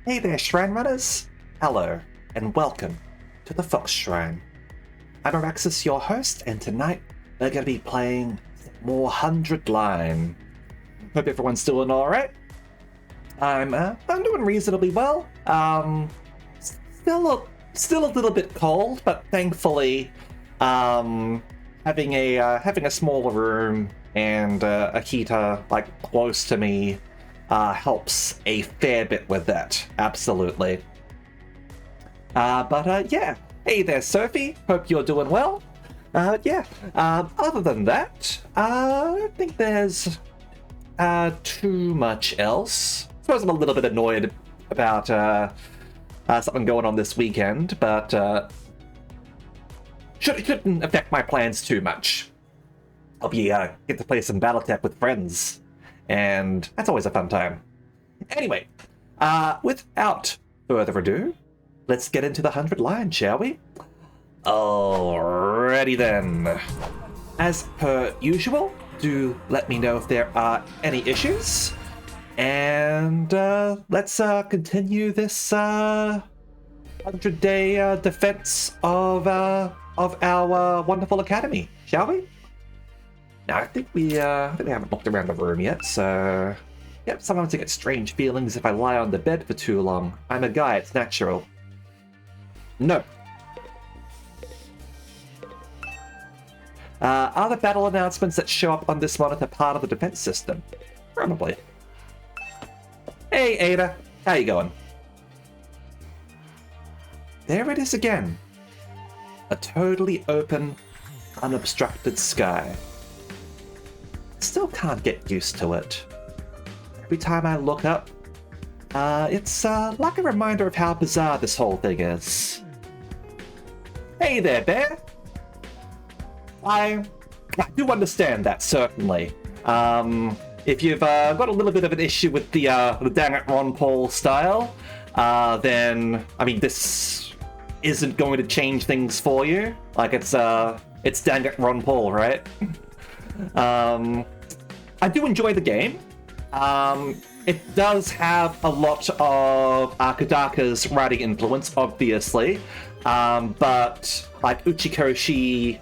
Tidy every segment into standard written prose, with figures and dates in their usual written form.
Hey there, Shrine Runners! Hello, and welcome to the Fox Shrine. I'm Araxis, your host, and tonight we're going to be playing more 100 Line. Hope everyone's doing alright. I'm doing reasonably well. Still a little bit cold, but thankfully, having a smaller room and a heater close to me helps a fair bit with that. Absolutely. Yeah. Hey there, Sophie. Hope you're doing well. Other than that, I don't think there's too much else. I suppose I'm a little bit annoyed about something going on this weekend, but shouldn't affect my plans too much. I'll be get to play some BattleTech with friends, and that's always a fun time. Anyway, without further ado, let's get into the 100 Line, shall we? Alrighty then. As per usual, do let me know if there are any issues, and let's continue this 100-day defense of our wonderful academy, shall we? Now, I think we haven't looked around the room yet, so... Yep, sometimes I get strange feelings if I lie on the bed for too long. I'm a guy, it's natural. No. Are the battle announcements that show up on this monitor part of the defense system? Probably. Hey, Ada. How you going? There it is again. A totally open, unobstructed sky. Still can't get used to it. Every time I look up, it's like a reminder of how bizarre this whole thing is. Hey there, Bear! I do understand that, certainly. If you've got a little bit of an issue with the Dang It Ron Paul style, then, I mean, this isn't going to change things for you. Like, it's Dang It Ron Paul, right? I do enjoy the game. It does have a lot of Kodaka's writing influence, obviously, but Uchikoshi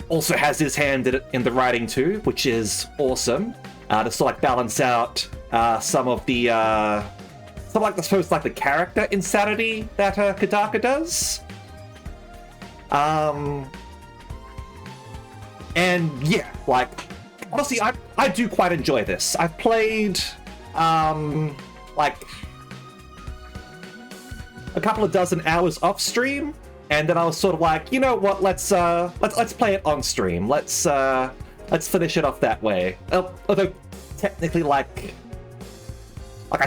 also has his hand in the writing too, which is awesome. To sort of balance out some of the the character insanity that Kodaka does. And yeah, honestly, I do quite enjoy this. I've played a couple of dozen hours off stream, and then I was sort of like, you know what, let's play it on stream. Let's finish it off that way. Although technically I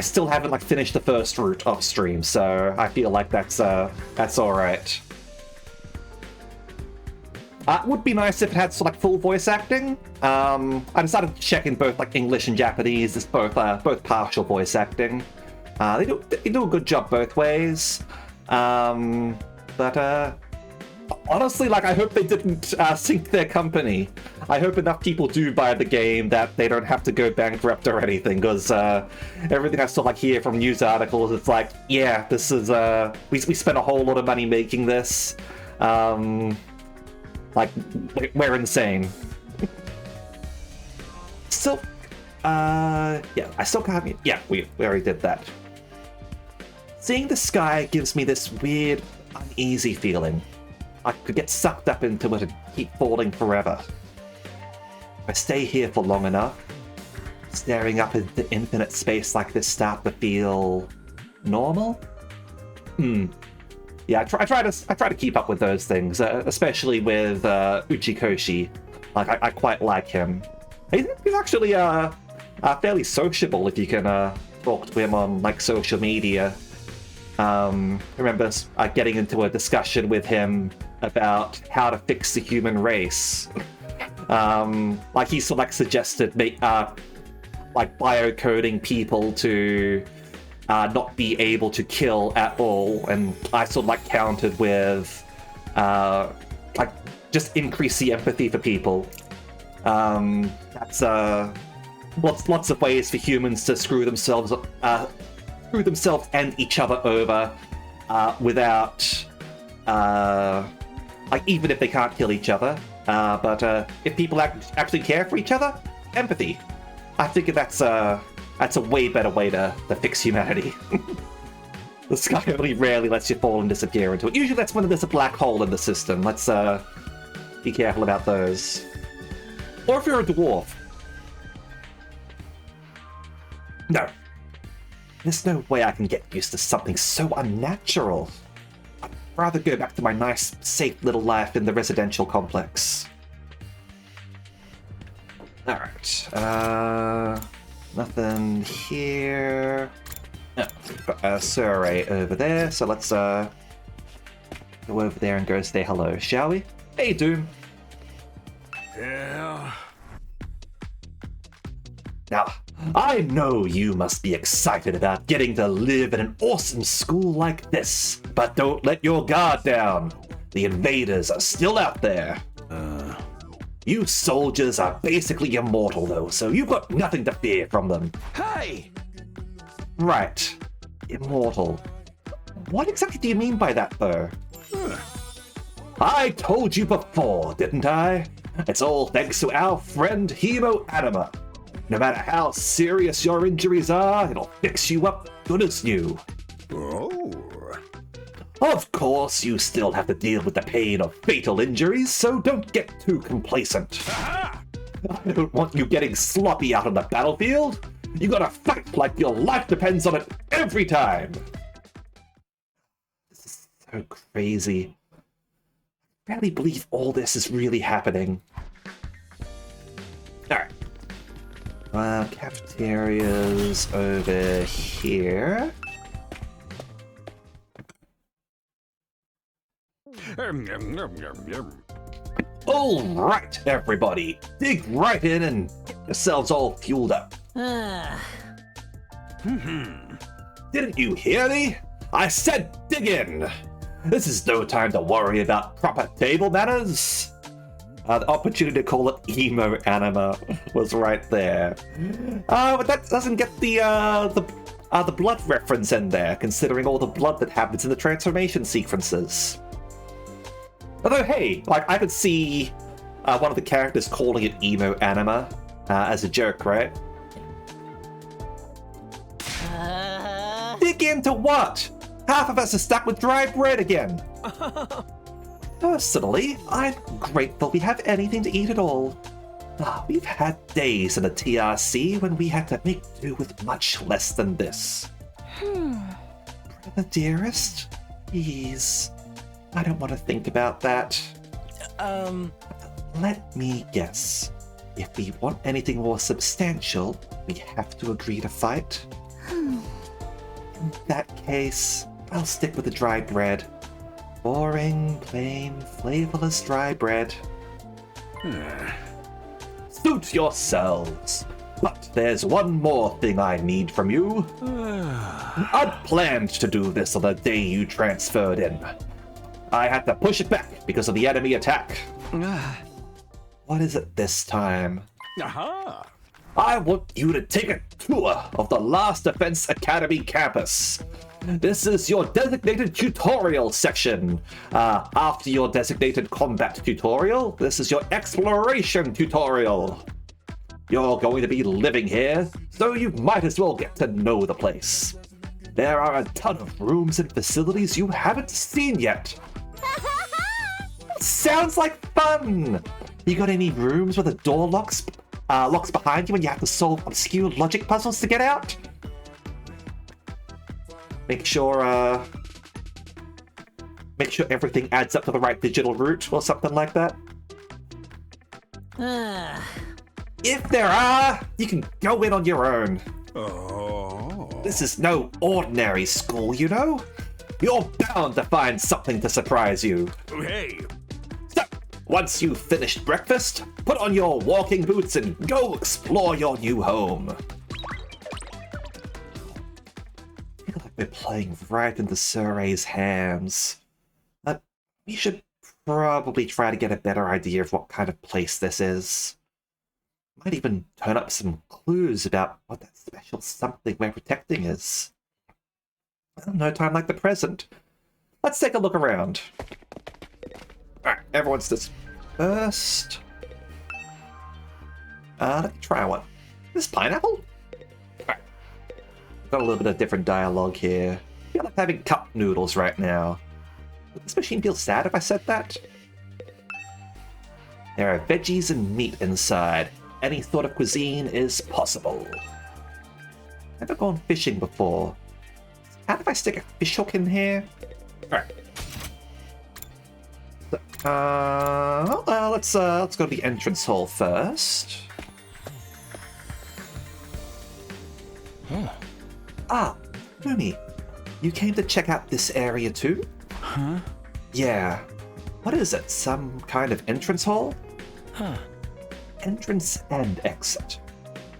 still haven't finished the first route off stream, so I feel like that's all right. It would be nice if it had full voice acting. I decided to check in both English and Japanese. It's both partial voice acting. They do a good job both ways. But honestly, I hope they didn't sink their company. I hope enough people do buy the game that they don't have to go bankrupt or anything. Because everything I still hear from news articles, it's yeah, this is we spent a whole lot of money making this. We're insane. Still, yeah, I still can't. Yeah, we already did that. Seeing the sky gives me this weird, uneasy feeling. I could get sucked up into it and keep falling forever. If I stay here for long enough, staring up into infinite space like this start to feel normal? Yeah, I try to keep up with those things, especially with Uchikoshi. I quite like him. He's actually fairly sociable if you can talk to him on social media. I remember getting into a discussion with him about how to fix the human race. He suggested biocoding people to not be able to kill at all, and I countered with just increase the empathy for people. That's lots of ways for humans to screw themselves and each other over without, like, even if they can't kill each other. But if people actually care for each other, empathy. I think that's a way better way to fix humanity. The sky only rarely lets you fall and disappear into it. Usually that's when there's a black hole in the system. Let's be careful about those. Or if you're a dwarf. No. There's no way I can get used to something so unnatural. I'd rather go back to my nice, safe little life in the residential complex. Alright. Nothing here. No, got a Surrey over there, so let's go over there and go say hello, shall we? Hey, Doom. Yeah. Now, I know you must be excited about getting to live in an awesome school like this, but don't let your guard down. The invaders are still out there. You soldiers are basically immortal, though, so you've got nothing to fear from them. Hey! Right. Immortal. What exactly do you mean by that, though? I told you before, didn't I? It's all thanks to our friend Hemo Anima. No matter how serious your injuries are, it'll fix you up good as new. Oh. Of course, you still have to deal with the pain of fatal injuries, so don't get too complacent. Aha! I don't want you getting sloppy out on the battlefield. You gotta fight like your life depends on it every time. This is so crazy. I barely believe all this is really happening. Alright. Cafeteria's over here. All right, everybody, dig right in and get yourselves all fueled up. Didn't you hear me? I said dig in. This is no time to worry about proper table manners. The opportunity to call it emo anima was right there. But that doesn't get the blood reference in there, considering all the blood that happens in the transformation sequences. Although, hey, like, I could see one of the characters calling it emo anima as a joke, right? Dig into what? Half of us are stuck with dry bread again. Personally, I'm grateful we have anything to eat at all. We've had days in the TRC when we had to make do with much less than this. Brother dearest, please. I don't want to think about that. Let me guess. If we want anything more substantial, we have to agree to fight. In that case, I'll stick with the dry bread. Boring, plain, flavorless dry bread. Suit yourselves. But there's one more thing I need from you. I'd planned to do this on the day you transferred in. I had to push it back because of the enemy attack. What is it this time? Aha! I want you to take a tour of the Last Defense Academy campus. This is your designated tutorial section. After your designated combat tutorial, this is your exploration tutorial. You're going to be living here, so you might as well get to know the place. There are a ton of rooms and facilities you haven't seen yet. Sounds like fun! You got any rooms where the door locks behind you and you have to solve obscure logic puzzles to get out? Make sure everything adds up to the right digital route or something like that. If there are, you can go in on your own. Oh. This is no ordinary school, you know? You're bound to find something to surprise you. Hey. So, once you've finished breakfast, put on your walking boots and go explore your new home. I feel like we're playing right into Surrey's hands. We should probably try to get a better idea of what kind of place this is. Might even turn up some clues about what that special something we're protecting is. Well, no time like the present. Let's take a look around. Alright, everyone's dispersed. Let me try one. This pineapple? Alright. Got a little bit of different dialogue here. I feel like having cup noodles right now. Would this machine feel sad if I said that? There are veggies and meat inside. Any sort of cuisine is possible. Never gone fishing before. How if I stick a fish hook in here? Alright. Let's go to the entrance hall first. Ah, Numi, you came to check out this area too? Huh? Yeah. What is it? Some kind of entrance hall? Huh. Entrance and exit.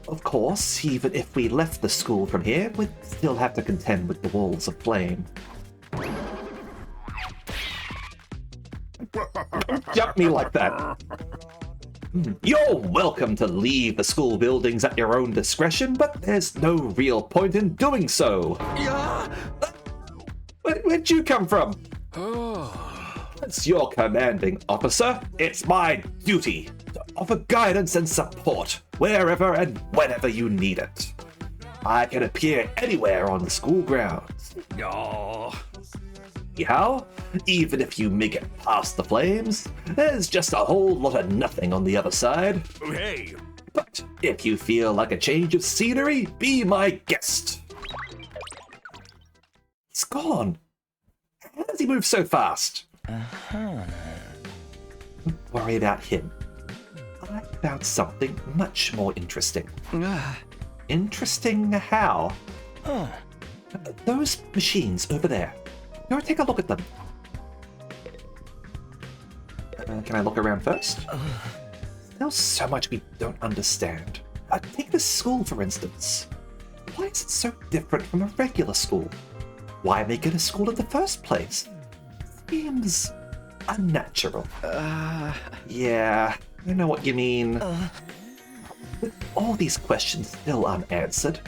Of course, even if we left the school from here, we'd still have to contend with the walls of flame. Jump me like that. You're welcome to leave the school buildings at your own discretion, but there's no real point in doing so. Yeah. Where'd you come from? Oh. As your commanding officer, it's my duty to offer guidance and support wherever and whenever you need it. I can appear anywhere on the school grounds. Oh. How? Even if you make it past the flames, there's just a whole lot of nothing on the other side. Hey. But if you feel like a change of scenery, be my guest. He's gone. How does he move so fast? Don't worry about him. I found something much more interesting. Interesting how? Huh. Those machines over there. Go take a look at them. Can I look around first? There's so much we don't understand. Take this school, for instance. Why is it so different from a regular school? Why make it a school in the first place? Seems unnatural. Yeah, I know what you mean. With all these questions still unanswered,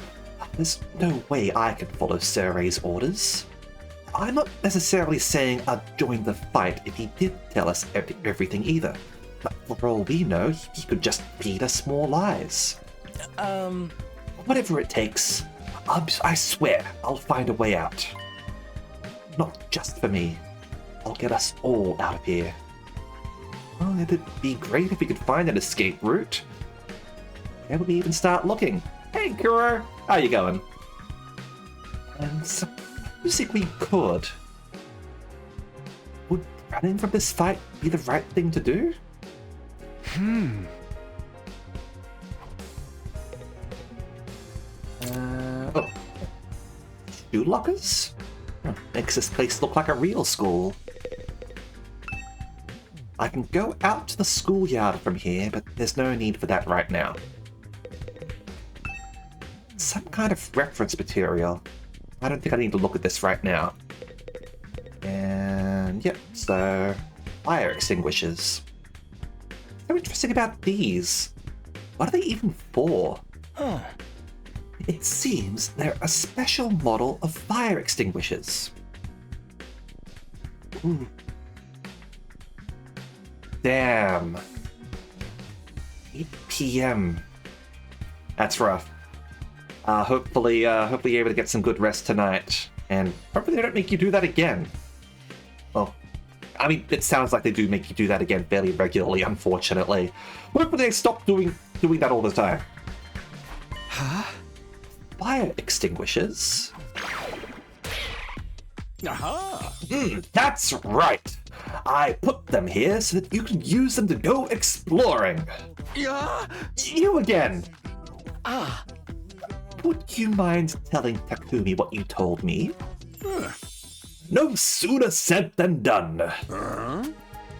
there's no way I can follow Sir Ray's orders. I'm not necessarily saying I'd join the fight if he did tell us everything either. But for all we know, he could just feed us more lies. Whatever it takes, I swear I'll find a way out. Not just for me. I'll get us all out of here. Well, it'd be great if we could find an escape route. Where would we even start looking? Hey, Kuro! How you going? And supposing we could, would running from this fight be the right thing to do? Oh. Shoe lockers? Makes this place look like a real school. I can go out to the schoolyard from here, but there's no need for that right now. Some kind of reference material. I don't think I need to look at this right now. And yep, so fire extinguishers. So interesting about these. What are they even for? Huh. It seems they're a special model of fire extinguishers. Ooh. Damn. 8 p.m. That's rough. Hopefully you're able to get some good rest tonight, and hopefully they don't make you do that again. Well, I mean, it sounds like they do make you do that again fairly regularly, unfortunately. Hopefully they stop doing that all the time. Huh? Fire extinguishers? Aha. That's right. I put them here so that you can use them to go exploring. Yeah. You again. Ah. Would you mind telling Takumi what you told me? No sooner said than done.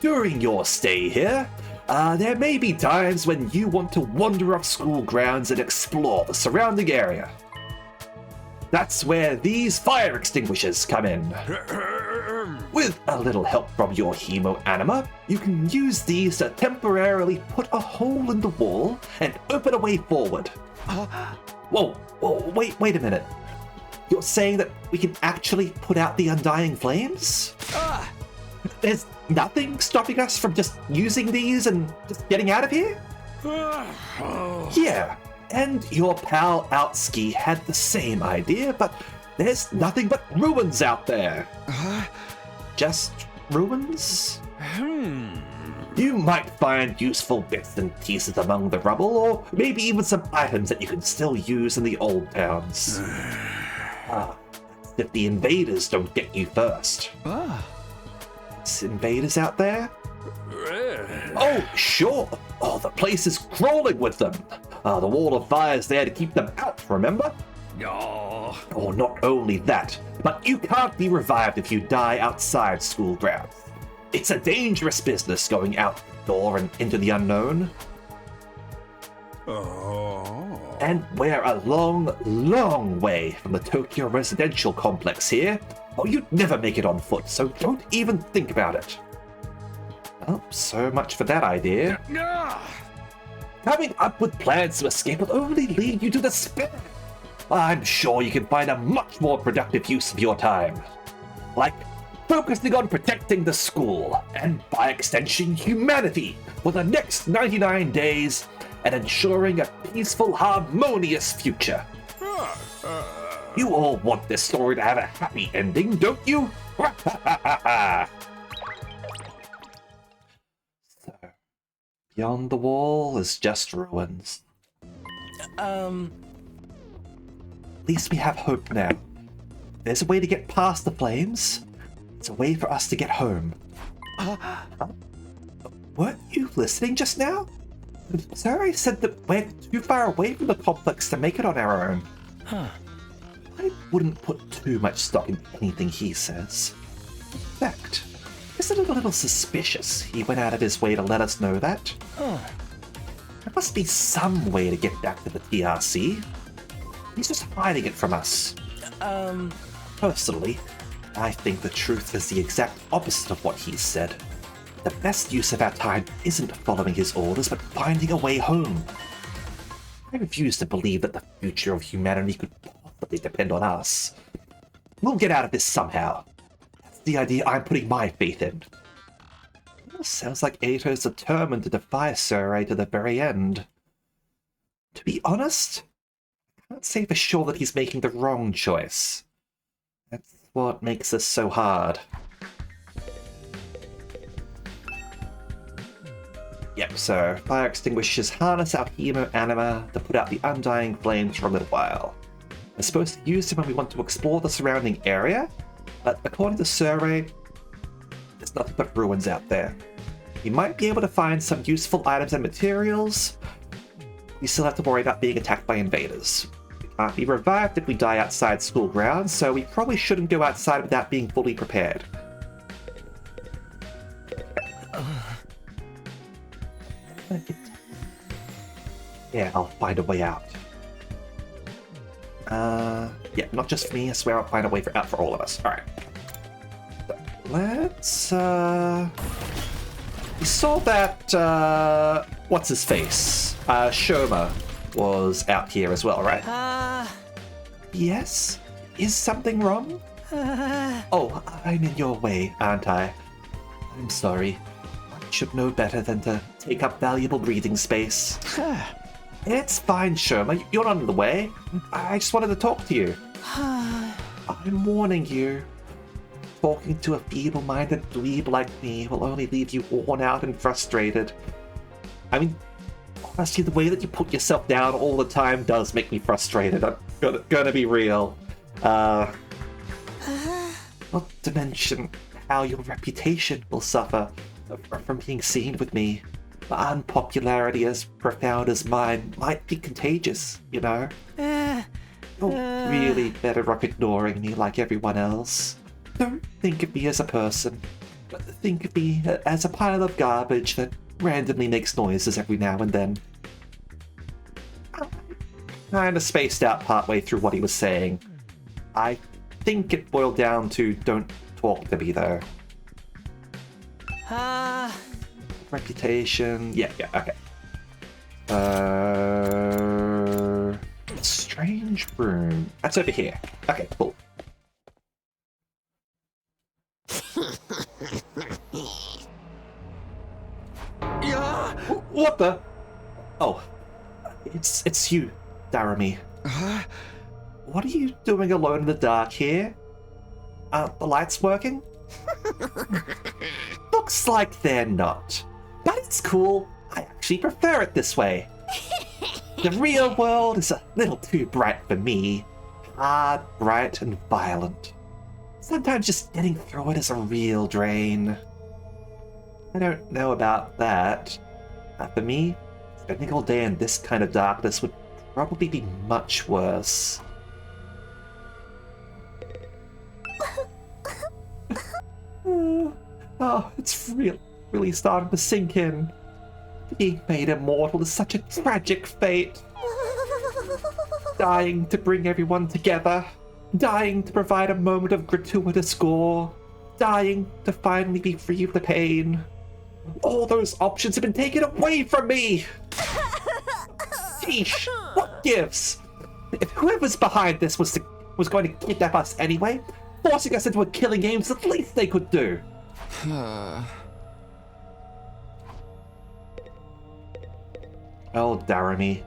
During your stay here, there may be times when you want to wander off school grounds and explore the surrounding area. That's where these fire extinguishers come in. With a little help from your Hemo Anima, you can use these to temporarily put a hole in the wall and open a way forward. Whoa, wait a minute. You're saying that we can actually put out the Undying Flames? There's nothing stopping us from just using these and just getting out of here? Yeah, and your pal Outski had the same idea, but there's nothing but ruins out there. Just ruins? You might find useful bits and pieces among the rubble, or maybe even some items that you can still use in the old towns. If the invaders don't get you first. There's invaders out there? Oh, sure. Oh, the place is crawling with them. The wall of fire's there to keep them out, remember? Oh, not only that, but you can't be revived if you die outside school grounds. It's a dangerous business going out the door and into the unknown. And we're a long, long way from the Tokyo residential complex here. Oh, you'd never make it on foot, so don't even think about it. Oh, so much for that idea. Coming up with plans to escape will only lead you to despair. I'm sure you can find a much more productive use of your time. Like focusing on protecting the school, and by extension humanity, for the next 99 days, and ensuring a peaceful, harmonious future. You all want this story to have a happy ending, don't you? So, beyond the wall is just ruins. At least we have hope now. There's a way to get past the flames. It's a way for us to get home. Weren't you listening just now? Sorry, said that we're too far away from the complex to make it on our own. I wouldn't put too much stock in anything he says. In fact, isn't it a little suspicious he went out of his way to let us know that? There must be some way to get back to the TRC. He's just hiding it from us. Personally, I think the truth is the exact opposite of what he said. The best use of our time isn't following his orders, but finding a way home. I refuse to believe that the future of humanity could possibly depend on us. We'll get out of this somehow. That's the idea I'm putting my faith in. It sounds like Ato's determined to defy Surrey to the very end. To be honest, I can't say for sure that he's making the wrong choice. That's what makes this so hard. Yep, so fire extinguishers harness our Hemo Anima to put out the Undying Flames for a little while. We're supposed to use them when we want to explore the surrounding area, but according to Surrey, there's nothing but ruins out there. We might be able to find some useful items and materials. We still have to worry about being attacked by invaders. We can't be revived if we die outside school grounds, so we probably shouldn't go outside without being fully prepared. Yeah, I'll find a way out. Yeah, not just for me, I swear I'll find a way out for all of us. Alright. Let's, we saw that, what's his face? Shoma was out here as well, right? Yes? Is something wrong? Oh, I'm in your way, aren't I? I'm sorry. I should know better than to take up valuable breathing space. It's fine, Shoma. You're not in the way. I just wanted to talk to you. I'm warning you. Talking to a feeble-minded dweeb like me will only leave you worn out and frustrated. I mean, honestly, the way that you put yourself down all the time does make me frustrated. I'm gonna be real. Not to mention how your reputation will suffer from being seen with me. My unpopularity as profound as mine might be contagious, you know? You're really better off ignoring me like everyone else. Don't think of me as a person, but think of me as a pile of garbage that randomly makes noises every now and then. I kinda spaced out partway through what he was saying. I think it boiled down to don't talk to me, though. Ah. Reputation. Yeah, okay. Strange room. That's over here. Okay, cool. Yeah. What the? Oh, it's you, Daramy. Huh? What are you doing alone in the dark here? The lights working? Looks like they're not. But it's cool. I actually prefer it this way. The real world is a little too bright for me. Hard, bright, and violent. Sometimes just getting through it is a real drain. I don't know about that. For me, spending all day in this kind of darkness would probably be much worse. Oh, it's really starting to sink in. Being made immortal is such a tragic fate. Dying to bring everyone together. Dying to provide a moment of gratuitous gore. Dying to finally be free of the pain. All those options have been taken away from me! Sheesh, what gives? If whoever's behind this was going to kidnap us anyway, forcing us into a killing game is the least they could do. Oh, Daramy.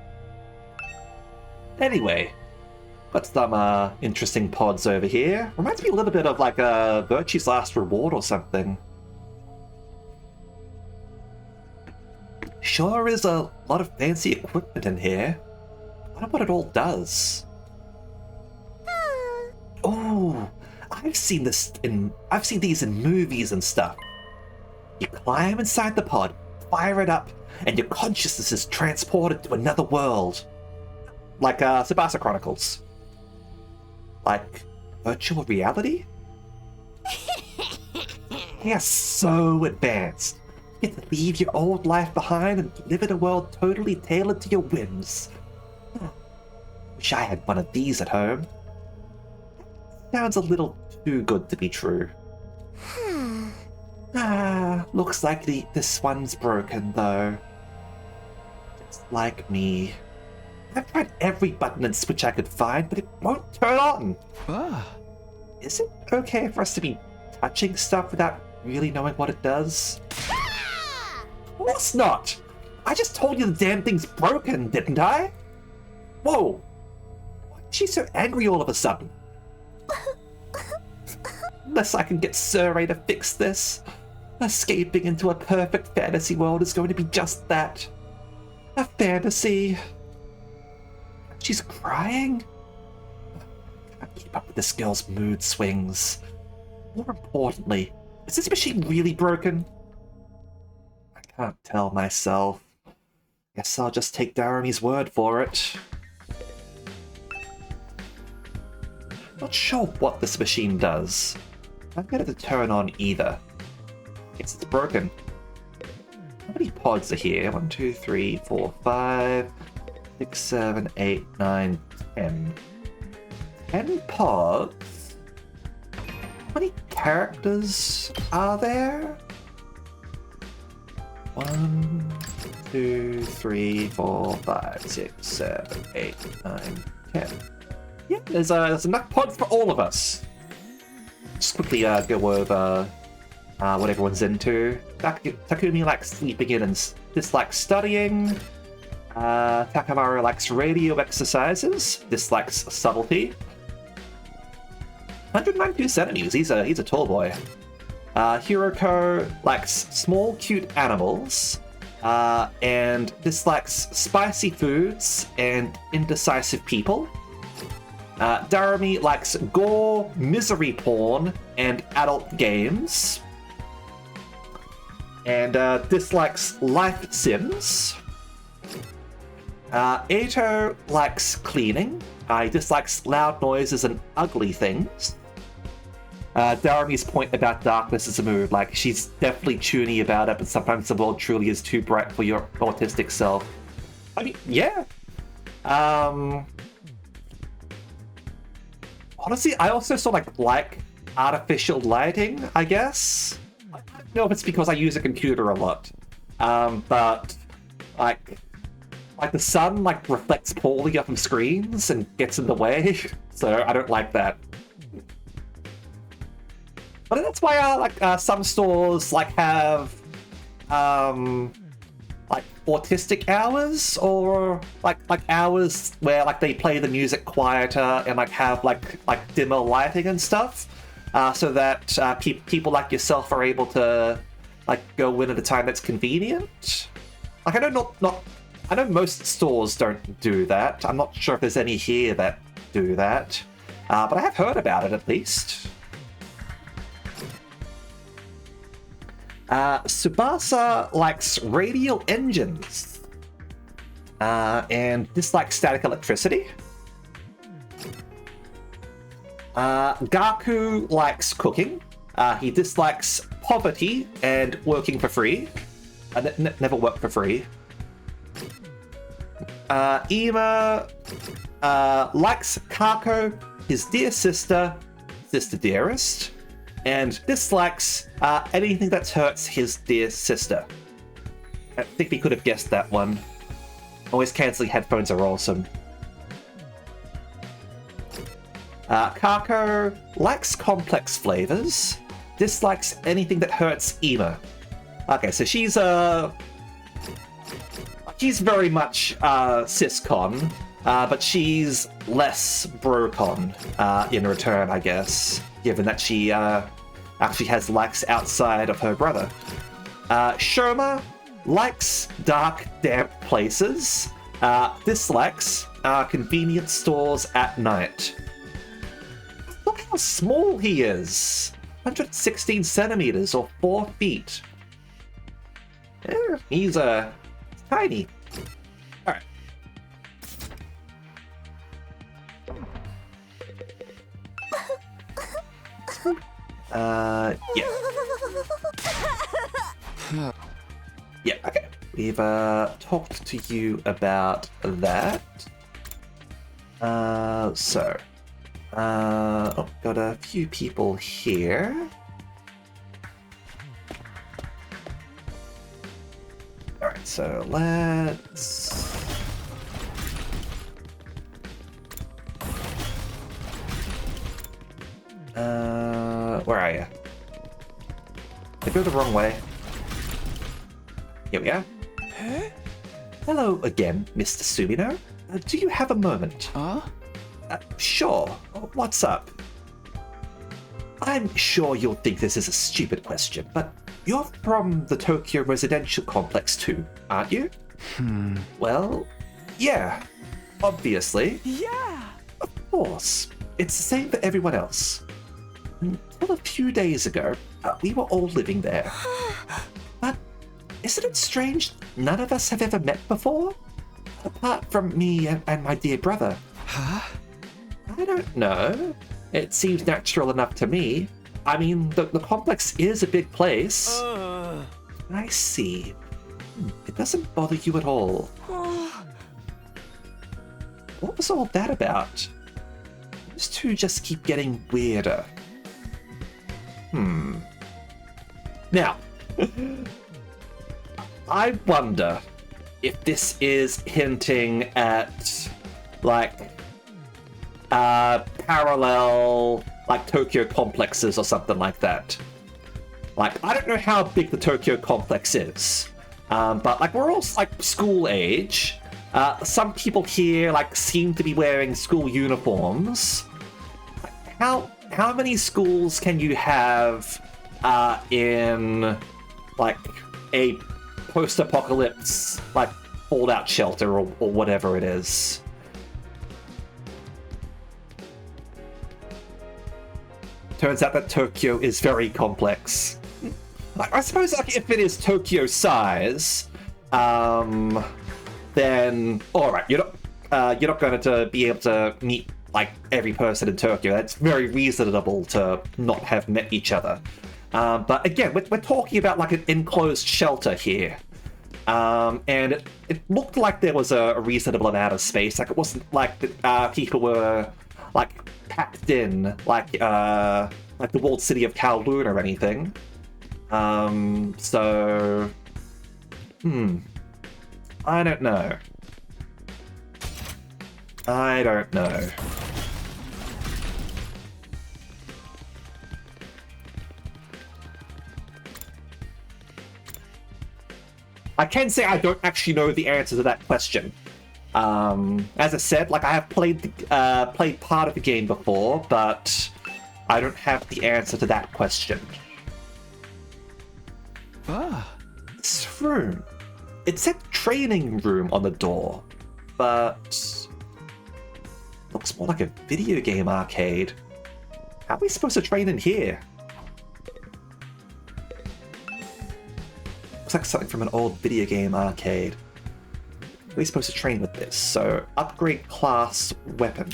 Anyway, got some interesting pods over here. Reminds me a little bit of like Virtue's Last Reward or something. Sure is a lot of fancy equipment in here. I wonder what it all does. Oh, I've seen these in movies and stuff. You climb inside the pod, fire it up, and your consciousness is transported to another world. Like Tsubasa Chronicles. Like virtual reality? They are so advanced. You get to leave your old life behind and live in a world totally tailored to your whims. Wish I had one of these at home. Sounds a little too good to be true. Looks like this one's broken though. Just like me. I've tried every button and switch I could find, but it won't turn on. Is it okay for us to be touching stuff without really knowing what it does? Of course not! I just told you the damn thing's broken, didn't I? Whoa! Why is she so angry all of a sudden? Unless I can get Surrey to fix this, escaping into a perfect fantasy world is going to be just that. A fantasy. She's crying? I can't keep up with this girl's mood swings. More importantly, is this machine really broken? I can't tell myself. Guess I'll just take Daramy's word for it. Not sure what this machine does. Can't get it to turn on either. Guess it's broken. How many pods are here? 1, 2, 3, 4, 5, 6, 7, 8, 9, 10. 10 pods? How many characters are there? 1, 2, 3, 4, 5, 6, 7, 8, 9, 10. Yeah, there's enough pods for all of us. Just quickly go over what everyone's into. Takumi likes sleeping in and dislikes studying. Takamaru likes radio exercises, dislikes subtlety. 192 centimeters, he's a tall boy. Hiroko likes small, cute animals, and dislikes spicy foods and indecisive people. Daramy likes gore, misery porn, and adult games. And dislikes life sims. Eito likes cleaning. He dislikes loud noises and ugly things. Daramy's point about darkness is a mood. Like, she's definitely chuny about it, but sometimes the world truly is too bright for your autistic self. I mean, yeah. Honestly, I also sort of like artificial lighting, I guess. I don't know if it's because I use a computer a lot, but like the sun like reflects poorly off of screens and gets in the way, so I don't like that. But that's why some stores like have like autistic hours, or like hours where like they play the music quieter and like have like dimmer lighting and stuff, so that people like yourself are able to like go in at a time that's convenient. Like I know most stores don't do that. I'm not sure if there's any here that do that, but I have heard about it at least. Tsubasa likes radial engines and dislikes static electricity. Gaku likes cooking. He dislikes poverty and working for free. Never worked for free. Ima likes Kako, his dear sister dearest, and dislikes anything that hurts his dear sister. I think we could have guessed that one. Noise cancelling headphones are awesome. Kako likes complex flavors, dislikes anything that hurts Ima. Okay, so she's very much ciscon, but she's less brocon in return, I guess, given that she actually has likes outside of her brother. Shoma likes dark, damp places, dislikes convenience stores at night. Look how small he is! 116 centimeters, or 4 feet. Yeah, he's tiny. Alright. Yeah. Yeah, okay. We've talked to you about that. Oh, got a few people here. Alright, so let's... where are you? I go the wrong way. Here we are. Huh? Hello again, Mr. Sumino. Do you have a moment? Huh? Sure. What's up? I'm sure you'll think this is a stupid question, but you're from the Tokyo residential complex too, aren't you? Well, yeah. Obviously. Yeah. Of course. It's the same for everyone else. Until a few days ago, we were all living there. But isn't it strange none of us have ever met before? Apart from me and my dear brother. Huh? I don't know. It seems natural enough to me. I mean, the complex is a big place. I see. It doesn't bother you at all. What was all that about? Those two just keep getting weirder. Now, I wonder if this is hinting at, like, parallel, like, Tokyo complexes or something like that. Like, I don't know how big the Tokyo complex is, but, like, we're all, like, school age. Some people here, like, seem to be wearing school uniforms. How many schools can you have in, like, a post-apocalypse, like, fallout shelter or whatever it is? Turns out that Tokyo is very complex. Like, I suppose, like, if it is Tokyo size, then all right, you're not going to be able to meet like every person in Tokyo. That's very reasonable to not have met each other. But again, we're talking about like an enclosed shelter here, and it looked like there was a reasonable amount of space. Like it wasn't like people were like packed in, like like the walled city of Kowloon or anything. So... I don't know. I don't know. I can say I don't actually know the answer to that question. As I said, like, I have played part of the game before, but I don't have the answer to that question. This room. It said training room on the door, but looks more like a video game arcade. How are we supposed to train in here? Looks like something from an old video game arcade. How are we supposed to train with this? So, upgrade class weapon.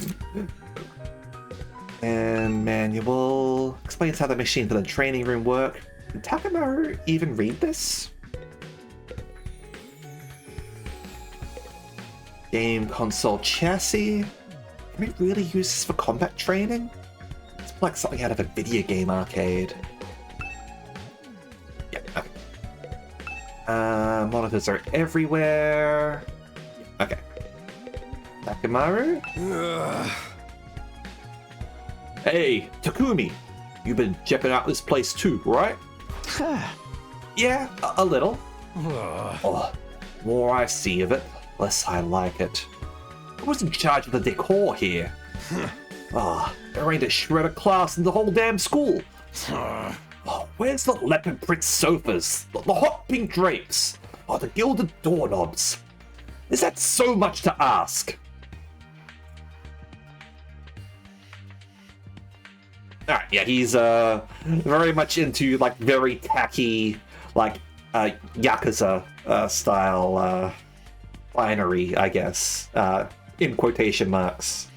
And manual. Explains how the machine for the training room work. Did Takamaru even read this? Game console chassis. Can we really use this for combat training? It's like something out of a video game arcade. Yeah, okay. Monitors are everywhere. Okay. Takamaru? Hey, Takumi! You've been checking out this place too, right? Yeah, a little. Oh, more I see of it, less I like it. I was in charge of the decor here. There ain't a shred of class in the whole damn school. Oh, where's the leopard print sofas, the hot pink drapes, the gilded doorknobs? Is that so much to ask? Alright, yeah, he's very much into like very tacky, like Yakuza style finery, I guess, in quotation marks.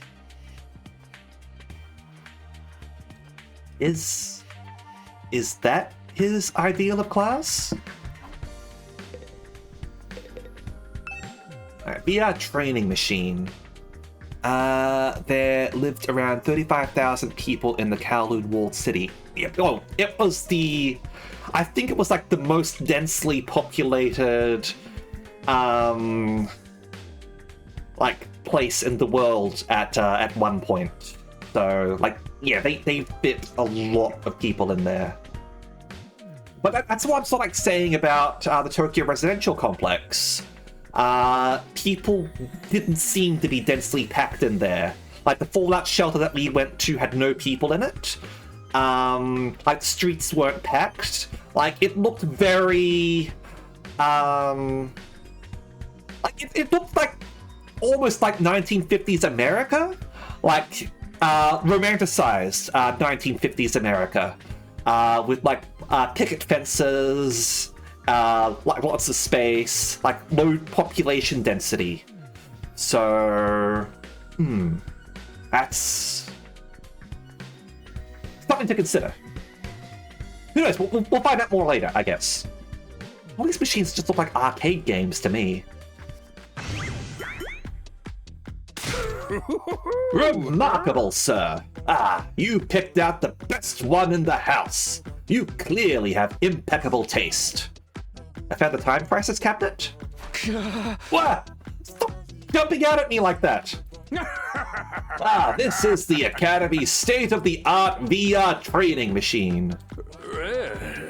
Is that his ideal of class? Alright, VR training machine. There lived around 35,000 people in the Kowloon walled city. Oh, it was I think it was like the most densely populated, like place in the world at one point. So, like, yeah, they fit a lot of people in there. But that's what I'm sort of like saying about the Tokyo residential complex. People didn't seem to be densely packed in there. Like, the fallout shelter that we went to had no people in it. Like, the streets weren't packed. Like, it looked very, like, it looked like, almost like 1950s America. Like, romanticized 1950s America. With, like, picket fences, like lots of space, like low population density. So, that's something to consider. Who knows? We'll find out more later, I guess. All these machines just look like arcade games to me. Remarkable, sir. You picked out the best one in the house. You clearly have impeccable taste. I found the Time Crisis cabinet? What? Stop jumping out at me like that. This is the Academy state-of-the-art VR training machine.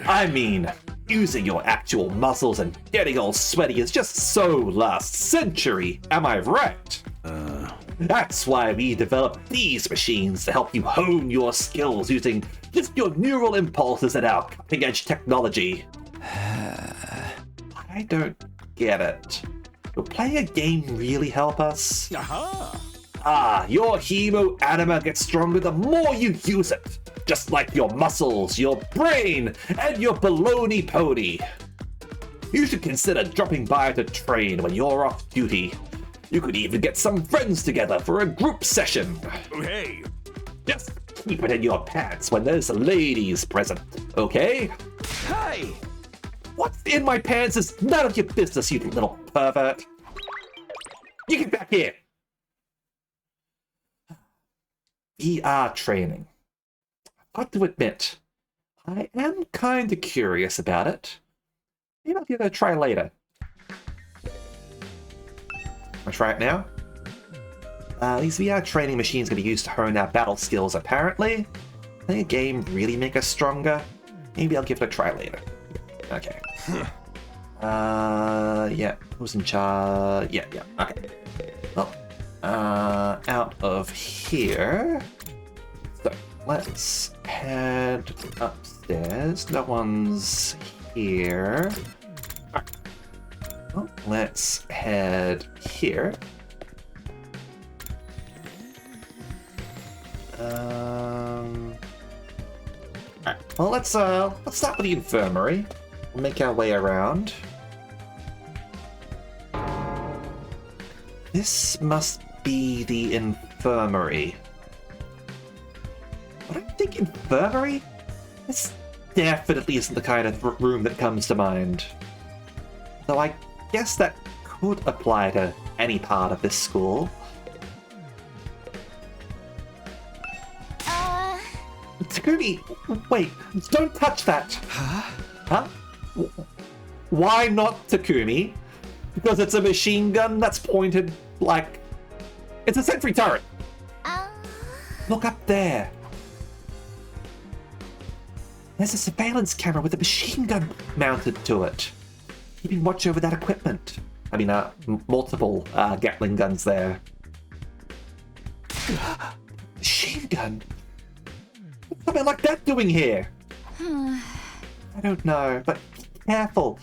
I mean, using your actual muscles and getting all sweaty is just so last century, am I right? That's why we developed these machines to help you hone your skills using just your neural impulses and our cutting-edge technology. I don't get it. Will playing a game really help us? Your hemo anima gets stronger the more you use it. Just like your muscles, your brain, and your baloney pony. You should consider dropping by to train when you're off duty. You could even get some friends together for a group session. Hey! Just keep it in your pants when there's ladies present, okay? Hey! What's in my pants is none of your business, you little pervert. You get back here. VR training. got to admit, I am kind of curious about it. Maybe I'll give it a try later. I'll try it now. These VR training machines can be used to hone our battle skills, apparently. I think a game really make us stronger. Maybe I'll give it a try later. Okay. Yeah. Who's in charge? Yeah. Okay. Well, out of here. So, let's head upstairs. No one's here. Alright. Well, let's head here. Alright. Well, let's start with the infirmary. We'll make our way around. This must be the infirmary. What do I think infirmary? This definitely isn't the kind of room that comes to mind. Though I guess that could apply to any part of this school. Takumi, wait, don't touch that! Huh? Why not, Takumi? Because it's a machine gun that's pointed like... It's a sentry turret! Look up there! There's a surveillance camera with a machine gun mounted to it. Keeping watch over that equipment. I mean, multiple Gatling guns there. Machine gun? What's something like that doing here? I don't know, but be careful.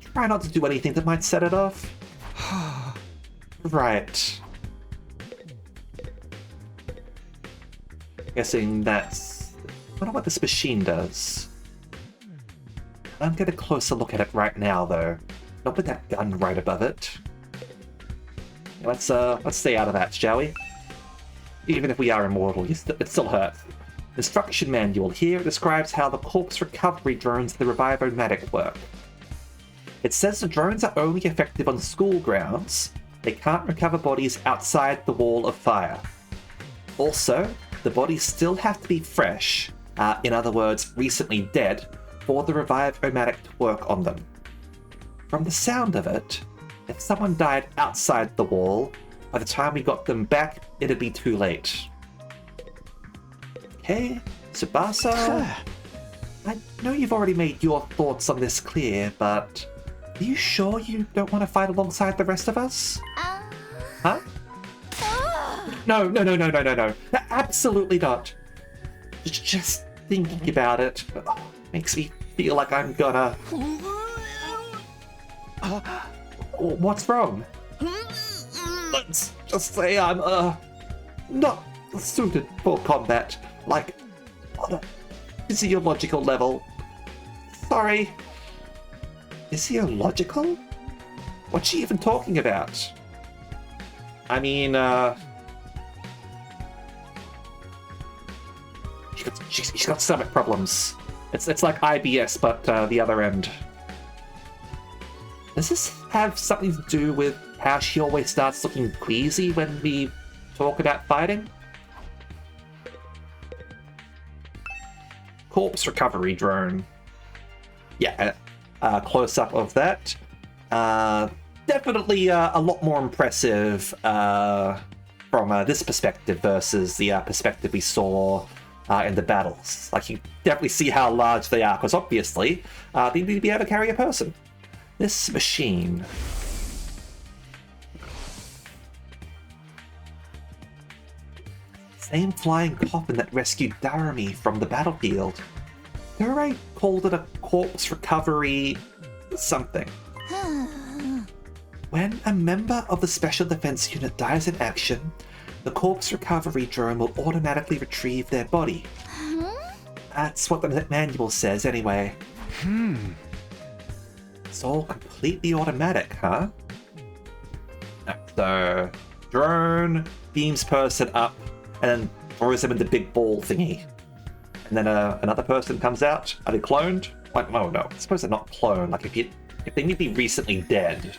Try not to do anything that might set it off. Right. Guessing that's... I wonder what this machine does. I'll get a closer look at it right now, though. Not with that gun right above it. Let's stay out of that, shall we? Even if we are immortal, it still hurts. The instruction manual here describes how the corpse recovery drones of the Revive-O-Matic work. It says the drones are only effective on school grounds. They can't recover bodies outside the wall of fire. Also, the bodies still have to be fresh, in other words, recently dead, for the Revive-O-Matic to work on them. From the sound of it, if someone died outside the wall, by the time we got them back, it'd be too late. Okay, Tsubasa, I know you've already made your thoughts on this clear, but are you sure you don't want to fight alongside the rest of us? Huh? No. Absolutely not. Just thinking about it makes me feel like I'm gonna... What's wrong? Let's just say I'm, not suited for combat. Like, on a physiological level. Sorry. Physiological? What's she even talking about? I mean, she's got stomach problems. It's like IBS, but the other end. Does this have something to do with how she always starts looking queasy when we talk about fighting? Corpse recovery drone. Yeah, close-up of that. Definitely a lot more impressive from this perspective versus the perspective we saw in the battles. Like, you definitely see how large they are, because obviously they need to be able to carry a person. This machine... Same flying coffin that rescued Darami from the battlefield. Duray called it a corpse recovery... something. When a member of the Special Defense Unit dies in action, the corpse recovery drone will automatically retrieve their body. That's what the manual says, anyway. It's all completely automatic, huh? So, drone beams person up and then throws him in the big ball thingy. And then another person comes out. Are they cloned? Like, no. I suppose they're not cloned. Like, if they need to be recently dead,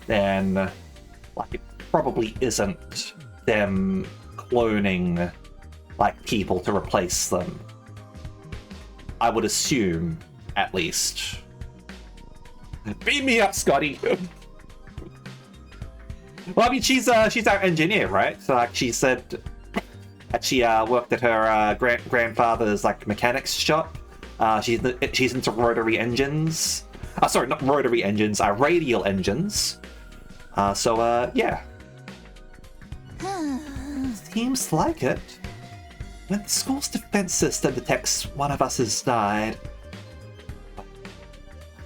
then like it probably isn't them cloning like people to replace them. I would assume, at least. Beam me up, Scotty. Well, I mean, she's our engineer, right? So, like, she said that she worked at her grandfather's like mechanics shop. She's into rotary engines. Sorry, not rotary engines. Radial engines. Yeah. Seems like it. When the school's defense system detects one of us has died.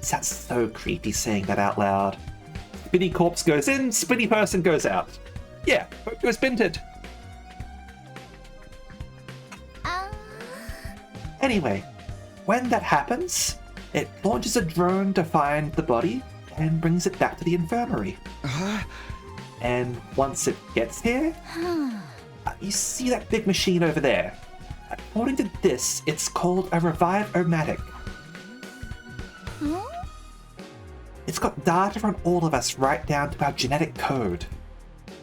Sounds so creepy saying that out loud. Spinny corpse goes in, spinny person goes out. Yeah, boat goes binted. Anyway, when that happens, it launches a drone to find the body and brings it back to the infirmary. And once it gets here, you see that big machine over there. According to this, it's called a Revive-O-Matic. It's got data on all of us right down to our genetic code.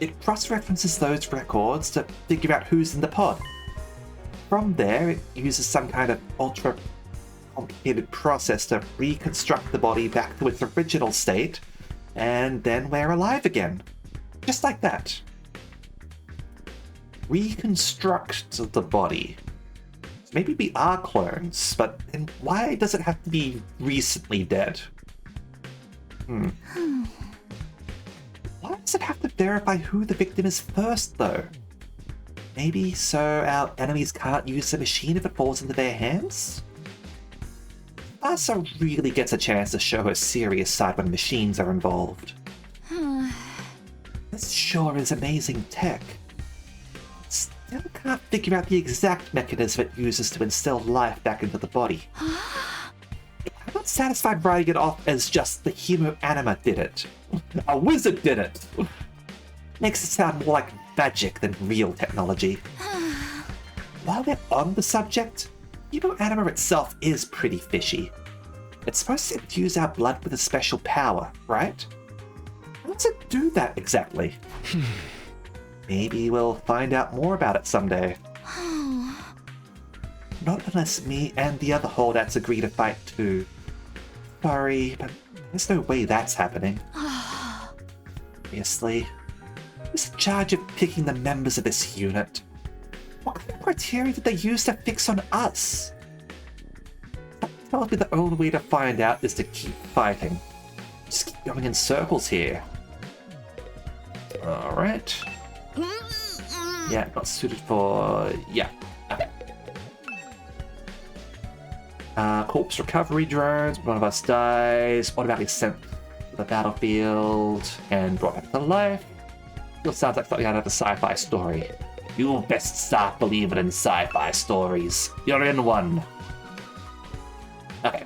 It cross-references those records to figure out who's in the pod. From there, it uses some kind of ultra-complicated process to reconstruct the body back to its original state, and then we're alive again. Just like that. Reconstruct the body. Maybe we are clones, but then why does it have to be recently dead? Why does it have to verify who the victim is first, though? Maybe so our enemies can't use the machine if it falls into their hands? Asa really gets a chance to show her serious side when machines are involved. This sure is amazing tech. Still can't figure out the exact mechanism it uses to instill life back into the body. I'm not satisfied writing it off as just the Hemoanima did it. A wizard did it! Makes it sound more like magic than real technology. While we're on the subject, Hemoanima itself is pretty fishy. It's supposed to infuse our blood with a special power, right? How does it do that exactly? Maybe we'll find out more about it someday. Not unless me and the other holdouts agree to fight too. Sorry, but there's no way that's happening. Obviously. Who's in charge of picking the members of this unit? What kind of criteria did they use to fix on us? That tells me the only way to find out is to keep fighting. Just keep going in circles here. Alright. Yeah, not suited for... yeah. Okay. Corpse recovery drones. One of us dies. What about being sent to the battlefield and brought back to life? Still sounds like something out of a sci-fi story. You best start believing in sci-fi stories. You're in one. Okay.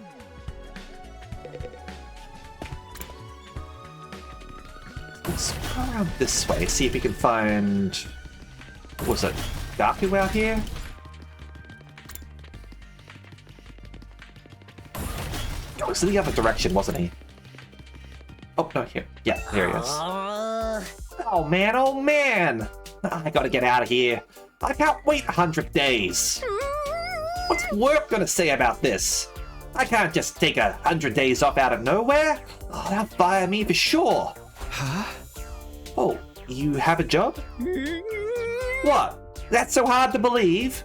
Let's go around this way, see if we can find... what was it? Gaku out here? Oh, it's in the other direction, wasn't he? Oh, no, here. Yeah, here he is. Oh man! I gotta get out of here. I can't wait 100 days. What's work gonna say about this? I can't just take 100 days off out of nowhere. Oh, they'll fire me for sure. Huh? Oh, you have a job? What? That's so hard to believe?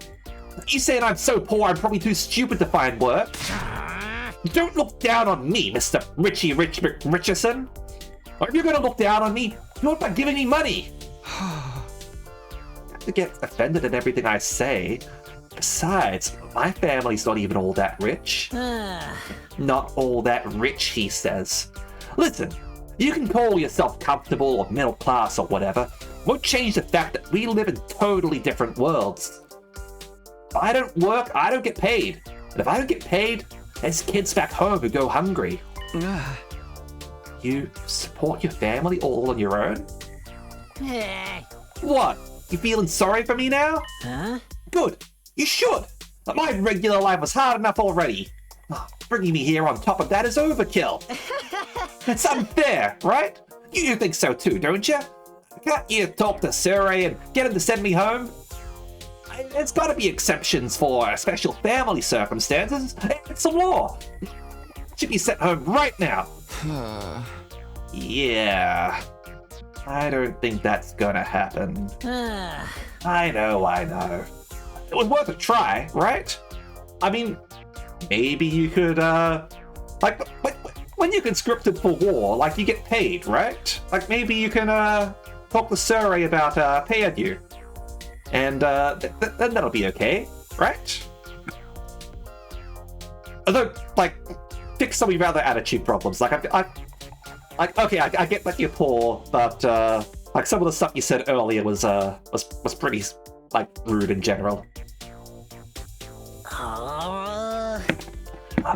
You saying I'm so poor I'm probably too stupid to find work? Don't look down on me, Mr. Richie Rich Richardson. Or if you're gonna look down on me, do it by giving me money. You have to get offended at everything I say. Besides, my family's not even all that rich. Not all that rich, he says. Listen, you can call yourself comfortable or middle class or whatever. Won't change the fact that we live in totally different worlds. If I don't work, I don't get paid. And if I don't get paid, there's kids back home who go hungry. You support your family all on your own? What? You feeling sorry for me now? Huh? Good. You should. But my regular life was hard enough already. Bringing me here on top of that is overkill. It's unfair, right? You think so too, don't you? Can't you talk to Surrey and get him to send me home? There's gotta be exceptions for special family circumstances. It's the law. Should be sent home right now. Yeah. I don't think that's gonna happen. I know. It was worth a try, right? I mean, maybe you could, like, when you conscripted for war, like, you get paid, right? Like, maybe you can, talk to Surrey about, paying you. And, then that'll be okay, right? Although, like, fix some of your other attitude problems. Like, okay, I get that you're poor, but, like, some of the stuff you said earlier was pretty, like, rude in general.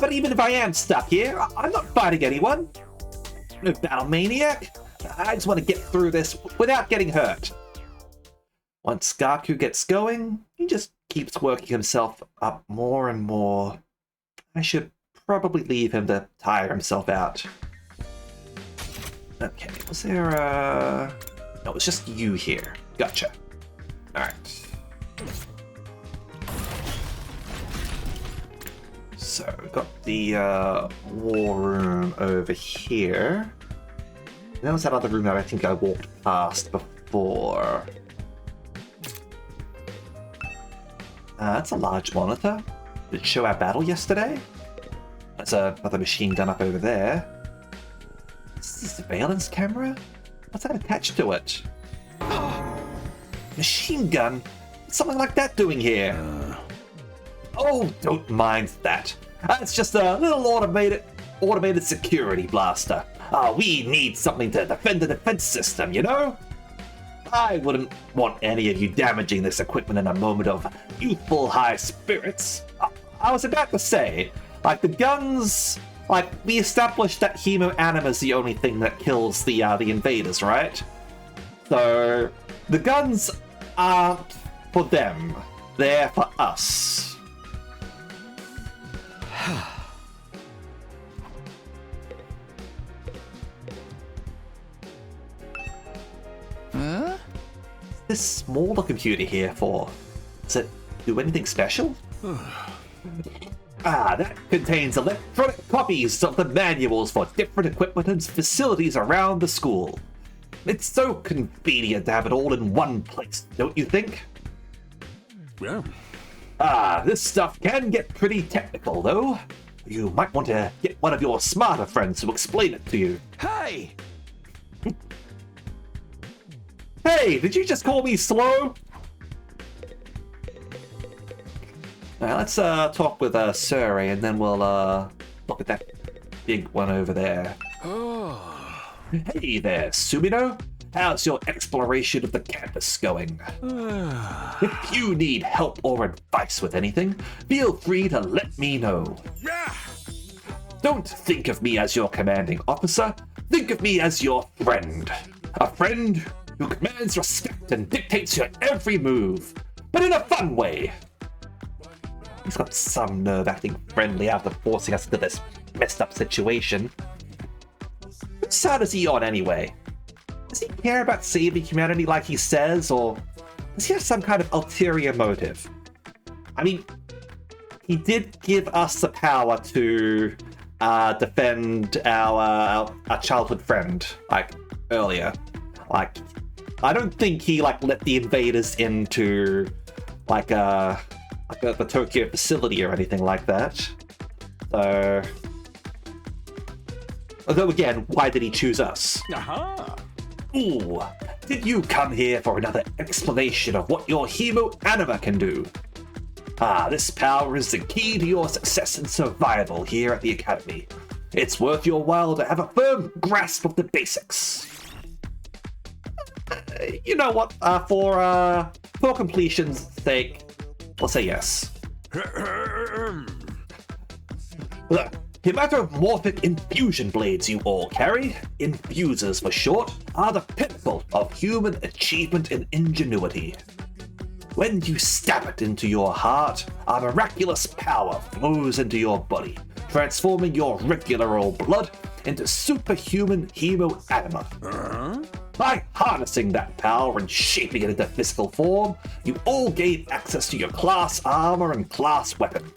But even if I am stuck here, I'm not fighting anyone. No battle maniac. I just want to get through this without getting hurt. Once Gaku gets going, he just keeps working himself up more and more. I should probably leave him to tire himself out. Okay, was there a... No, it's just you here. Gotcha. Alright. So, we've got the war room over here. And there was that other room that I think I walked past before. That's a large monitor. Did it show our battle yesterday? There's another machine gun up over there. Is this a surveillance camera? What's that attached to it? Machine gun? What's something like that doing here? Oh, don't mind that. It's just a little automated security blaster. We need something to defend the defense system, you know? I wouldn't want any of you damaging this equipment in a moment of youthful high spirits. I was about to say, like, the guns... Like, we established that Hemo-Anima's the only thing that kills the invaders, right? So, the guns aren't for them. They're for us. Huh? This smaller computer here for? Does it do anything special? That contains electronic copies of the manuals for different equipment and facilities around the school. It's so convenient to have it all in one place, don't you think? Yeah. This stuff can get pretty technical, though. You might want to get one of your smarter friends to explain it to you. Hey! Hey, did you just call me slow? Now let's talk with Surrey, and then we'll look at that big one over there. Oh. Hey there, Sumino. How's your exploration of the campus going? If you need help or advice with anything, feel free to let me know. Yeah. Don't think of me as your commanding officer. Think of me as your friend. A friend who commands respect and dictates your every move, but in a fun way. He's got some nerve acting friendly after forcing us into this messed up situation. Which side is he on anyway? Does he care about saving humanity like he says, or does he have some kind of ulterior motive? I mean, he did give us the power to defend our childhood friend, like, earlier. Like, I don't think he, like, let the invaders into, like the Tokyo facility or anything like that. So... Although again, why did he choose us? Ooh, did you come here for another explanation of what your Hemo-Anima can do? This power is the key to your success and survival here at the Academy. It's worth your while to have a firm grasp of the basics. You know what, for completion's sake, we'll say yes. Look, Hematomorphic infusion blades you all carry, infusers for short, are the pinnacle of human achievement and ingenuity. When you stab it into your heart, a miraculous power flows into your body, transforming your regular old blood into superhuman Hemo-Anima. By harnessing that power and shaping it into physical form, you all gain access to your class armor and class weapon.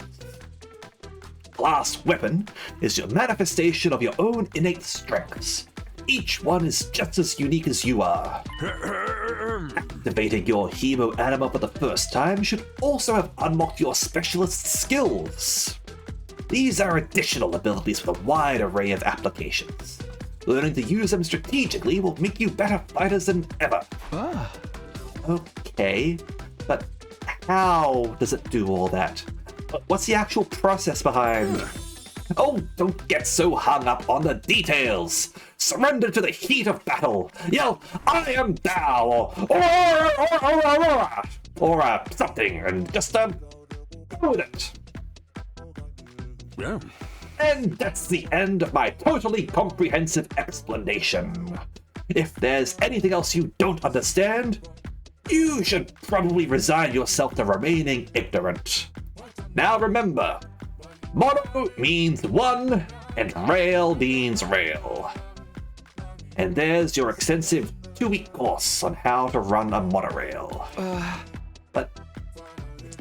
Class weapon is your manifestation of your own innate strengths. Each one is just as unique as you are. Activating your Hemo Anima for the first time should also have unlocked your specialist skills. These are additional abilities with a wide array of applications. Learning to use them strategically will make you better fighters than ever. Ah. Okay, but how does it do all that? What's the actual process behind? Oh, don't get so hung up on the details. Surrender to the heat of battle. Yell, "I am thou," or something, and just go with it. Yeah. And that's the end of my totally comprehensive explanation. If there's anything else you don't understand, you should probably resign yourself to remaining ignorant. Now remember, mono means one, and rail means rail. And there's your extensive 2-week course on how to run a monorail. But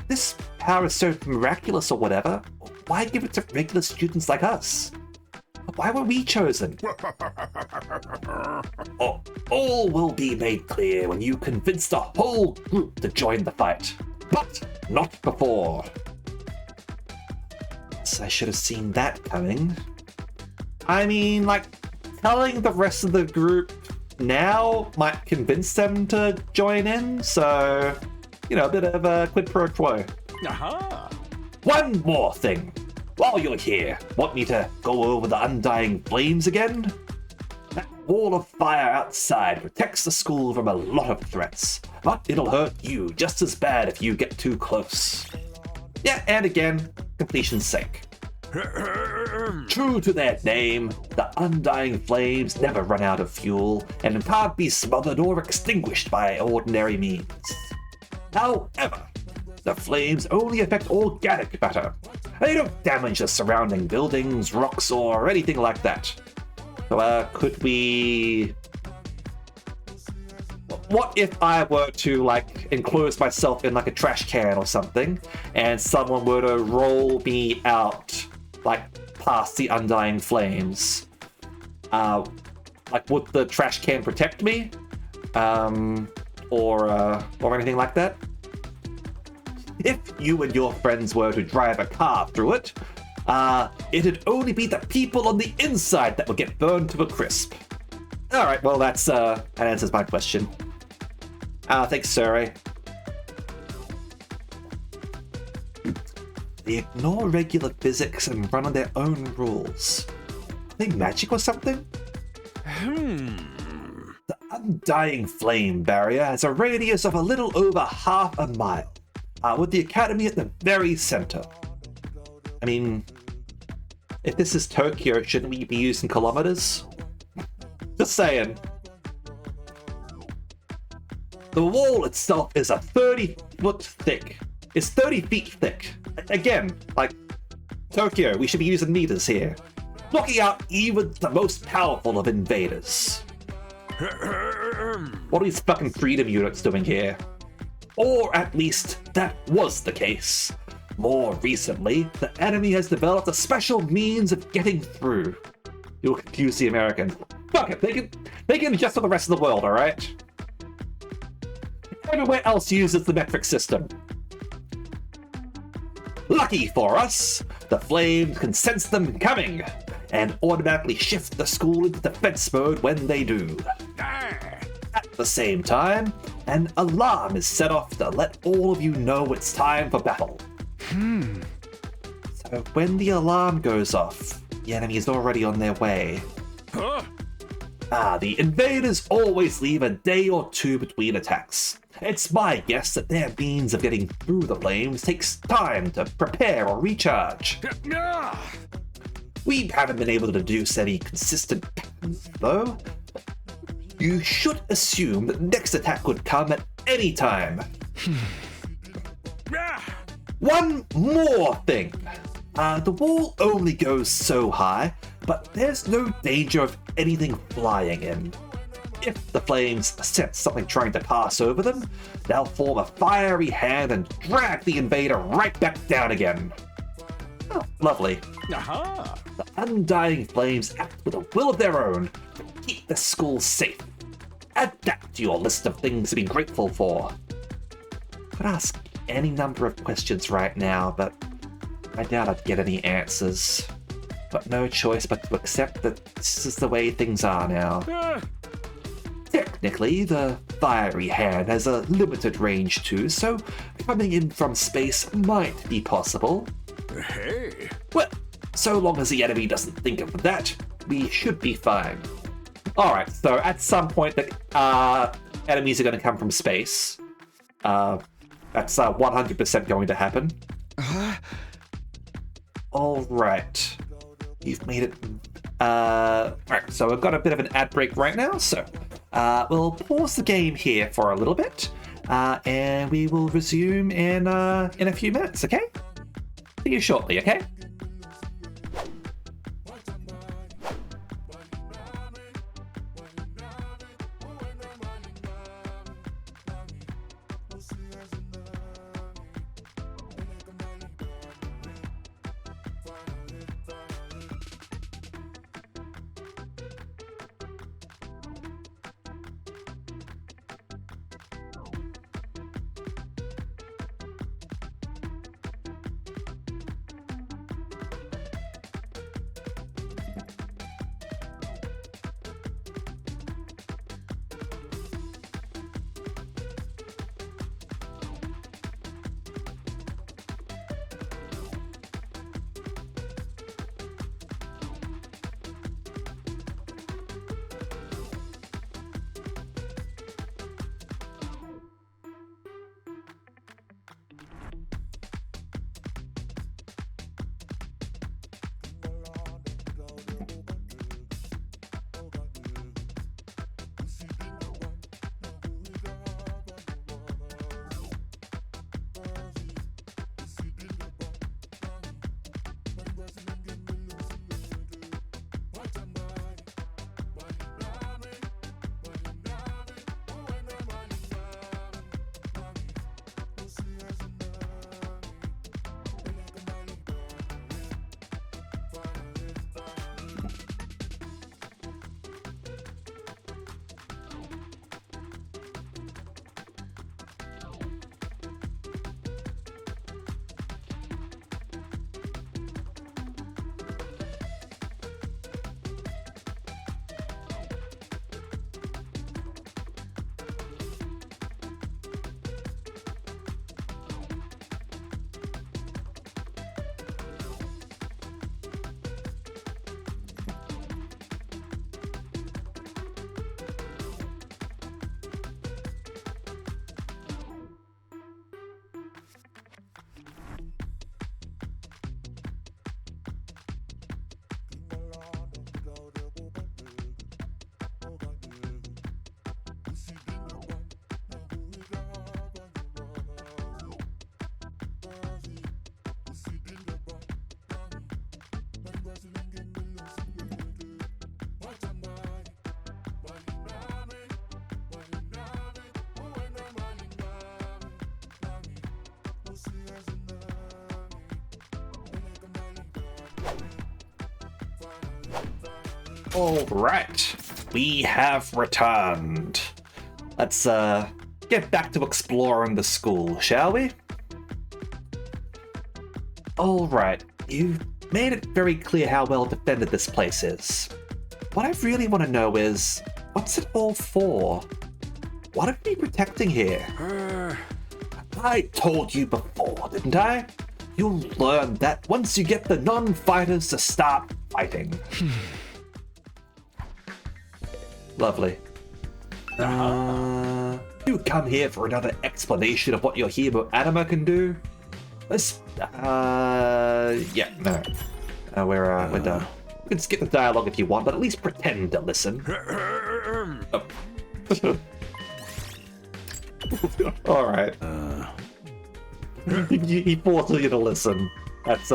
this power is so miraculous or whatever, why give it to regular students like us? Why were we chosen? All will be made clear when you convince the whole group to join the fight. But not before. I should have seen that coming. I mean, like, telling the rest of the group now might convince them to join in, so, you know, a bit of a quid pro quo. Aha! One more thing. While you're here, want me to go over the Undying Flames again? That wall of fire outside protects the school from a lot of threats, but it'll hurt you just as bad if you get too close. Yeah, and again, completion's sake. True to their name, the Undying Flames never run out of fuel and can't be smothered or extinguished by ordinary means. However, the flames only affect organic matter. They don't damage the surrounding buildings, rocks, or anything like that. So, could we... What if I were to, like, enclose myself in, like, a trash can or something, and someone were to roll me out, like, past the Undying Flames? Like, would the trash can protect me? Or anything like that? If you and your friends were to drive a car through it, it'd only be the people on the inside that would get burned to a crisp. Alright, well, that answers my question. Thanks, Surrey. They ignore regular physics and run on their own rules. Are they magic or something? The Undying Flame barrier has a radius of a little over half a mile, with the Academy at the very center. I mean, if this is Tokyo, shouldn't we be using kilometers? Just saying. The wall itself is a 30-foot thick. It's 30 feet thick. Again, like, Tokyo, we should be using meters here. Blocking out even the most powerful of invaders. What are these fucking freedom units doing here? Or at least, that was the case. More recently, the enemy has developed a special means of getting through. You'll confuse the Americans. Fuck it, they can adjust to the rest of the world, alright? Everywhere else uses the metric system. Lucky for us, the flames can sense them coming, and automatically shift the school into defense mode when they do. At the same time, an alarm is set off to let all of you know it's time for battle. So when the alarm goes off, the enemy is already on their way. The invaders always leave a day or two between attacks. It's my guess that their means of getting through the flames takes time to prepare or recharge. We haven't been able to deduce any consistent patterns, though. You should assume that the next attack would come at any time. One more thing. The wall only goes so high, but there's no danger of anything flying in. If the flames sense something trying to pass over them, they'll form a fiery hand and drag the invader right back down again. Oh, lovely. Aha! The Undying Flames act with a will of their own to keep the school safe. Add that to your list of things to be grateful for. Could ask any number of questions right now, but I doubt I'd get any answers. But no choice but to accept that this is the way things are now. Ah, Technically, the fiery hand has a limited range too, so coming in from space might be possible. hey! Well, so long as the enemy doesn't think of that, we should be fine. Alright, so at some point the enemies are going to come from space. That's 100% going to happen. Alright. You've made it... Alright, so we've got a bit of an ad break right now, so we'll pause the game here for a little bit, and we will resume in a few minutes, okay? See you shortly, okay? All right, we have returned. Let's get back to exploring the school, shall we? All right, you've made it very clear how well defended this place is. What I really want to know is, what's it all for? What are we protecting here? I told you before, didn't I? You'll learn that once you get the non-fighters to start fighting. Lovely. You come here for another explanation of what your hero Anima can do? Let's, yeah, no. We're done. You can skip the dialogue if you want, but at least pretend to listen. Oh. Alright. He forces you to listen. That's,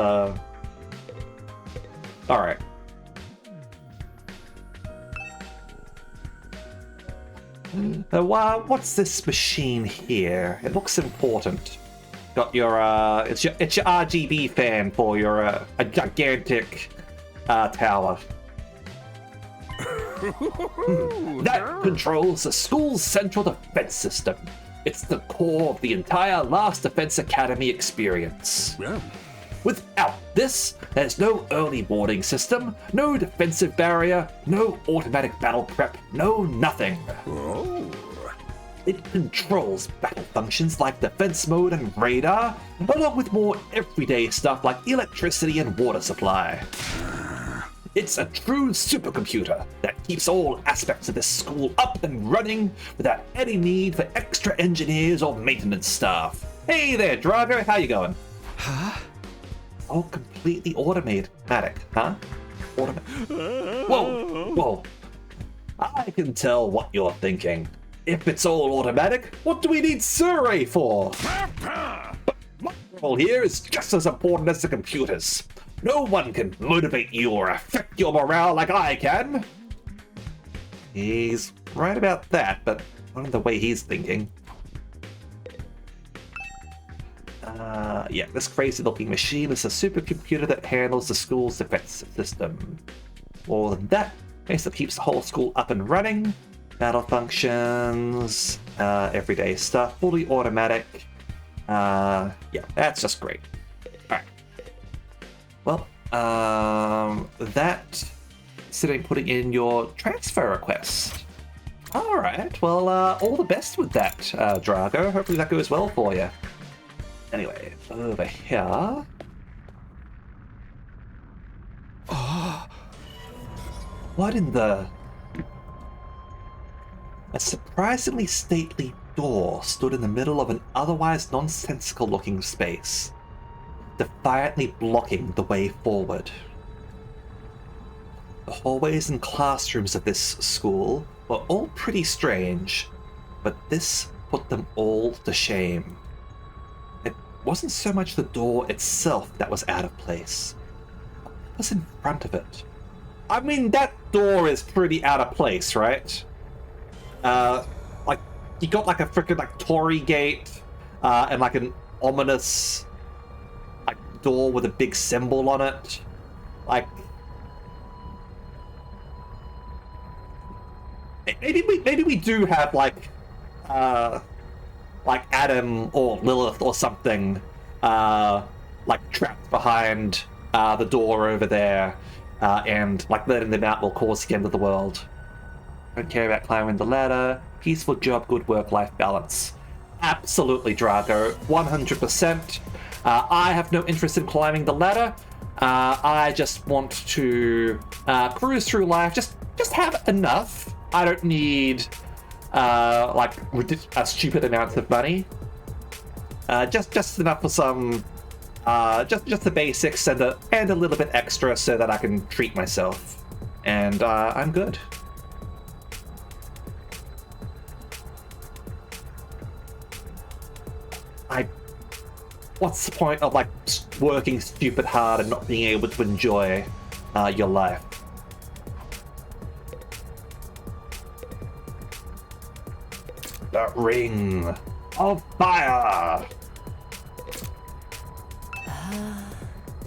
Alright. What's this machine here? It looks important. Got your it's your RGB fan for your a gigantic tower. That controls the school's central defense system. It's the core of the entire Last Defense Academy experience. Yeah. Without this, there's no early warning system, no defensive barrier, no automatic battle prep, no nothing. Oh. It controls battle functions like defense mode and radar, along with more everyday stuff like electricity and water supply. It's a true supercomputer that keeps all aspects of this school up and running without any need for extra engineers or maintenance staff. Hey there, Drago, how you going? Huh? All completely automatic, huh? Whoa. I can tell what you're thinking. If it's all automatic, what do we need Surrey for? But my role here is just as important as the computers. No one can motivate you or affect your morale like I can. He's right about that, but not in the way he's thinking. Yeah, this crazy-looking machine is a supercomputer that handles the school's defense system. More than that, basically keeps the whole school up and running. Battle functions, everyday stuff, fully automatic. Yeah, that's just great. Alright. Well, that sitting putting in your transfer request. Alright, well, all the best with that, Drago. Hopefully that goes well for you. Anyway, over here. Oh, What in the... A surprisingly stately door stood in the middle of an otherwise nonsensical looking space, defiantly blocking the way forward. The hallways and classrooms of this school were all pretty strange, but this put them all to shame. It wasn't so much the door itself that was out of place. What was in front of it? I mean, that door is pretty out of place, right? Like, you got like a freaking like Tory gate, and like an ominous like door with a big symbol on it. Like, maybe we do have like Adam or Lilith or something, like trapped behind the door over there, and like letting them out will cause the end of the world. Don't care about climbing the ladder. Peaceful job, good work-life balance. Absolutely, Drago. 100%. I have no interest in climbing the ladder. I just want to cruise through life. Just have enough. I don't need like a stupid amount of money. Just enough for some, just the basics and a little bit extra so that I can treat myself. And I'm good. What's the point of like working stupid hard and not being able to enjoy your life? The Ring of Fire.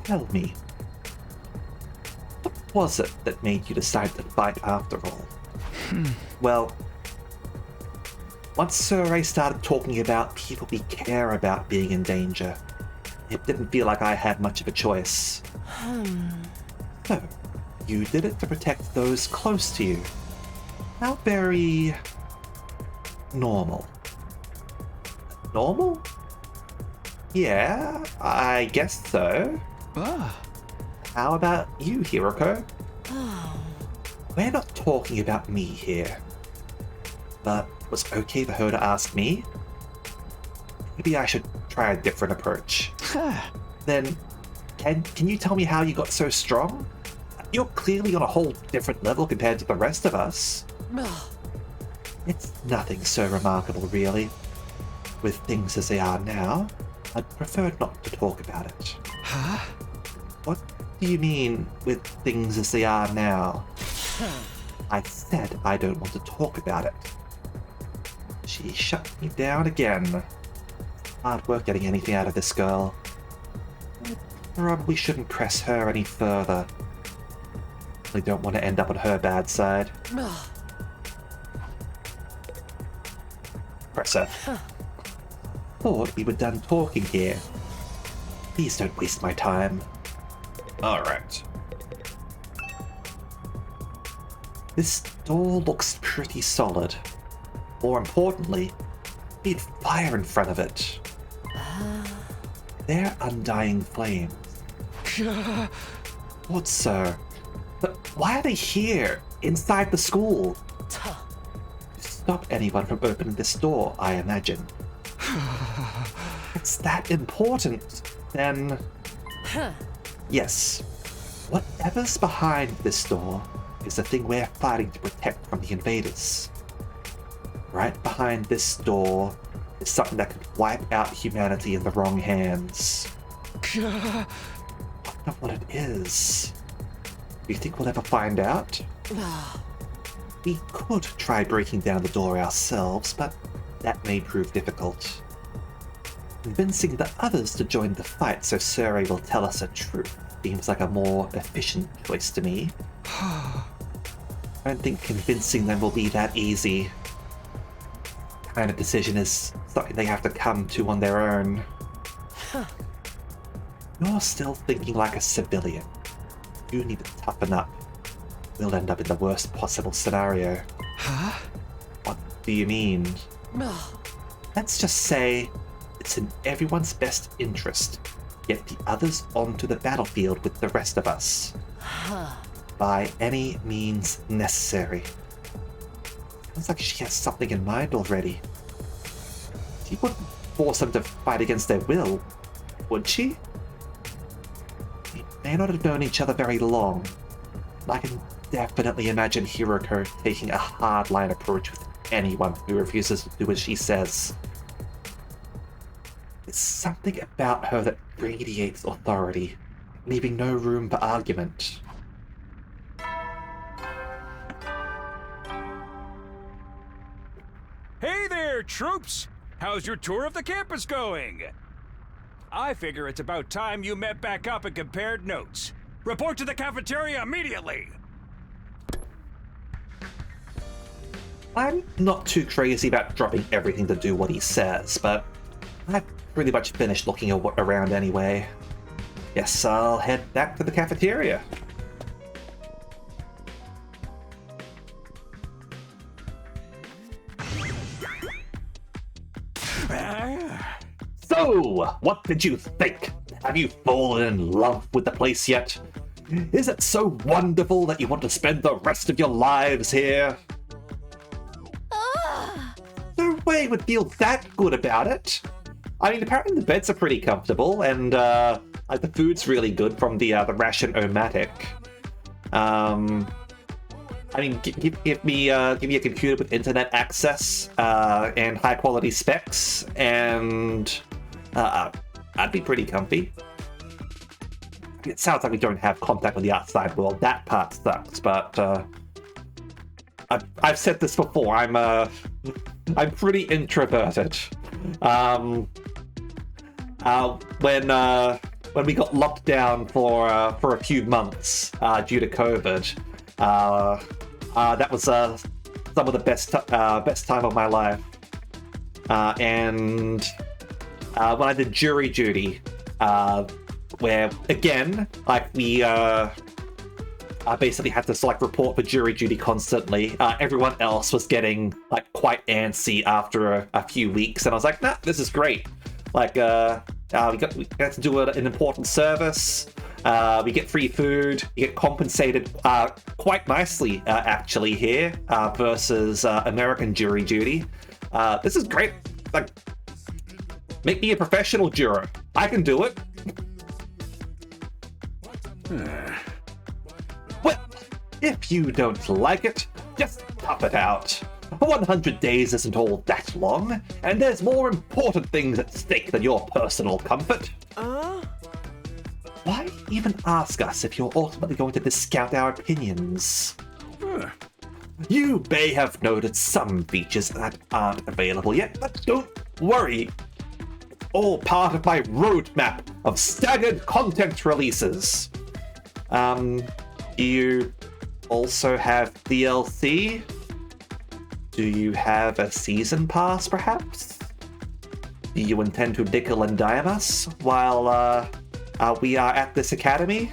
Tell me, what was it that made you decide to fight after all? Well, once Sir Ray started talking about people we care about being in danger, it didn't feel like I had much of a choice. So, you did it to protect those close to you. How very... normal. Normal? Yeah, I guess so. ah, How about you, Hiroko? We're not talking about me here. But it was okay for her to ask me. Maybe I should try a different approach. ha, Then, can you tell me how you got so strong? You're clearly on a whole different level compared to the rest of us. It's nothing so remarkable, really. With things as they are now, I'd prefer not to talk about it. huh? What do you mean, with things as they are now? I said I don't want to talk about it. She shut me down again. Hard work getting anything out of this girl. Probably shouldn't press her any further. I don't want to end up on her bad side. Press her. Thought we were done talking here. Please don't waste my time. Alright. This door looks pretty solid. More importantly, need fire in front of it. They're undying flames. What, sir? But why are they here, inside the school? To stop anyone from opening this door, I imagine. It's that important, then... Yes. Whatever's behind this door is the thing we're fighting to protect from the invaders. Right behind this door is something that could wipe out humanity in the wrong hands. I don't know what it is. Do you think we'll ever find out? We could try breaking down the door ourselves, but that may prove difficult. Convincing the others to join the fight so Surrey will tell us the truth seems like a more efficient choice to me. I don't think convincing them will be that easy. Kind of decision is something they have to come to on their own. You're still thinking like a civilian. You need to toughen up. We'll end up in the worst possible scenario. Huh? What do you mean? Let's just say it's in everyone's best interest to get the others onto the battlefield with the rest of us. By any means necessary. Sounds like she has something in mind already. She wouldn't force them to fight against their will, would she? We may not have known each other very long. I can definitely imagine Hiroko taking a hardline approach with anyone who refuses to do as she says. There's something about her that radiates authority, leaving no room for argument. Hey there, troops! How's your tour of the campus going? I figure it's about time you met back up and compared notes. Report to the cafeteria immediately! I'm not too crazy about dropping everything to do what he says, but I've pretty much finished looking around anyway. Guess I'll head back to the cafeteria. So, what did you think? Have you fallen in love with the place yet? Is it so wonderful that you want to spend the rest of your lives here? No way would feel that good about it. I mean, apparently the beds are pretty comfortable, and like the food's really good from the Ration-O-Matic. I mean, give me a computer with internet access and high quality specs, and I'd be pretty comfy. It sounds like we don't have contact with the outside world. That part sucks, but I've said this before. I'm pretty introverted. When we got locked down for a few months due to COVID, that was some of the best time of my life. And when I did jury duty, where again, like we I basically had to like report for jury duty constantly. Everyone else was getting like quite antsy after a few weeks, and I was like, nah, this is great. Like we got to do an important service. We get free food. You get compensated quite nicely actually here versus American jury duty. This is great. Like, make me a professional juror. I can do it. Well, if you don't like it, just tough it out. 100 days isn't all that long, and there's more important things at stake than your personal comfort. Why even ask us if you're ultimately going to discount our opinions? You may have noted some features that aren't available yet, but don't worry. All part of my roadmap of staggered content releases. Do you also have DLC? Do you have a season pass, perhaps? Do you intend to nickel and dime us while we are at this academy?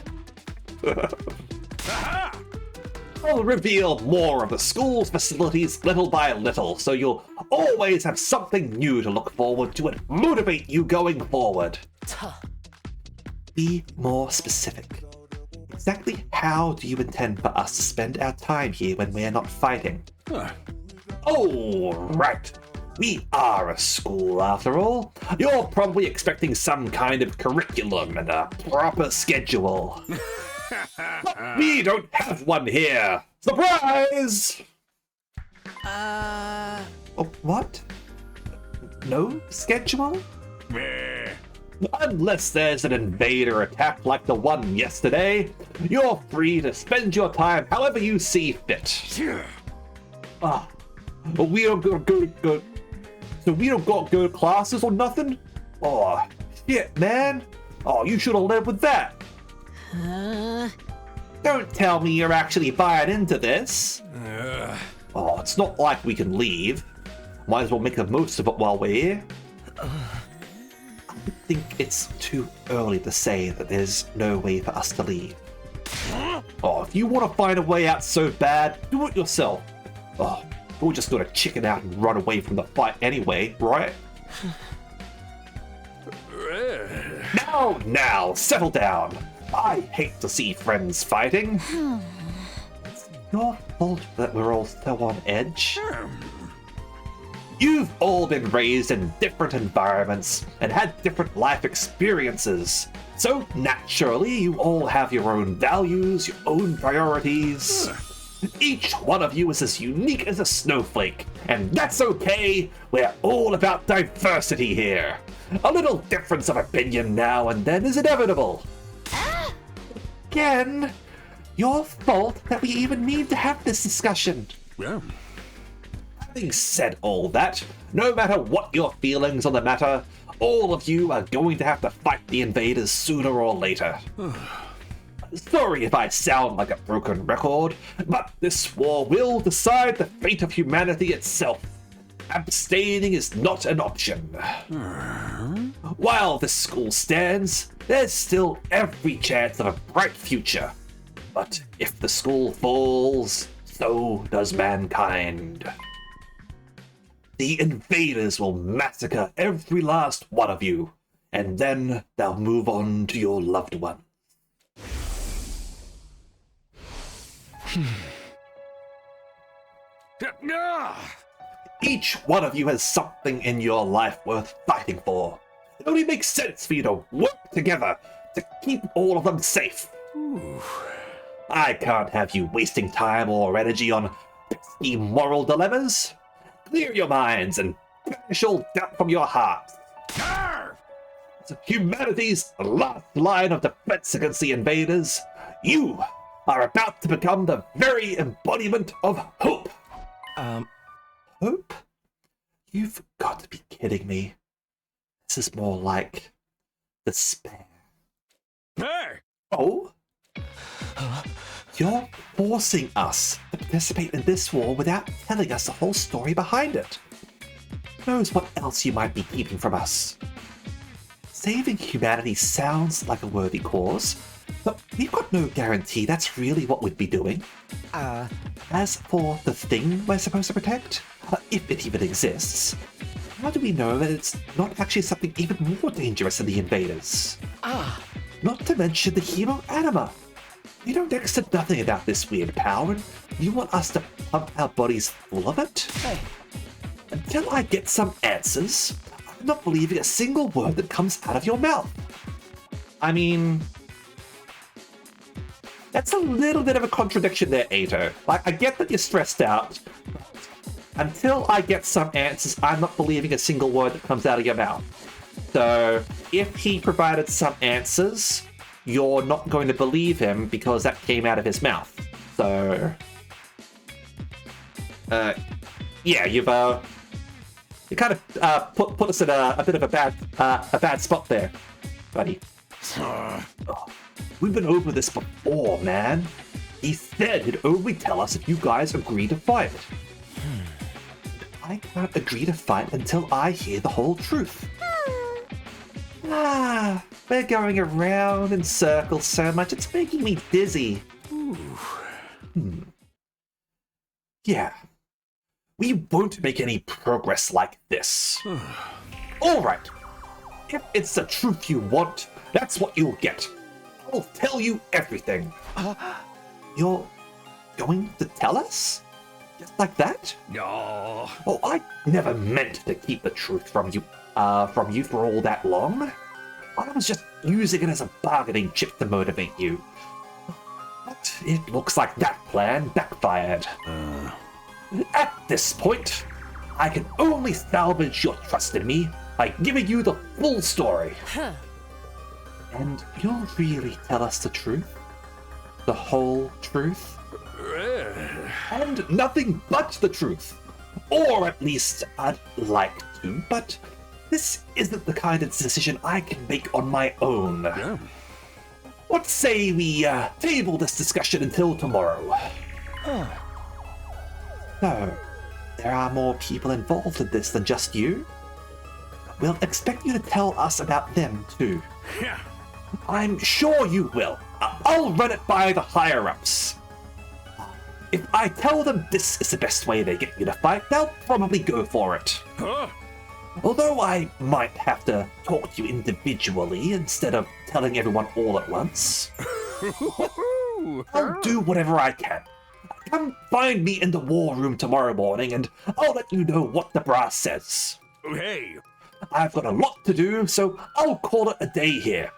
I'll reveal more of the school's facilities little by little, so you'll always have something new to look forward to and motivate you going forward. Be more specific. Exactly how do you intend for us to spend our time here when we're not fighting? Oh, right. We are a school, after all. You're probably expecting some kind of curriculum and a proper schedule. But we don't have one here. Surprise! Oh, what? No schedule? Meh. Unless there's an invader attack like the one yesterday, you're free to spend your time however you see fit. Ah, we don't go. So we don't got good classes or nothing? Oh, shit, man. Oh, you should have led with that. Don't tell me you're actually buying into this. Oh, it's not like we can leave. Might as well make the most of it while we're here. I think it's too early to say that there's no way for us to leave. Oh, if you want to find a way out so bad, do it yourself. Oh, we're just gonna chicken out and run away from the fight anyway, right? Now, settle down. I hate to see friends fighting. It's your fault that we're all so on edge. You've all been raised in different environments and had different life experiences. So naturally, you all have your own values, your own priorities. Each one of you is as unique as a snowflake, and that's okay. We're all about diversity here. A little difference of opinion now and then is inevitable. Again, your fault that we even need to have this discussion. Yeah. Having said all that, no matter what your feelings on the matter, all of you are going to have to fight the invaders sooner or later. Sorry if I sound like a broken record, but this war will decide the fate of humanity itself. Abstaining is not an option. While this school stands, there's still every chance of a bright future. But if the school falls, so does mankind. The invaders will massacre every last one of you, and then they'll move on to your loved one. Each one of you has something in your life worth fighting for. It only makes sense for you to work together to keep all of them safe. I can't have you wasting time or energy on pesky moral dilemmas. Clear your minds and banish all doubt from your hearts. Humanity's last line of defense against the invaders, you are about to become the very embodiment of hope. Hope? You've got to be kidding me. This is more like despair. Hey! Oh? You're forcing us to participate in this war without telling us the whole story behind it. Who knows what else you might be keeping from us? Saving humanity sounds like a worthy cause, but we've got no guarantee that's really what we'd be doing. As for the thing we're supposed to protect, if it even exists, how do we know that it's not actually something even more dangerous than the invaders? Not to mention the hero anima. You know next to nothing about this weird power, and you want us to pump our bodies full of it? Until I get some answers, I'm not believing a single word that comes out of your mouth. I mean, that's a little bit of a contradiction there, Ato. Like, I get that you're stressed out, but until I get some answers, I'm not believing a single word that comes out of your mouth. So, if he provided some answers, you're not going to believe him because that came out of his mouth. So, Yeah, you kind of put us in a bit of a bad spot there, buddy. Oh, we've been over this before, man. He said he'd only tell us if you guys agree to fight. I can't agree to fight until I hear the whole truth. We're going around in circles so much, it's making me dizzy. Yeah. We won't make any progress like this. Alright. If it's the truth you want, that's what you'll get. I'll tell you everything. You're going to tell us? Just like that? No. Oh, I never meant to keep the truth from you for all that long. I was just using it as a bargaining chip to motivate you. But it looks like that plan backfired. At this point, I can only salvage your trust in me by giving you the full story. And you'll really tell us the truth? The whole truth? And nothing but the truth. Or at least I'd like to, but this isn't the kind of decision I can make on my own. Yeah. What say we table this discussion until tomorrow? So, there are more people involved in this than just you? We'll expect you to tell us about them too. Yeah. I'm sure you will. I'll run it by the higher-ups. If I tell them this is the best way they get you to fight, they'll probably go for it. Huh? Although I might have to talk to you individually instead of telling everyone all at once. I'll do whatever I can. Come find me in the war room tomorrow morning and I'll let you know what the brass says. Hey. I've got a lot to do, so I'll call it a day here.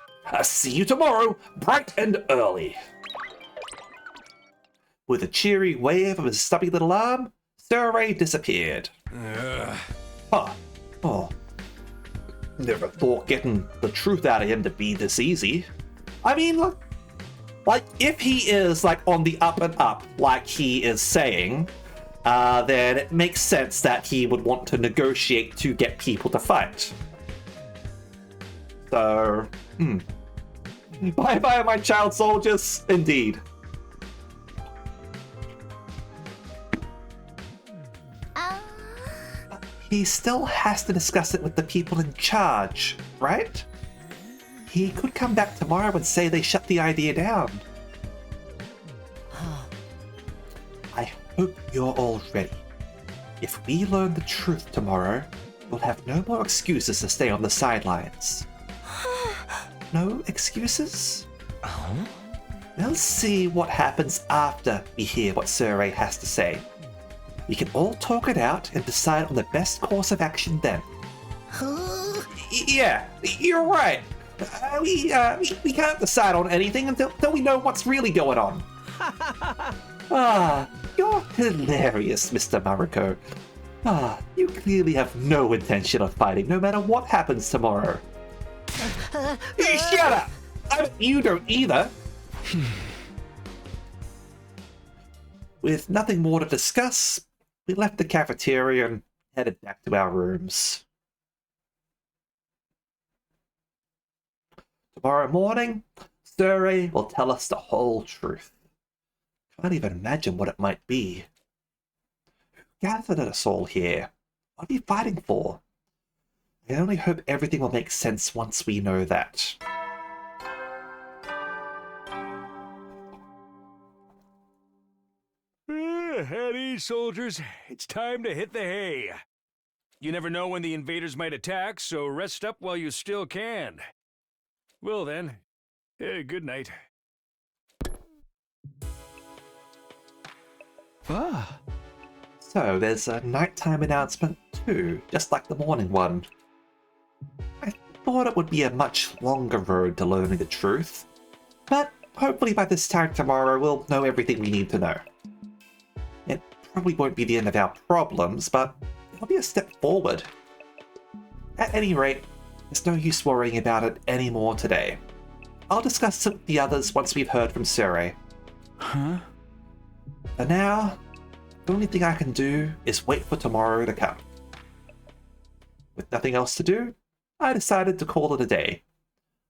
See you tomorrow, bright and early. With a cheery wave of his stubby little arm, Sir disappeared. Oh. Never thought getting the truth out of him to be this easy. I mean, like if he is like on the up and up, like he is saying, then it makes sense that he would want to negotiate to get people to fight. So, Bye-bye, my child soldiers, indeed. He still has to discuss it with the people in charge, right? He could come back tomorrow and say they shut the idea down. I hope you're all ready. If we learn the truth tomorrow, we'll have no more excuses to stay on the sidelines. No excuses? We'll see what happens after we hear what Sir Ray has to say. We can all talk it out and decide on the best course of action then. Yeah, you're right. We can't decide on anything until we know what's really going on. You're hilarious, Mr. Mariko. You clearly have no intention of fighting, no matter what happens tomorrow. Shut up! I bet you don't either. With nothing more to discuss, we left the cafeteria and headed back to our rooms. Tomorrow morning, Sir will tell us the whole truth. Can't even imagine what it might be. Who gathered us all here? What are we fighting for? I only hope everything will make sense once we know that. At ease, soldiers. It's time to hit the hay. You never know when the invaders might attack, so rest up while you still can. Well then, good night. So there's a nighttime announcement too, just like the morning one. I thought it would be a much longer road to learning the truth, but hopefully by this time tomorrow we'll know everything we need to know. It probably won't be the end of our problems, but it'll be a step forward. At any rate, there's no use worrying about it anymore today. I'll discuss it with the others once we've heard from Sure. Huh? For now, The only thing I can do is wait for tomorrow to come. With nothing else to do, I decided to call it a day.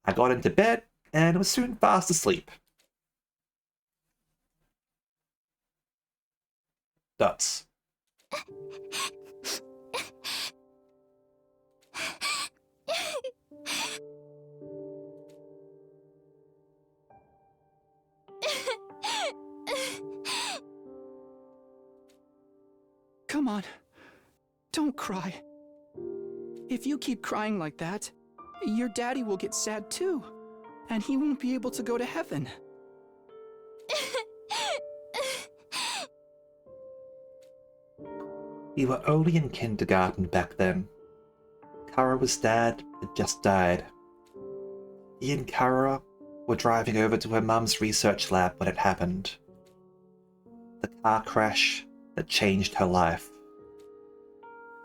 I got into bed and was soon fast asleep. Duts. Come on. Don't cry. If you keep crying like that, your daddy will get sad too. And he won't be able to go to heaven. We were only in kindergarten back then. Karawa's dad had just died. He and Kara were driving over to her mum's research lab when it happened. The car crash that changed her life.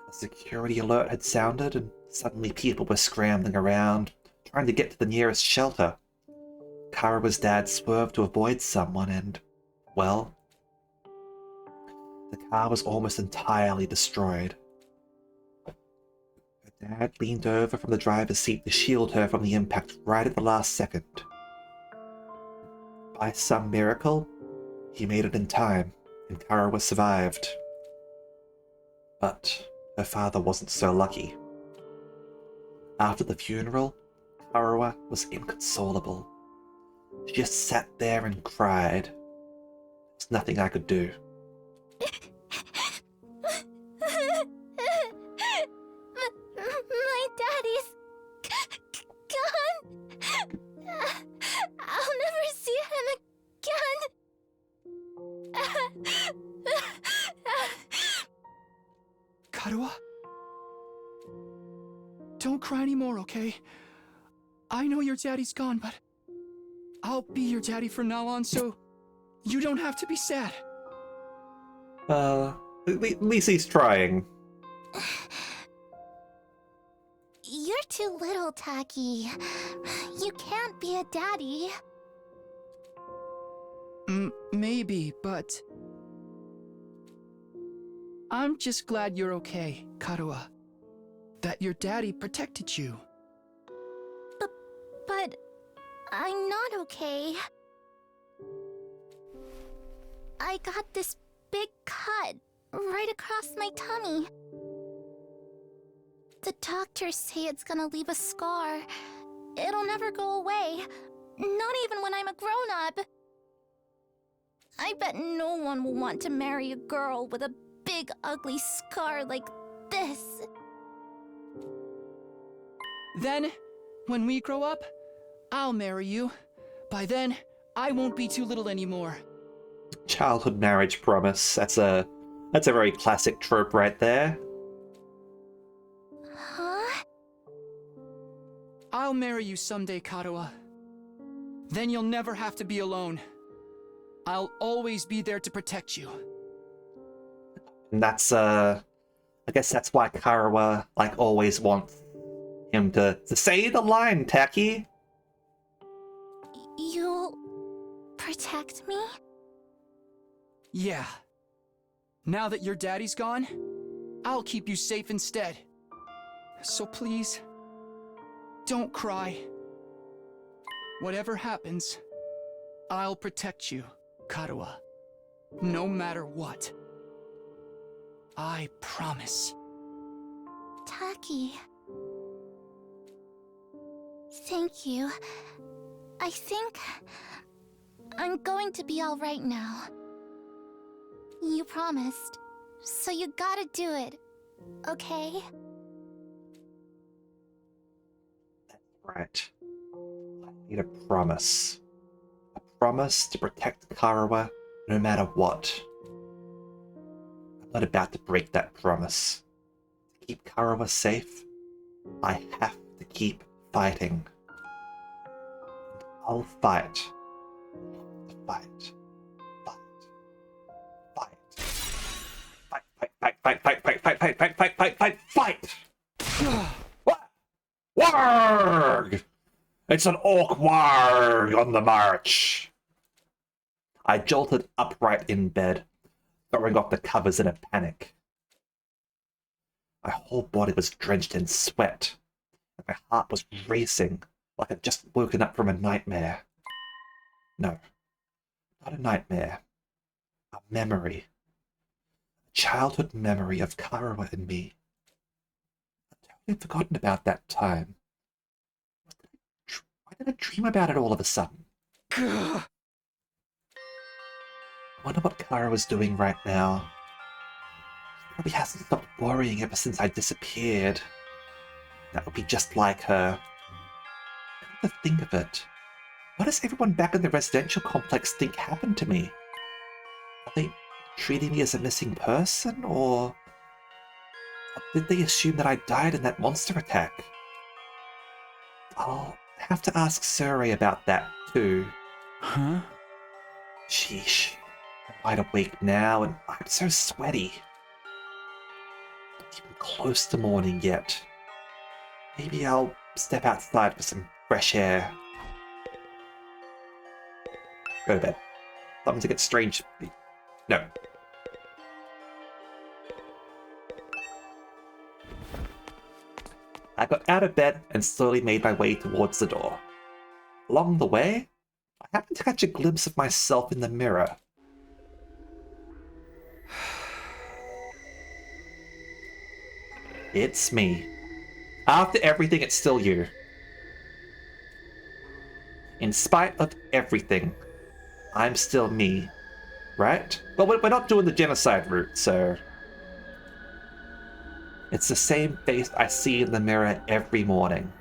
A security alert had sounded and suddenly people were scrambling around, trying to get to the nearest shelter. Karawa's dad swerved to avoid someone and, well, the car was almost entirely destroyed. Her dad leaned over from the driver's seat to shield her from the impact right at the last second. By some miracle, he made it in time, and Karawa survived. But her father wasn't so lucky. After the funeral, Karawa was inconsolable. She just sat there and cried. There's nothing I could do. My daddy's gone. I'll never see him again. Karawa? Don't cry anymore, okay? I know your daddy's gone, but I'll be your daddy from now on, so you don't have to be sad. At least he's trying. You're too little, Taki. You can't be a daddy. Maybe, but I'm just glad you're okay, Karawa. That your daddy protected you. But I'm not okay. I got this big cut right across my tummy. The doctors say it's gonna leave a scar. It'll never go away. Not even when I'm a grown-up. I bet no one will want to marry a girl with a big, ugly scar like this. Then, when we grow up, I'll marry you. By then, I won't be too little anymore. Childhood marriage promise. That's a very classic trope right there. Huh? I'll marry you someday, Karawa. Then you'll never have to be alone. I'll always be there to protect you. And that's, I guess that's why Karawa, like, always wants him to say the line, Taki. You'll protect me? Yeah. Now that your daddy's gone, I'll keep you safe instead. So please, don't cry. Whatever happens, I'll protect you, Karawa. No matter what. I promise. Taki. Thank you. I think I'm going to be all right now. You promised, so you gotta do it, okay? Right. I need a promise. A promise to protect Karawa no matter what. I'm not about to break that promise. To keep Karawa safe, I have to keep fighting. And I'll fight. Fight. Fight! What? Warg! It's an orc warg on the march! I jolted upright in bed, throwing off the covers in a panic. My whole body was drenched in sweat, and my heart was racing like I'd just woken up from a nightmare. No, not a nightmare. A memory. A childhood memory of Karawa and me. I'd totally forgotten about that time. Why did I dream about it all of a sudden? I wonder what Karawa's doing right now. She probably hasn't stopped worrying ever since I disappeared. That would be just like her. Come to think of it, what does everyone back in the residential complex think happened to me? Are they treating me as a missing person, or did they assume that I died in that monster attack? I'll have to ask Surrey about that too. Huh? Sheesh. I'm wide awake now, and I'm so sweaty. Not even close to morning yet. Maybe I'll step outside for some fresh air. Go to bed. Something to get strange. No. I got out of bed and slowly made my way towards the door. Along the way, I happened to catch a glimpse of myself in the mirror. It's me. After everything, it's still you. In spite of everything, I'm still me, right? Well, we're not doing the genocide route, so... It's the same face I see in the mirror every morning.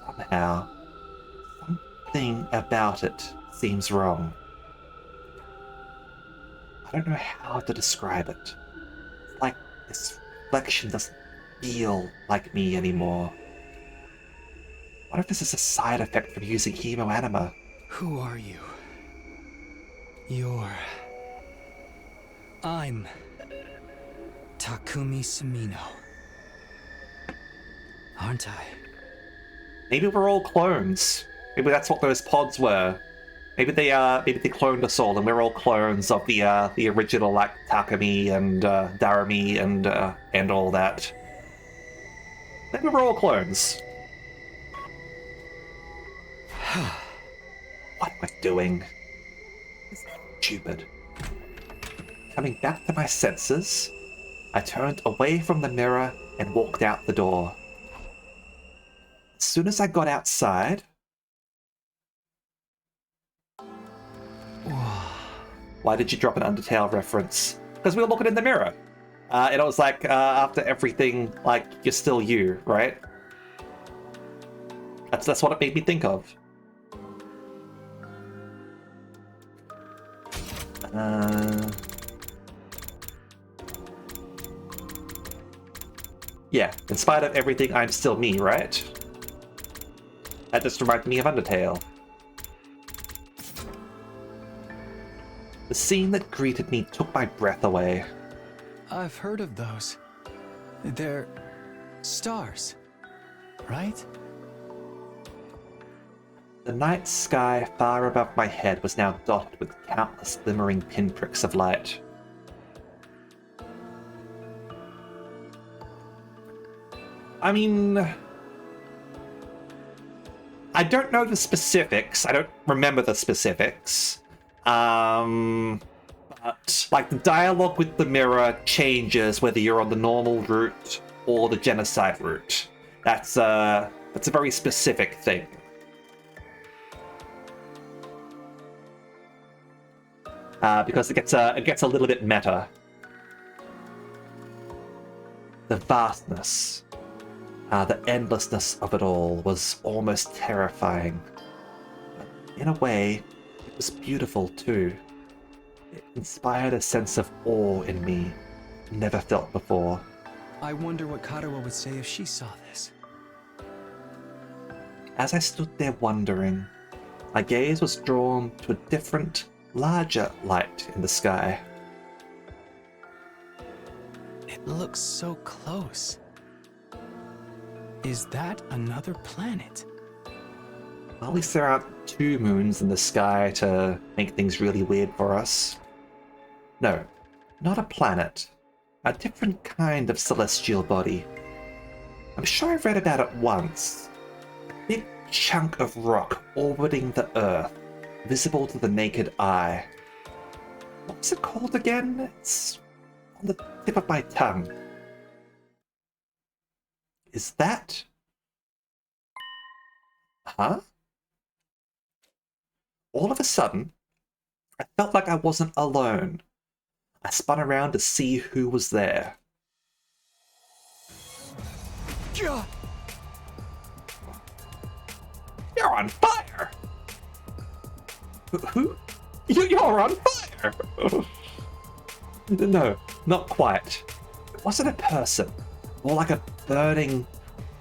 But somehow, something about it seems wrong. I don't know how to describe it. It's like this reflection doesn't feel like me anymore. What if this is a side effect from using hemoanima? Who are you? I'm Takumi Sumino. Aren't I? Maybe we're all clones. Maybe that's what those pods were. Maybe they cloned us all, and we're all clones of the original, like Takumi and Darami and all that. Maybe we're all clones. What am I doing? This is stupid. Coming back to my senses, I turned away from the mirror and walked out the door. As soon as I got outside... Why did you drop an Undertale reference? Because we were looking in the mirror. And I was like, after everything, like, you're still you, right? That's what it made me think of. Yeah, in spite of everything, I'm still me, right? That just reminded me of Undertale. The scene that greeted me took my breath away. I've heard of those. They're stars, right? The night sky far above my head was now dotted with countless glimmering pinpricks of light. I mean... I don't know the specifics. I don't remember the specifics. But, like, the dialogue with the mirror changes whether you're on the normal route or the genocide route. That's a very specific thing. Because it gets a little bit meta. The vastness, the endlessness of it all was almost terrifying. But in a way, it was beautiful too. It inspired a sense of awe in me, never felt before. I wonder what Karawa would say if she saw this. As I stood there wondering, my gaze was drawn to a different, larger light in the sky. It looks so close. Is that another planet? At least there aren't two moons in the sky to make things really weird for us. No, Not a planet. A different kind of celestial body. I'm sure I've read about it once. A big chunk of rock orbiting the Earth, visible to the naked eye. What's it called again? It's on the tip of my tongue. Is that... Huh? All of a sudden, I felt like I wasn't alone. I spun around to see who was there. Gah! You're on fire! Who? You're on fire! No, not quite. It wasn't a person. More like a burning,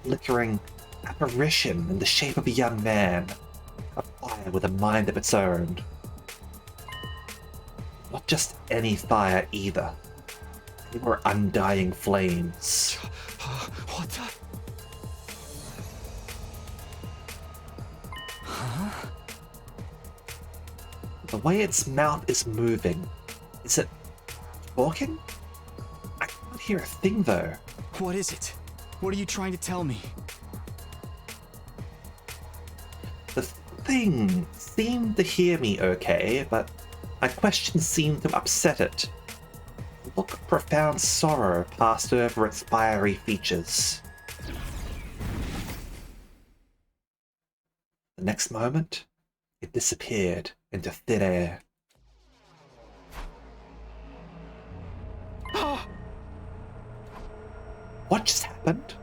flickering apparition in the shape of a young man. A fire with a mind of its own. Not just any fire either. They were undying flames. What the? The way its mouth is moving. Is it talking? I can't hear a thing though. What is it? What are you trying to tell me? The thing seemed to hear me okay, but my questions seemed to upset it. A look of profound sorrow passed over its fiery features. The next moment, it disappeared into thin air. What just happened?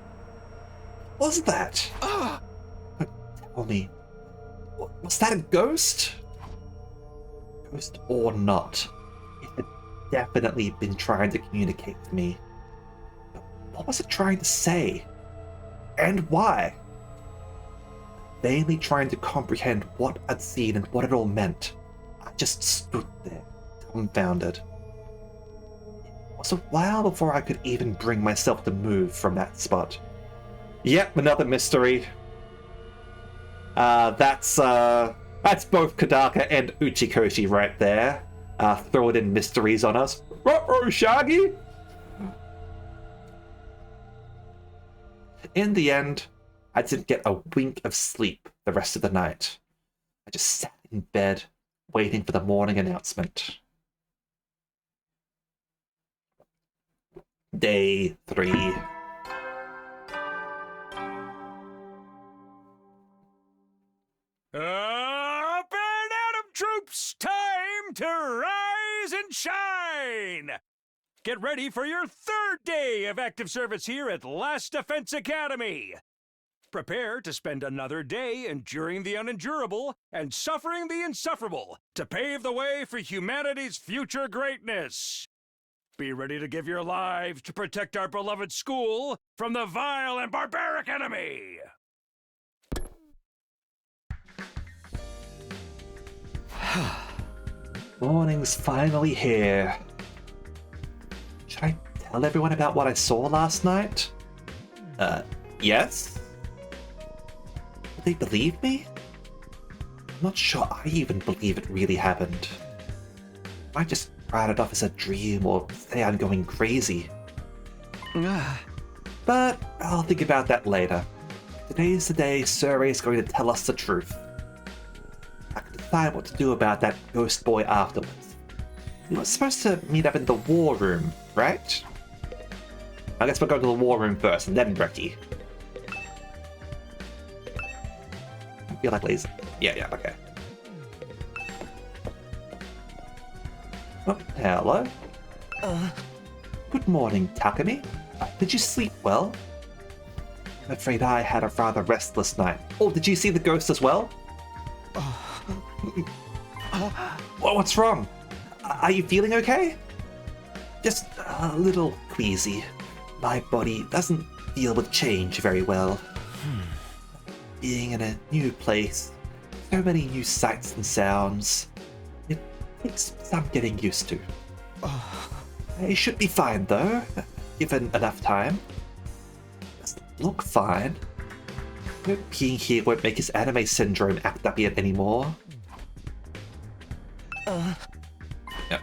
What was that? Tell me, was that a ghost? Ghost or not, it had definitely been trying to communicate with me. But what was it trying to say? And why? Vainly trying to comprehend what I'd seen and what it all meant, I just stood there, dumbfounded. It was a while before I could even bring myself to move from that spot. Yep, another mystery. That's both Kodaka and Uchikoshi right there. Throwing in mysteries on us. Uh-oh, Shaggy! In the end, I didn't get a wink of sleep the rest of the night. I just sat in bed, waiting for the morning announcement. Day 3. Up and Atom troops! Time to rise and shine! Get ready for your third day of active service here at Last Defense Academy! Prepare to spend another day enduring the unendurable and suffering the insufferable to pave the way for humanity's future greatness. Be ready to give your lives to protect our beloved school from the vile and barbaric enemy! Morning's finally here. Should I tell everyone about what I saw last night? Yes? Will they believe me? I'm not sure I even believe it really happened. I might just write it off as a dream or say I'm going crazy. But I'll think about that later. Today's the day Surrey is going to tell us the truth. I can decide what to do about that ghost boy afterwards. We were supposed to meet up in the war room, right? I guess we'll go to the war room first and then Brekkie. I feel like lazy. Yeah, okay. Oh, hello. Good morning, Takumi. Did you sleep well? I'm afraid I had a rather restless night. Oh, did you see the ghost as well? What's wrong? Are you feeling okay? Just a little queasy. My body doesn't deal with change very well. Being in a new place, so many new sights and sounds, it takes some getting used to. I should be fine though, given enough time. Doesn't look fine. Hope being here won't make his anime syndrome act up yet anymore. Yep.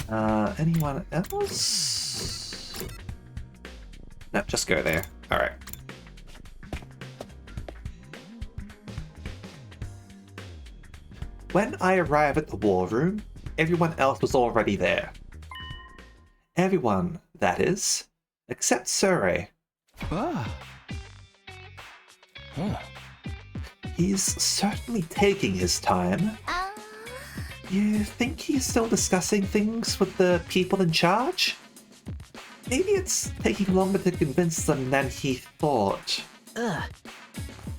Anyone else? No, just go there. Alright. When I arrived at the war room, everyone else was already there. Everyone, that is, except Surrey. Ah. Huh. He's certainly taking his time. You think he's still discussing things with the people in charge? Maybe it's taking longer to convince them than he thought. Ugh.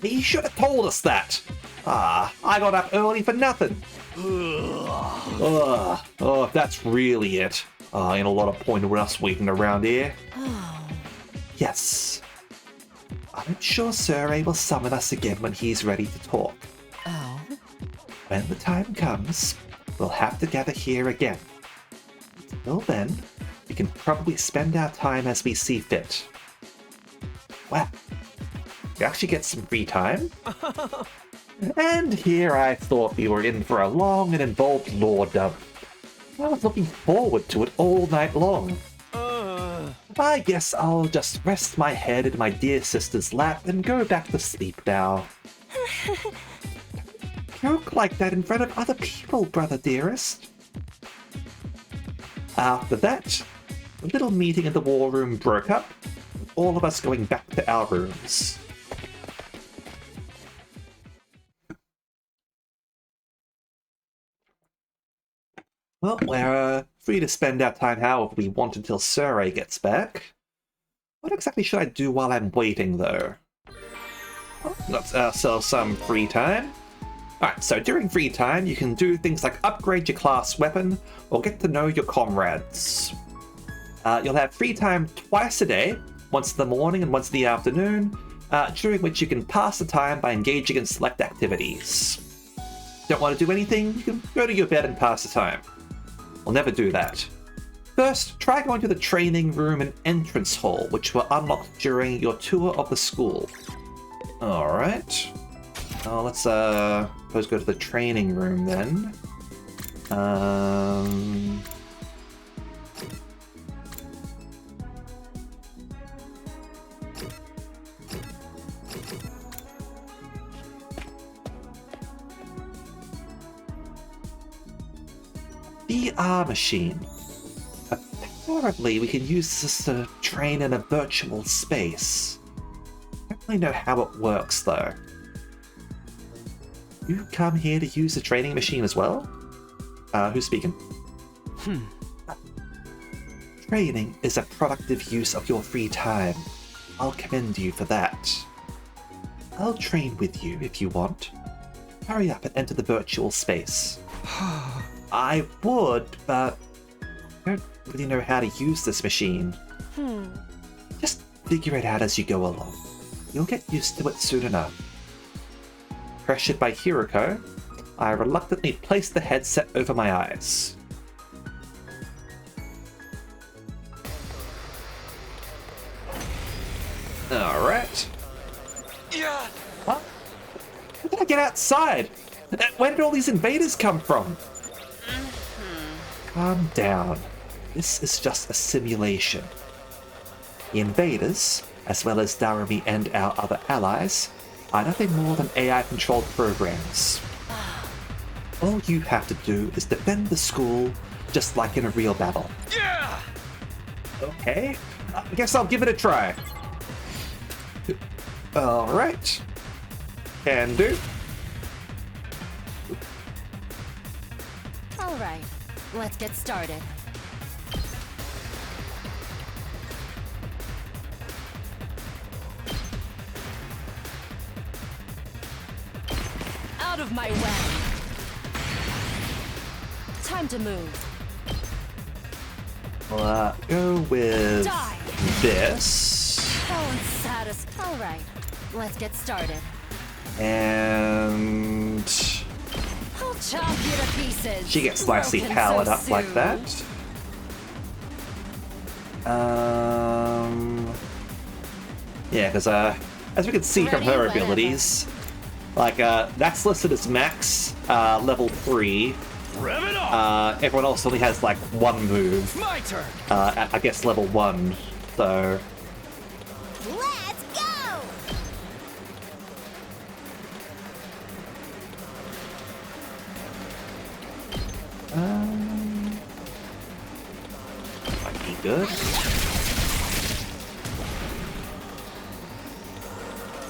He should have told us that. I got up early for nothing. Ugh. Oh, if that's really it. Ain't a lot of point in us waiting around here. Yes. I'm sure Surrey will summon us again when he's ready to talk. Oh. When the time comes, we'll have to gather here again. Until then, we can probably spend our time as we see fit. Wow. You actually get some free time? And here I thought we were in for a long and involved lore dump. I was looking forward to it all night long. I guess I'll just rest my head in my dear sister's lap and go back to sleep now. Joke like that in front of other people, brother dearest. After that, the little meeting in the war room broke up, with all of us going back to our rooms. Well, we're free to spend our time however we want until Surrey gets back. What exactly should I do while I'm waiting, though? Well, let's ourselves some free time. Alright, so during free time, you can do things like upgrade your class weapon or get to know your comrades. You'll have free time twice a day, once in the morning and once in the afternoon, during which you can pass the time by engaging in select activities. Don't want to do anything? You can go to your bed and pass the time. We'll never do that. First, try going to the training room and entrance hall, which were unlocked during your tour of the school. Alright. Let's suppose go to the training room then. VR machine. Apparently we can use this to train in a virtual space. I don't really know how it works though. You come here to use the training machine as well? Who's speaking? Training is a productive use of your free time. I'll commend you for that. I'll train with you if you want. Hurry up and enter the virtual space. I would, but I don't really know how to use this machine. Just figure it out as you go along. You'll get used to it soon enough. Pressured by Hiroko, I reluctantly placed the headset over my eyes. Alright. Yeah. What? How did I get outside? Where did all these invaders come from? Calm down. This is just a simulation. The invaders, as well as Darumi and our other allies, are nothing more than AI-controlled programs. All you have to do is defend the school, just like in a real battle. Yeah. Okay, I guess I'll give it a try. Alright. Can do. All right, let's get started. Out of my way. Time to move. Go with Die. this. Oh, and satisfied. All right, let's get started. And I'll chop you to pieces. she gets nicely Broken powered so up like soon. that. Yeah, because as we can see from her Ready, abilities, like that's listed as max level 3, Rev it up! Everyone else only has like one move. My turn! At, I guess, level 1. So, Let's go! might be good.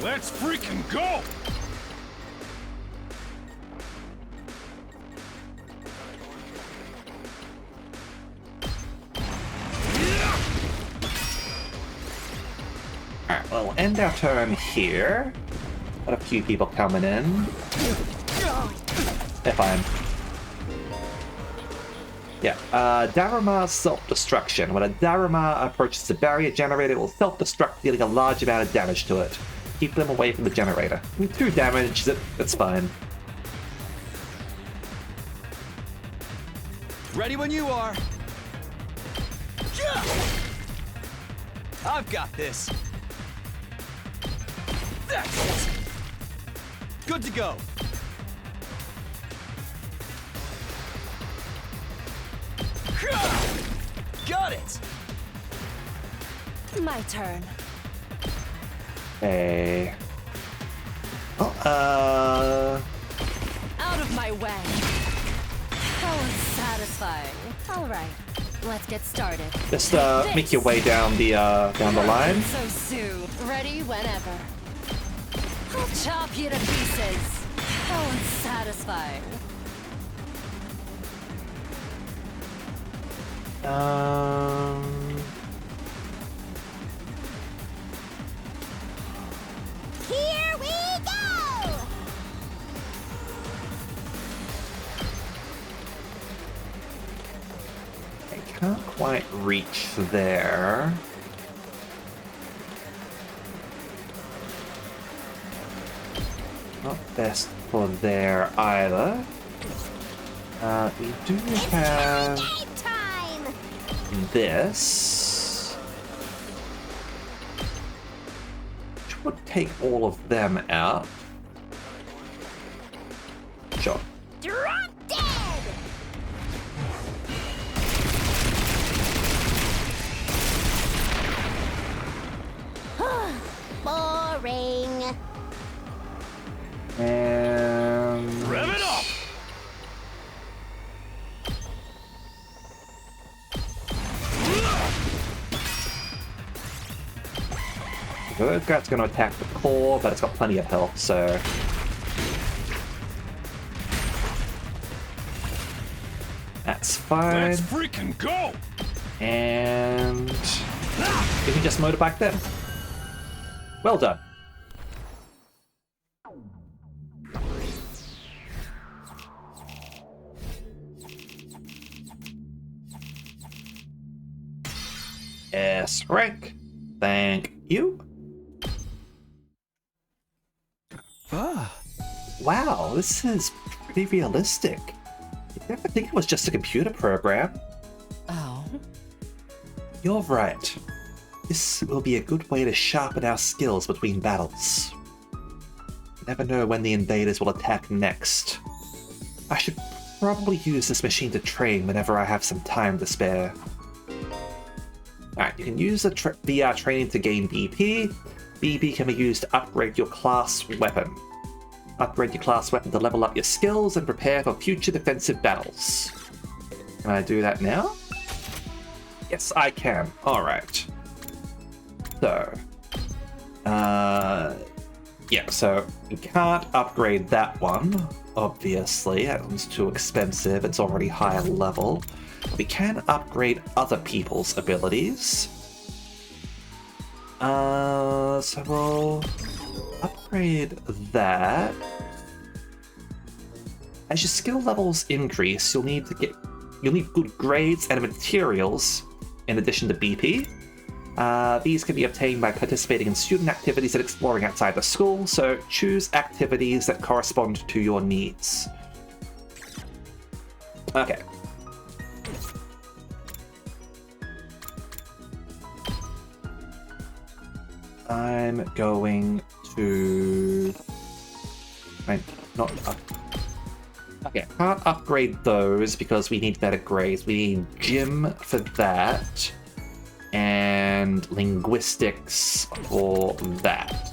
Let's freaking go! Alright, well, end our turn here. Got a few people coming in. They're fine. Yeah, Darumar self-destruction. When a Darumar approaches the barrier generator, it will self-destruct, dealing a large amount of damage to it. Keep them away from the generator. I mean, 2 damage, that's fine. Ready when you are. I've got this. That's it. Good to go. Got it. My turn. Hey. Oh, Out of my way. How unsatisfying. All right, let's get started. just make your way down the line. So soon. Ready whenever. I'll chop you to pieces. How unsatisfying. Here we go! I can't quite reach there. Not best for there either. We do have Game time! this, which would take all of them out. Sure. Drop dead! Boring. And Rev it up! Gurgrat's going to attack the core, but it's got plenty of health, so... That's fine. Let's freaking go! And... you can just motorbike them. Well done. S rank. Thank you. Ah, Wow, this is pretty realistic. You'd never think it was just a computer program. Oh. You're right. This will be a good way to sharpen our skills between battles. You never know when the invaders will attack next. I should probably use this machine to train whenever I have some time to spare. Alright, you can use the VR training to gain BP. BP can be used to upgrade your class weapon. Upgrade your class weapon to level up your skills and prepare for future defensive battles. Can I do that now? Yes, I can. Alright. So, yeah, so we can't upgrade that one, obviously. That one's too expensive. It's already higher level. We can upgrade other people's abilities. So we'll upgrade that. As your skill levels increase, you'll need good grades and materials in addition to BP. These can be obtained by participating in student activities and exploring outside the school, so choose activities that correspond to your needs. Okay. I'm going to... Okay, can't upgrade those because we need better grades. We need gym for that. And linguistics for that.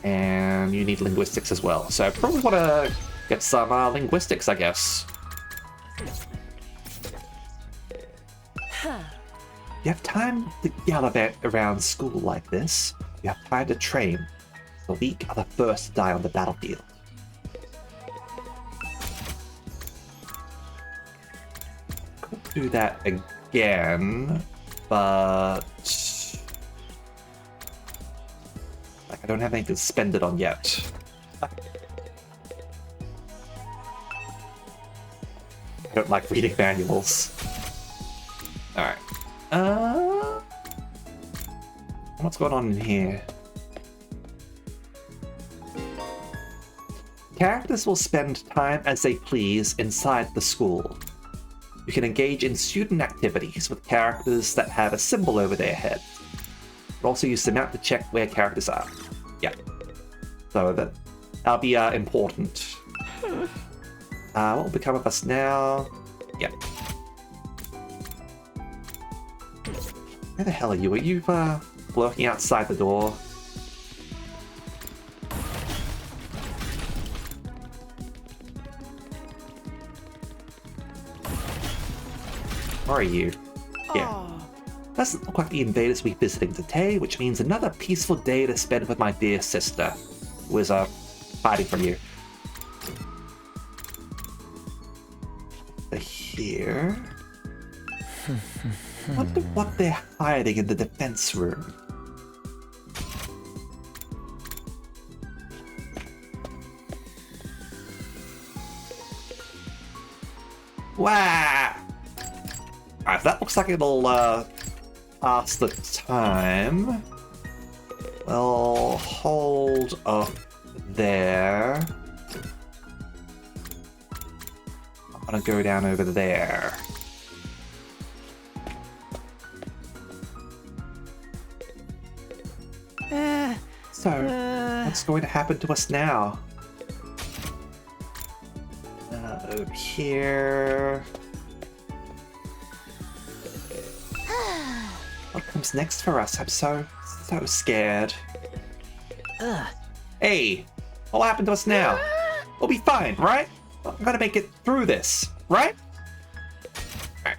And you need linguistics as well. So I probably want to get some linguistics, I guess. You have time to gallivant around school like this. You have time to train. The weak are the first to die on the battlefield. Could do that again, but like I don't have anything to spend it on yet. I don't like reading manuals. Alright. What's going on in here? Characters will spend time as they please inside the school. You can engage in student activities with characters that have a symbol over their head. But also use the map to check where characters are. Yeah. So that'll be important. What will become of us now? Yeah. Where the hell are you? Are you lurking outside the door? Where are you? Yeah. Doesn't look like the invaders we're visiting today, which means another peaceful day to spend with my dear sister, who is hiding from you. Here. Wonder what they're hiding in the defense room. Wow! Alright, that looks like it'll pass the time. We'll hold up there. I'm gonna go down over there. So, what's going to happen to us now? Over here. What comes next for us? I'm so scared. Hey, what happened to us now? We'll be fine, right? I'm gonna make it through this, right? Alright,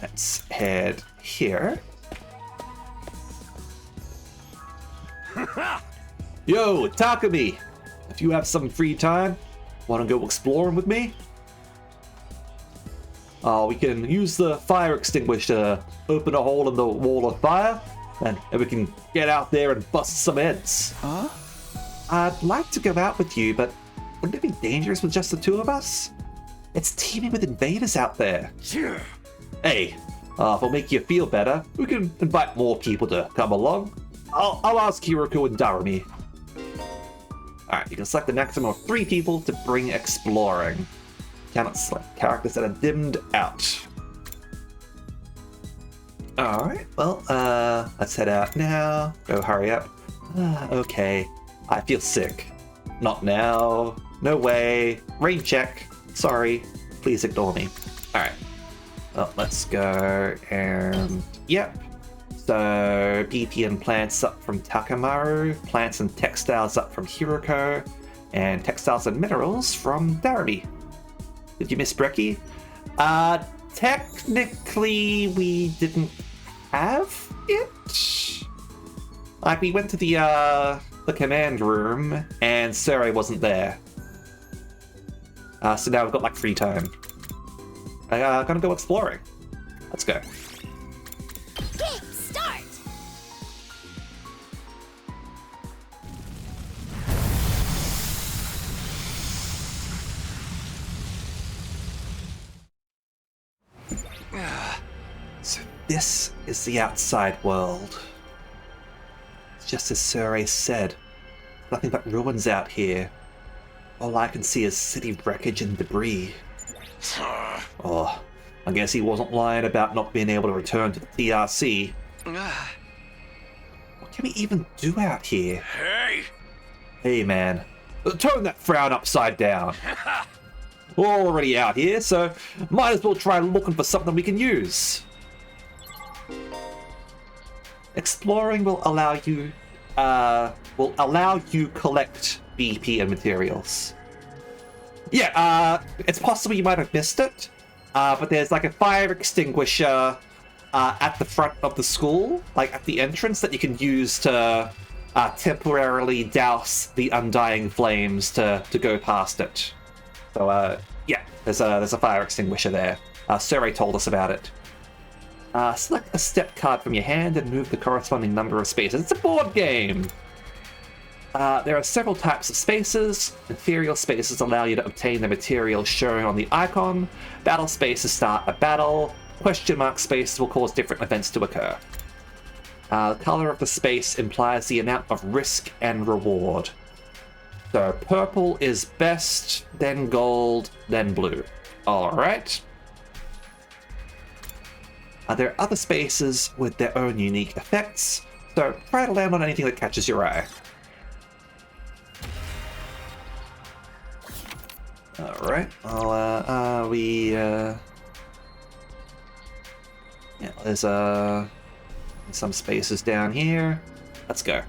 let's head here. Yo, Takumi! If you have some free time, wanna go exploring with me? We can use the fire extinguisher to open a hole in the wall of fire, and we can get out there and bust some heads. Huh? I'd like to go out with you, but wouldn't it be dangerous with just the two of us? It's teeming with invaders out there. Hey, if it'll make you feel better, we can invite more people to come along. I'll ask Hiroko and Darumi. Alright, you can select the maximum of 3 people to bring exploring. Cannot select characters that are dimmed out. Alright, well, let's head out now. Go hurry up. Okay, I feel sick. Not now. No way. Rain check. Sorry. Please ignore me. Alright. Well, let's go and... Yep. So, BP and plants up from Takamaru. Plants and textiles up from Hiroko. And textiles and minerals from Darumi. Did you miss Brekkie? Technically, we didn't have it. Like, we went to the command room, and Sarai wasn't there. So now we've got, like, free time. I'm gonna go exploring. Let's go. Game start! So this is the outside world. It's just as Sarai said. Nothing but ruins out here. All I can see is city wreckage and debris. Oh, I guess he wasn't lying about not being able to return to the TRC. What can we even do out here? Hey! Hey man, Turn that frown upside down. We're already out here, so might as well try looking for something we can use. Exploring will allow you collect BP and materials. Yeah, it's possible you might have missed it, but there's like a fire extinguisher at the front of the school, like at the entrance, that you can use to temporarily douse the undying flames to go past it. So yeah, there's a fire extinguisher there. Surrey told us about it. Select a step card from your hand and move the corresponding number of spaces. It's a board game! There are several types of spaces. Ethereal spaces allow you to obtain the materials shown on the icon. Battle spaces start a battle. Question mark spaces will cause different events to occur. The color of the space implies the amount of risk and reward. So purple is best, then gold, then blue. Alright. There are other spaces with their own unique effects, so try to land on anything that catches your eye. Alright, well, yeah, there's some spaces down here. Let's go.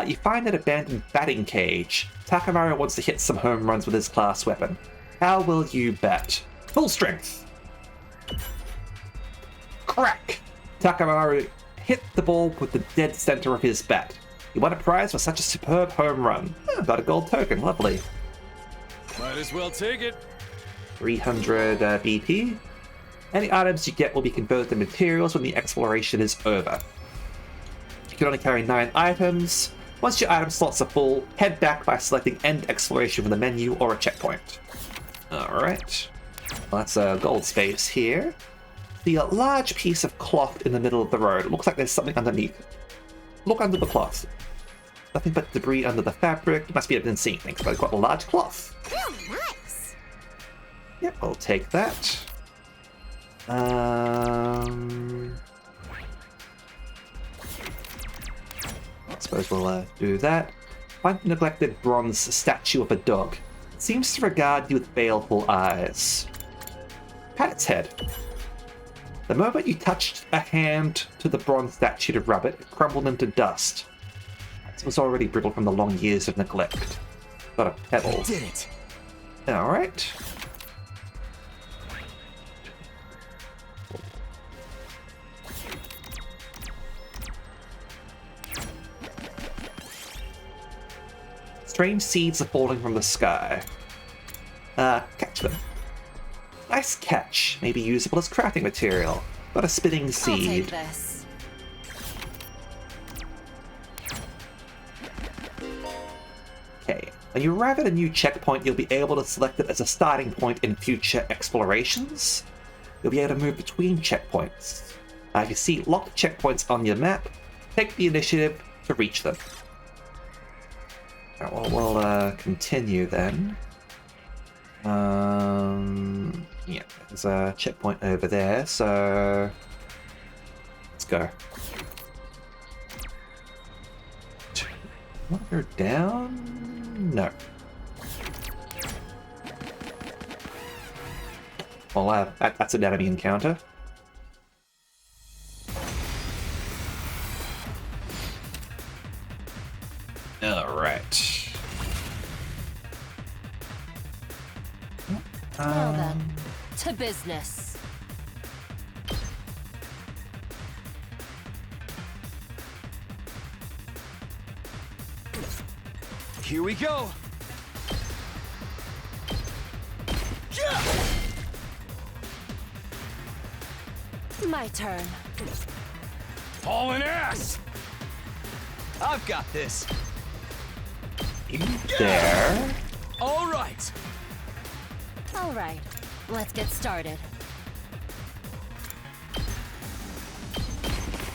You find an abandoned batting cage. Takamaru wants to hit some home runs with his class weapon. How will you bat? Full strength. Crack! Takamaru hit the ball with the dead center of his bat. He won a prize for such a superb home run. Got a gold token, lovely. Might as well take it. 300 BP. Any items you get will be converted to materials when the exploration is over. You can only carry 9 items. Once your item slots are full, head back by selecting End Exploration from the menu or a checkpoint. Alright. Well, that's a gold space here. The large piece of cloth in the middle of the road. It looks like there's something underneath. Look under the cloth. Nothing but debris under the fabric. You must be able to see things, but it's got a large cloth. Nice. Yep, I'll take that. I suppose we'll do that. Find the neglected bronze statue of a dog. It seems to regard you with baleful eyes. Pat its head. The moment you touched a hand to the bronze statue to rub it, it crumbled into dust. It was already brittle from the long years of neglect. Got a pebble. Did it. Alright. Strange seeds are falling from the sky. Catch them. Nice catch. Maybe usable as crafting material. Got a spinning I'll seed. take this. Okay. When you arrive at a new checkpoint, you'll be able to select it as a starting point in future explorations. You'll be able to move between checkpoints. If you see locked checkpoints on your map, take the initiative to reach them. Alright, well, we'll continue then. Yeah, there's a checkpoint over there, so let's go. Water down? No. Well, that's an enemy encounter. Alright. Well then, to business. Here we go. My turn. Hauling ass! I've got this. There. All right. All right, let's get started.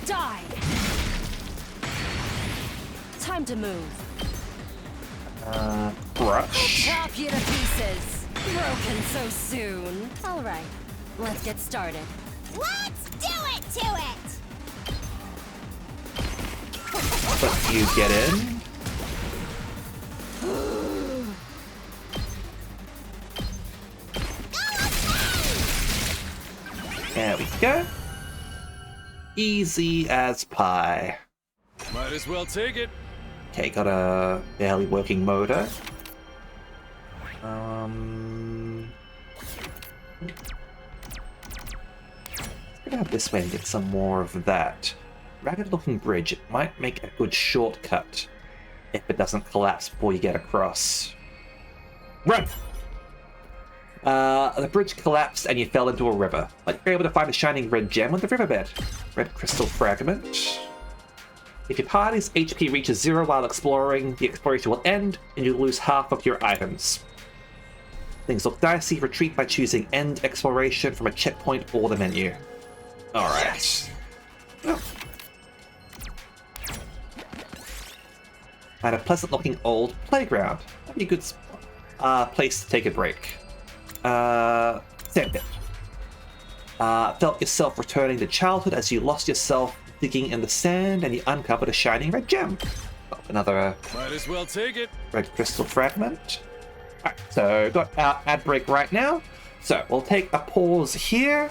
Die! Time to move. Brush. Chop you to pieces. Broken so soon. All right, let's get started. Let's do it to it! But you get in. There we go. Easy as pie. Might as well take it. Okay, got a barely working motor. Let's go out this way and get some more of that. Ragged looking bridge. It might make a good shortcut if it doesn't collapse before you get across. Run! The bridge collapsed and you fell into a river, but you're able to find a shining red gem on the riverbed. Red crystal fragment. If your party's HP reaches 0 while exploring, the exploration will end and you lose half of your items. Things look dicey. Retreat by choosing End Exploration from a checkpoint or the menu. Alright. Oh. And a pleasant-looking old playground. That'd be a good place to take a break. Sand pit. Felt yourself returning to childhood as you lost yourself digging in the sand and you uncovered a shining red gem. Oh, another Might as well take it. red crystal fragment. Alright, so got our ad break right now. So we'll take a pause here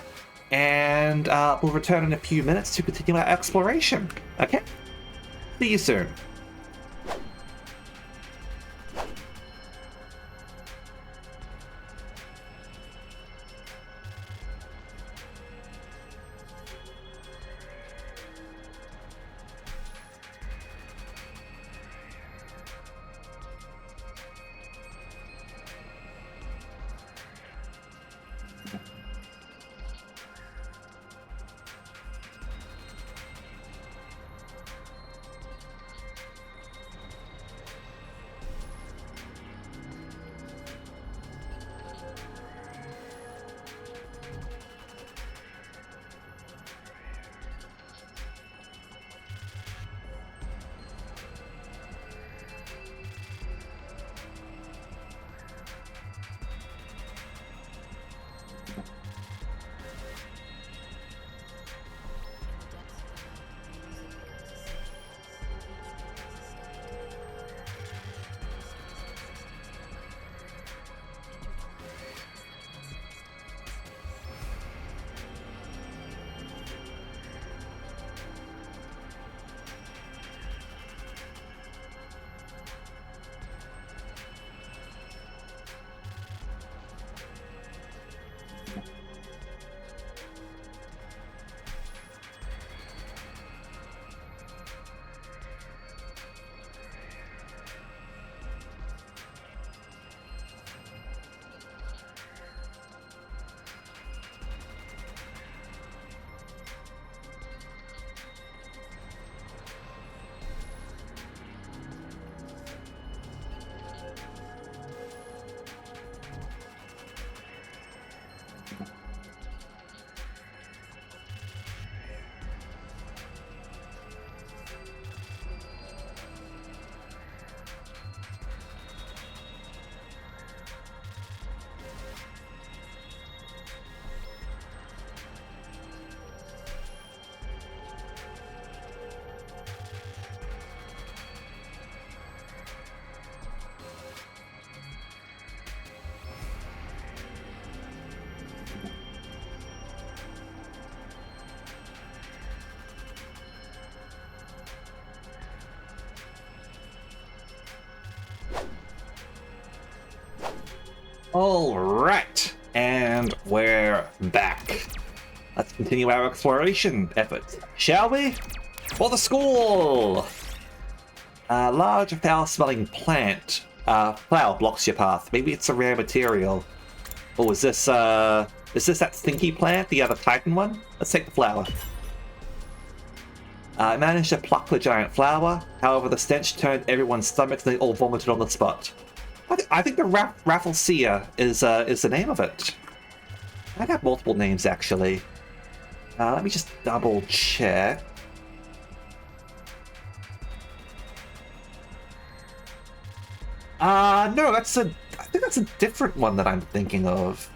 and we'll return in a few minutes to continue our exploration. Okay? See you soon. Alright, and we're back. Let's continue our exploration efforts, shall we? For the school! A large foul-smelling plant. Flower blocks your path. Maybe it's a rare material. Oh, is this that stinky plant, the other Titan one? Let's take the flower. I managed to pluck the giant flower. However, the stench turned everyone's stomachs and they all vomited on the spot. I think the Rafflesia is the name of it. Might have multiple names actually. Let me just double check. No, I think that's a different one that I'm thinking of.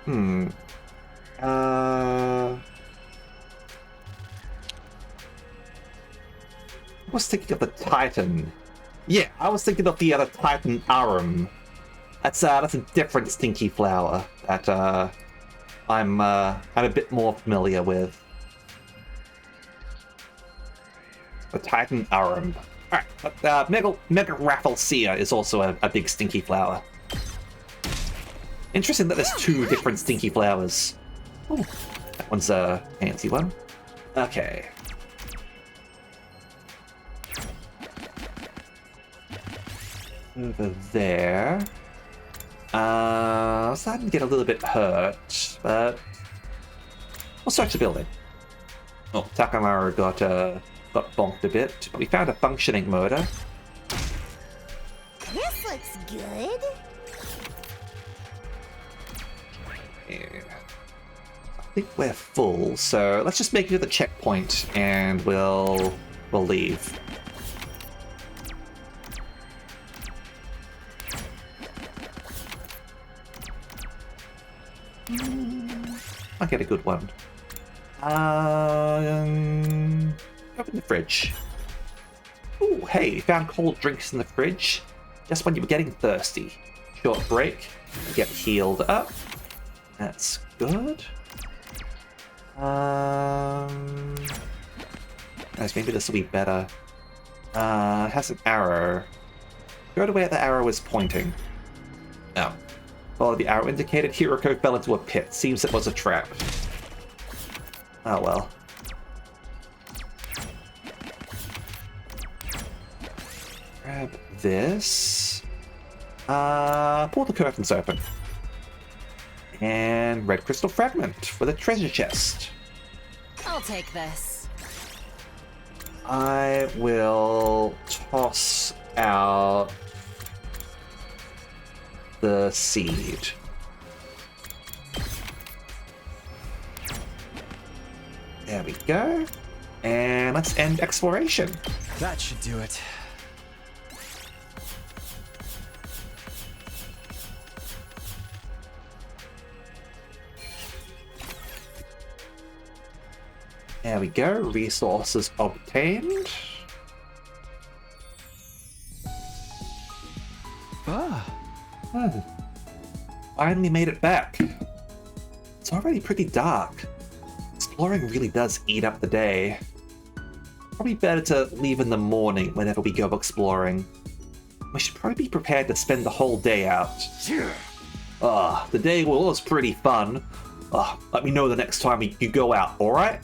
I was thinking of the Titan. Yeah, I was thinking of the other Titan Arum. That's a different stinky flower that I'm a bit more familiar with. The Titan Arum. Alright, but Mega Rafflesia is also a big stinky flower. Interesting that there's two different stinky flowers. Ooh, that one's a fancy one. Okay. Over there. Starting to get a little bit hurt, but we'll search the building. Oh, Takamaru got bonked a bit, but we found a functioning motor. This looks good. Yeah. I think we're full, so let's just make it to the checkpoint and we'll leave. I'll get a good one. Open the fridge. Ooh, hey, found cold drinks in the fridge. Just when you were getting thirsty. Short break. Get healed up. That's good. Nice, maybe this will be better. It has an arrow. Go to where the arrow is pointing. Oh. Follow the arrow indicated. Hiroko fell into a pit. Seems it was a trap. Oh well. Grab this. Pull the curtains open. And red crystal fragment for the treasure chest. I'll take this. I will toss out the seed. There we go. And let's end exploration. That should do it. There we go. Resources obtained. Finally made it back. It's already pretty dark. Exploring really does eat up the day. Probably better to leave in the morning whenever we go exploring. We should probably be prepared to spend the whole day out. The day was pretty fun. Let me know the next time you go out, alright?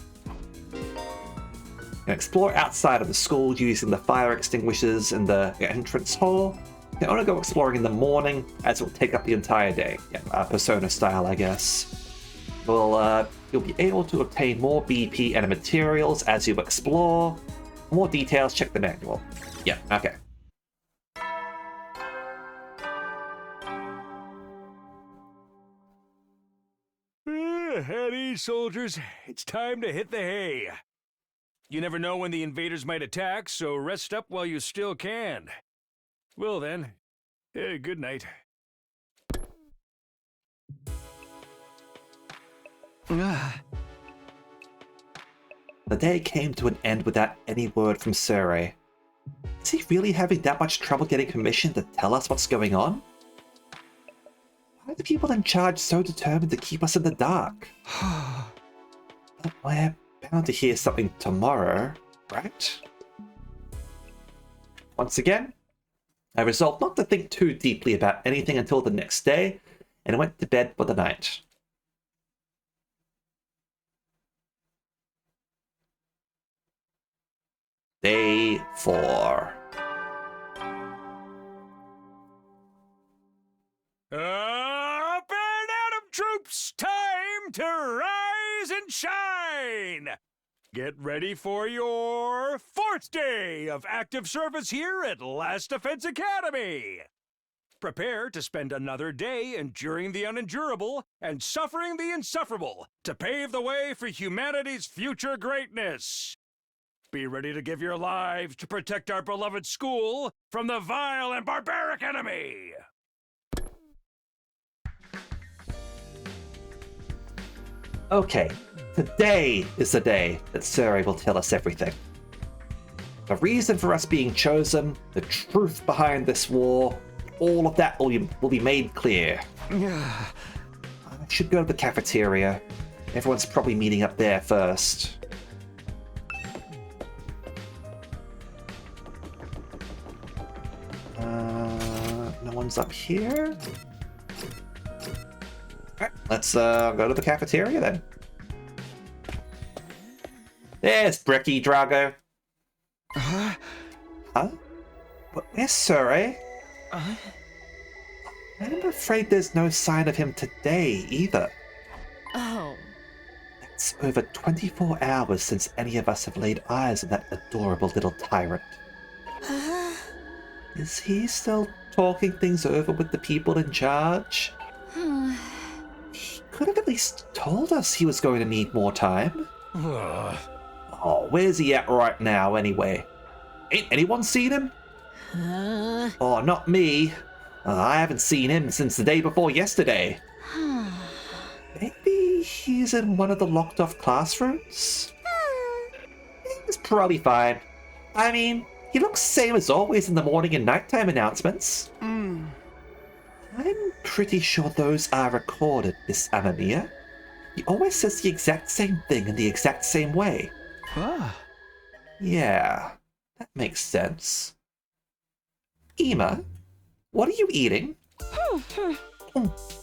And explore outside of the school using the fire extinguishers in the entrance hall. You can only go exploring in the morning, as it will take up the entire day. Yeah, Persona style, I guess. You'll be able to obtain more BP and materials as you explore. For more details, check the manual. Yeah, okay. At ease, soldiers. It's time to hit the hay. You never know when the invaders might attack, so rest up while you still can. Well then, good night. The day came to an end without any word from Surrey. Is he really having that much trouble getting permission to tell us what's going on? Why are the people in charge so determined to keep us in the dark? But we're bound to hear something tomorrow, right? Once again, I resolved not to think too deeply about anything until the next day, and went to bed for the night. Day 4. Up and Atom troops! Time to rise and shine! Get ready for your 4th day of active service here at Last Defense Academy! Prepare to spend another day enduring the unendurable and suffering the insufferable to pave the way for humanity's future greatness. Be ready to give your lives to protect our beloved school from the vile and barbaric enemy! Okay, today is the day that Surrey will tell us everything. The reason for us being chosen, the truth behind this war, all of that will be made clear. I should go to the cafeteria. Everyone's probably meeting up there first. No one's up here? Alright, let's go to the cafeteria then. There's Bricky, Drago. Huh? But where's Surrey? I'm afraid there's no sign of him today either. Oh. It's over 24 hours since any of us have laid eyes on that adorable little tyrant. Is he still talking things over with the people in charge? He could have at least told us he was going to need more time. Oh, where's he at right now anyway? Ain't anyone seen him? Oh, not me. I haven't seen him since the day before yesterday. Maybe he's in one of the locked off classrooms? He's probably fine. I mean, he looks same as always in the morning and nighttime announcements. I'm pretty sure those are recorded, Miss Amamiya. He always says the exact same thing in the exact same way. Yeah, that makes sense. Ema, what are you eating?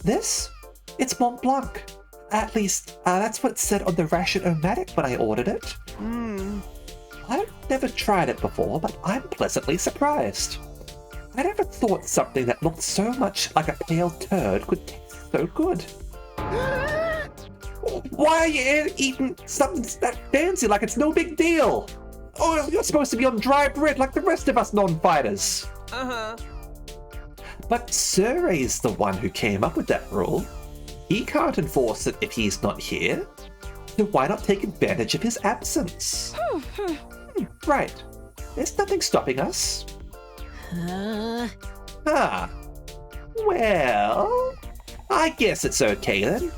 This? It's Mont Blanc. At least, that's what it said on the Ration-O-Matic when I ordered it. I've never tried it before, but I'm pleasantly surprised. I never thought something that looked so much like a pale turd could taste so good. Why are you eating something that fancy like it's no big deal? Oh, you're supposed to be on dry bread like the rest of us non-fighters. But Surrey's the one who came up with that rule. He can't enforce it if he's not here. So why not take advantage of his absence? Right. There's nothing stopping us. Well, I guess it's okay then.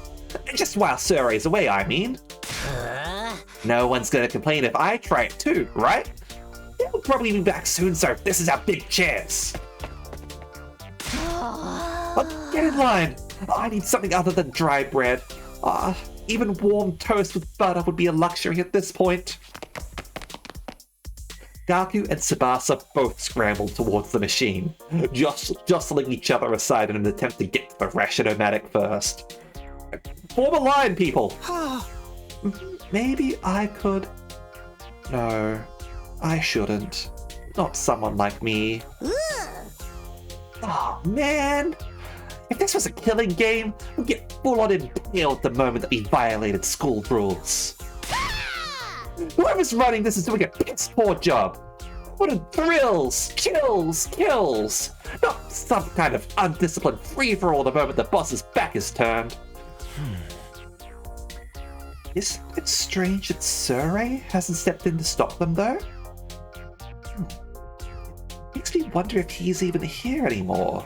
Just while Surrey's away, I mean. No one's gonna complain if I try it too, right? He'll probably be back soon, so this is our big chance. Get in line. I need something other than dry bread. Even warm toast with butter would be a luxury at this point. Gaku and Tsubasa both scrambled towards the machine, jostling each other aside in an attempt to get to the Ration-O-Matic first. Form a line, people! Maybe I could... No, I shouldn't. Not someone like me. Oh, man! If this was a killing game, we'd get full-on impaled the moment that we violated school rules. Whoever's running this is doing a piss-poor job. What are thrills, chills, kills? Not some kind of undisciplined free-for-all the moment the boss's back is turned. Isn't it strange that Surrey hasn't stepped in to stop them, though? Makes me wonder if he's even here anymore.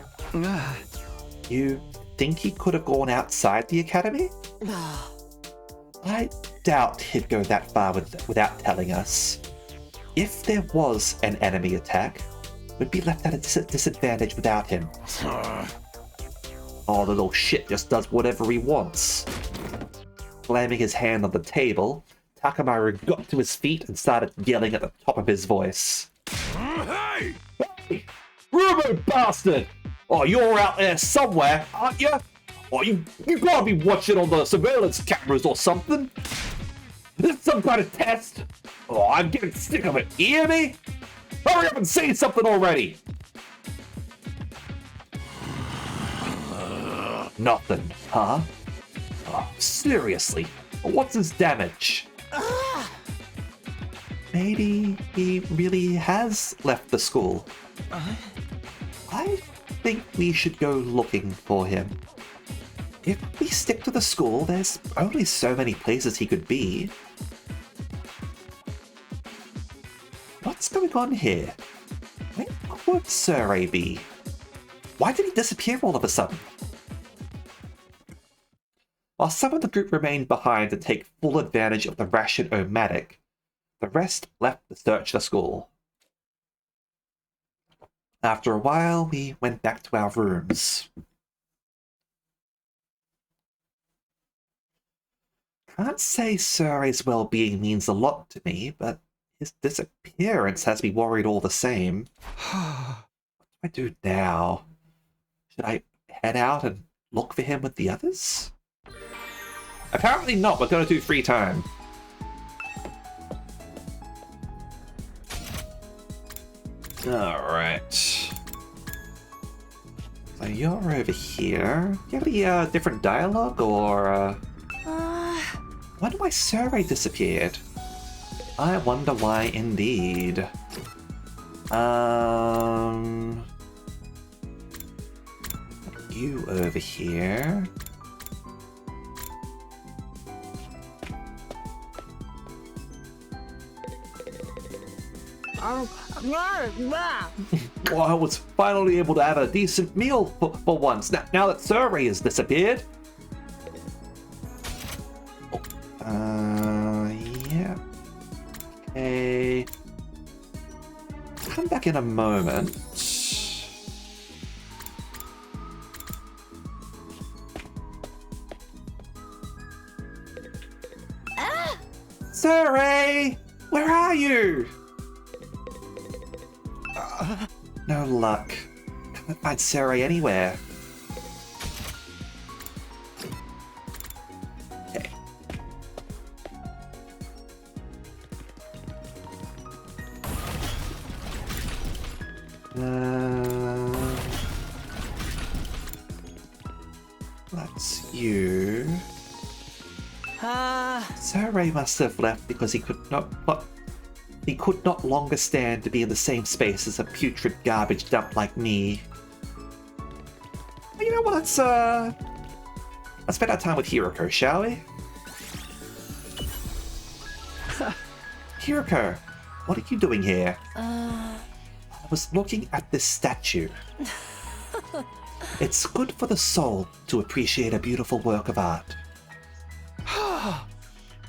You think he could have gone outside the academy? I doubt he'd go that far without telling us. If there was an enemy attack, we'd be left at a disadvantage without him. Oh, the little shit just does whatever he wants. Slamming his hand on the table, Takamaru got to his feet and started yelling at the top of his voice. Hey! Hey! Robo bastard! Oh, you're out there somewhere, aren't you? Oh, you gotta be watching on the surveillance cameras or something. Is this some kind of test? Oh, I'm getting sick of it. You hear me? Hurry up and say something already! Nothing, huh? Oh, seriously, what's his damage? Maybe he really has left the school. I think we should go looking for him. If we stick to the school, there's only so many places he could be. What's going on here? Where could Surrey be? Why did he disappear all of a sudden? While some of the group remained behind to take full advantage of the ration omatic, the rest left to search the school. After a while, we went back to our rooms. Can't say Surrey's well-being means a lot to me, but his disappearance has me worried all the same. What do I do now? Should I head out and look for him with the others? Apparently not. We're going to do free time. Alright. So you're over here. Do you have any different dialogue, or wonder why Surrey disappeared? I wonder why indeed. You over here. Well, I was finally able to have a decent meal for once. Now that Surrey has disappeared. Yeah. Okay. Come back in a moment. Surrey! Where are you? No luck. Can't find Surrey anywhere. Okay. That's you. Surrey must have left because he could not longer stand to be in the same space as a putrid garbage dump like me. You know what? Let's spend our time with Hiroko, shall we? Hiroko, what are you doing here? I was looking at this statue. It's good for the soul to appreciate a beautiful work of art.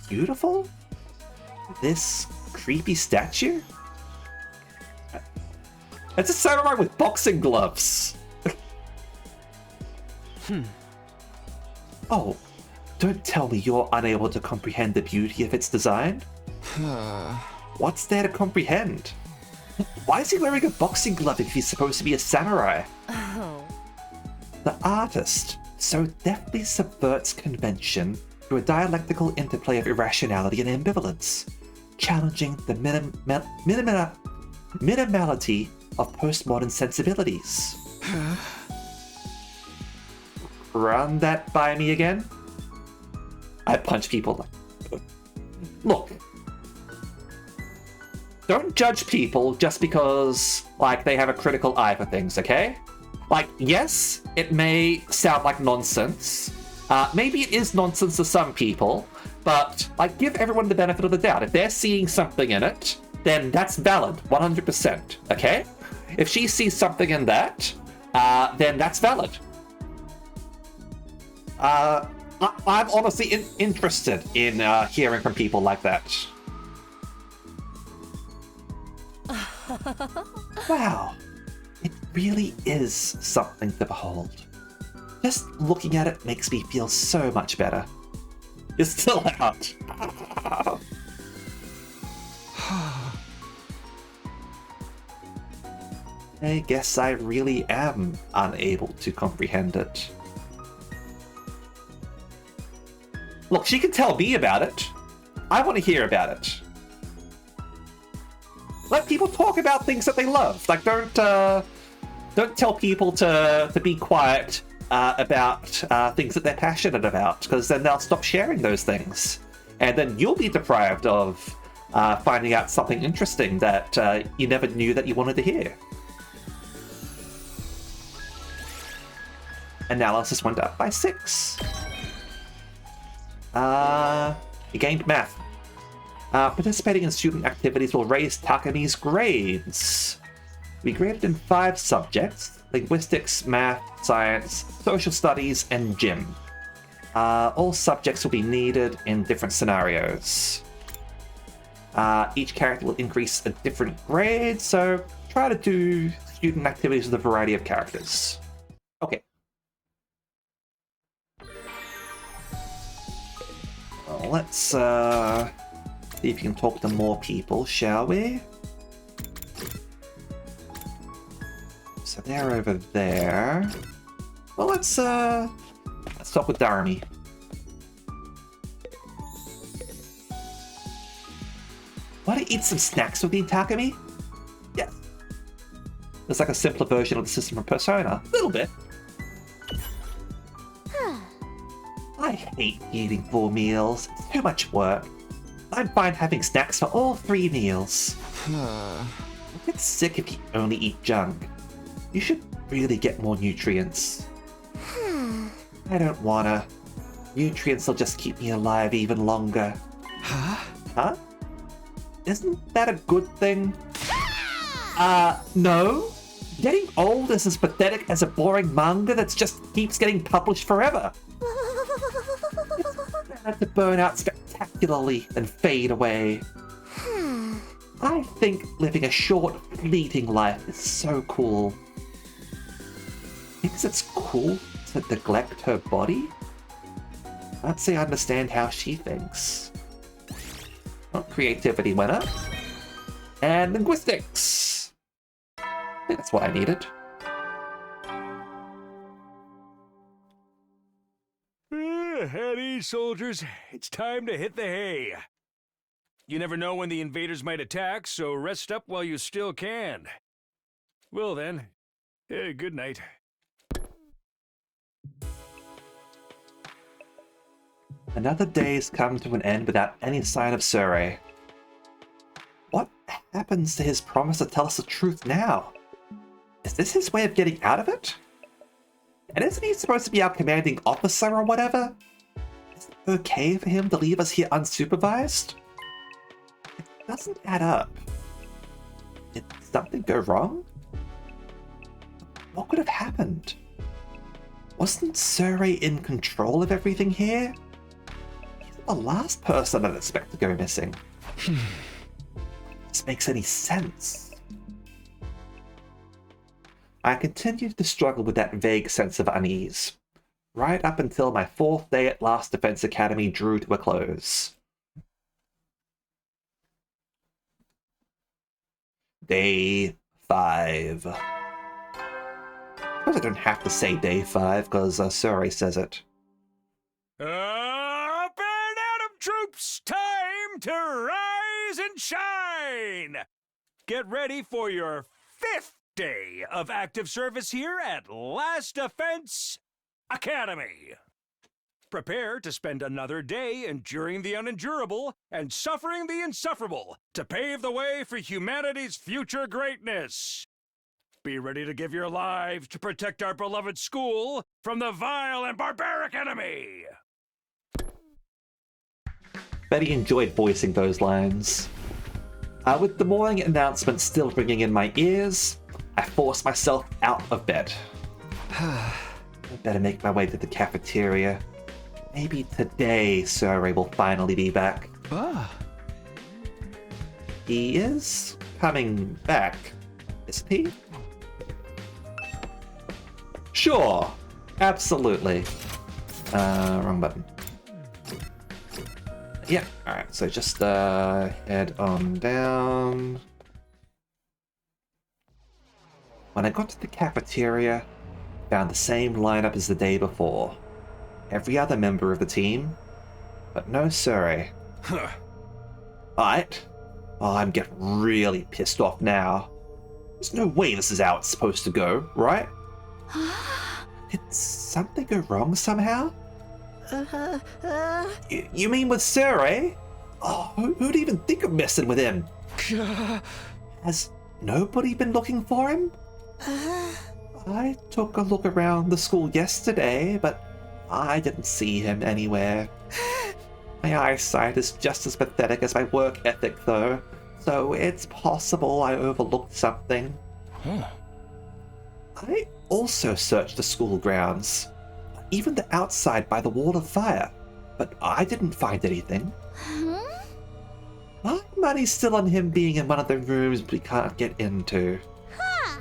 Beautiful? This creepy statue? It's a samurai with boxing gloves. Oh, don't tell me you're unable to comprehend the beauty of its design. What's there to comprehend? Why is he wearing a boxing glove if he's supposed to be a samurai? The artist so deftly subverts convention through a dialectical interplay of irrationality and ambivalence, challenging the minimality of postmodern sensibilities. Run that by me again? I punch people. Look. Don't judge people just because, like, they have a critical eye for things, okay? Like, yes, it may sound like nonsense. Maybe it is nonsense to some people, but, like, give everyone the benefit of the doubt. If they're seeing something in it, then that's valid, 100%, okay? If she sees something in that, then that's valid. I'm honestly interested in hearing from people like that. Wow, it really is something to behold. Just looking at it makes me feel so much better. You're still out. I guess I really am unable to comprehend it. Look, she can tell me about it. I want to hear about it. Let people talk about things that they love. Like, don't tell people to be quiet about things that they're passionate about, because then they'll stop sharing those things, and then you'll be deprived of finding out something interesting that you never knew that you wanted to hear. Analysis went up by 6. You gained math. Participating in student activities will raise Takami's grades. We graded in 5 subjects: linguistics, math, science, social studies, and gym. All subjects will be needed in different scenarios. Each character will increase a different grade, so try to do student activities with a variety of characters. Okay. Well, let's see if you can talk to more people, shall we? So they're over there. Well, let's talk with Darmy. Want to eat some snacks with me, Takumi? Yes. It's like a simpler version of the system from Persona. A little bit. I hate eating 4 meals. It's too much work. I'm fine having snacks for all 3 meals. I get sick if you only eat junk. You should really get more nutrients. I don't wanna. Nutrients will just keep me alive even longer. Huh? Isn't that a good thing? No. Getting old is as pathetic as a boring manga that just keeps getting published forever. It's bad to burn out spectacularly and fade away. I think living a short, fleeting life is so cool. Thinks it's cool to neglect her body? I'd say I understand how she thinks. Oh, creativity winner. And linguistics. I think that's what I needed. At ease, soldiers. It's time to hit the hay. You never know when the invaders might attack, so rest up while you still can. Well then, good night. Another day's come to an end without any sign of Surrey. What happens to his promise to tell us the truth now? Is this his way of getting out of it? And isn't he supposed to be our commanding officer or whatever? Is it okay for him to leave us here unsupervised? It doesn't add up. Did something go wrong? What could have happened? Wasn't Surrey in control of everything here? He's the last person I'd expect to go missing. This makes any sense. I continued to struggle with that vague sense of unease, right up until my 4th day at Last Defense Academy drew to a close. Day 5. I suppose I don't have to say day 5, because Surrey says it. Up and Atom troops! Time to rise and shine! Get ready for your 5th day of active service here at Last Defense Academy. Prepare to spend another day enduring the unendurable and suffering the insufferable to pave the way for humanity's future greatness. Be ready to give your lives to protect our beloved school from the vile and barbaric enemy. Betty enjoyed voicing those lines. With the morning announcement still ringing in my ears, I forced myself out of bed. I better make my way to the cafeteria. Maybe today Surrey will finally be back. He is coming back, isn't he? Sure, absolutely. Wrong button. Yeah, alright, so just head on down. When I got to the cafeteria, I found the same lineup as the day before. Every other member of the team, but no Surrey. Alright. Oh, I'm getting really pissed off now. There's no way this is how it's supposed to go, right? Did something go wrong somehow? You mean with Surrey? Oh, who'd even think of messing with him? Has nobody been looking for him? I took a look around the school yesterday, but I didn't see him anywhere. My eyesight is just as pathetic as my work ethic, though, so it's possible I overlooked something. I also searched the school grounds, but even the outside by the wall of fire, but I didn't find anything. Huh? My money's still on him being in one of the rooms we can't get into. Huh.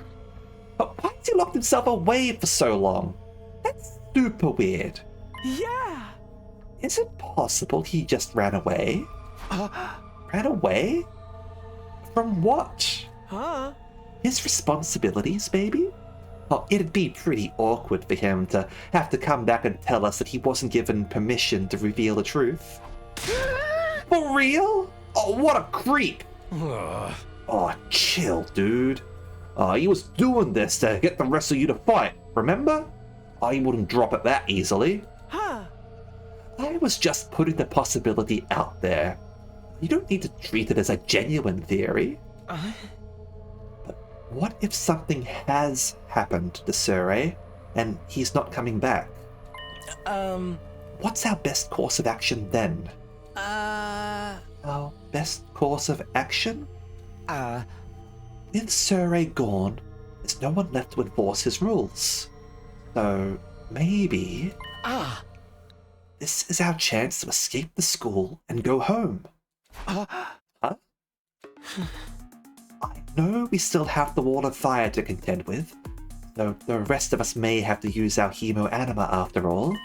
But why has he locked himself away for so long? That's super weird. Yeah. Is it possible he just ran away? Ran away? From what? Huh? His responsibilities, maybe? Oh, it'd be pretty awkward for him to have to come back and tell us that he wasn't given permission to reveal the truth. For real? Oh, what a creep! Oh, chill, dude. He was doing this to get the rest of you to fight, remember? He wouldn't drop it that easily. Huh? I was just putting the possibility out there. You don't need to treat it as a genuine theory. But what if something has happened to Surrey and he's not coming back? What's our best course of action then? Our best course of action? With Surrey gone, there's no one left to enforce his rules. So maybe this is our chance to escape the school and go home. Huh? I know we still have the wall of fire to contend with, though the rest of us may have to use our hemo anima after all.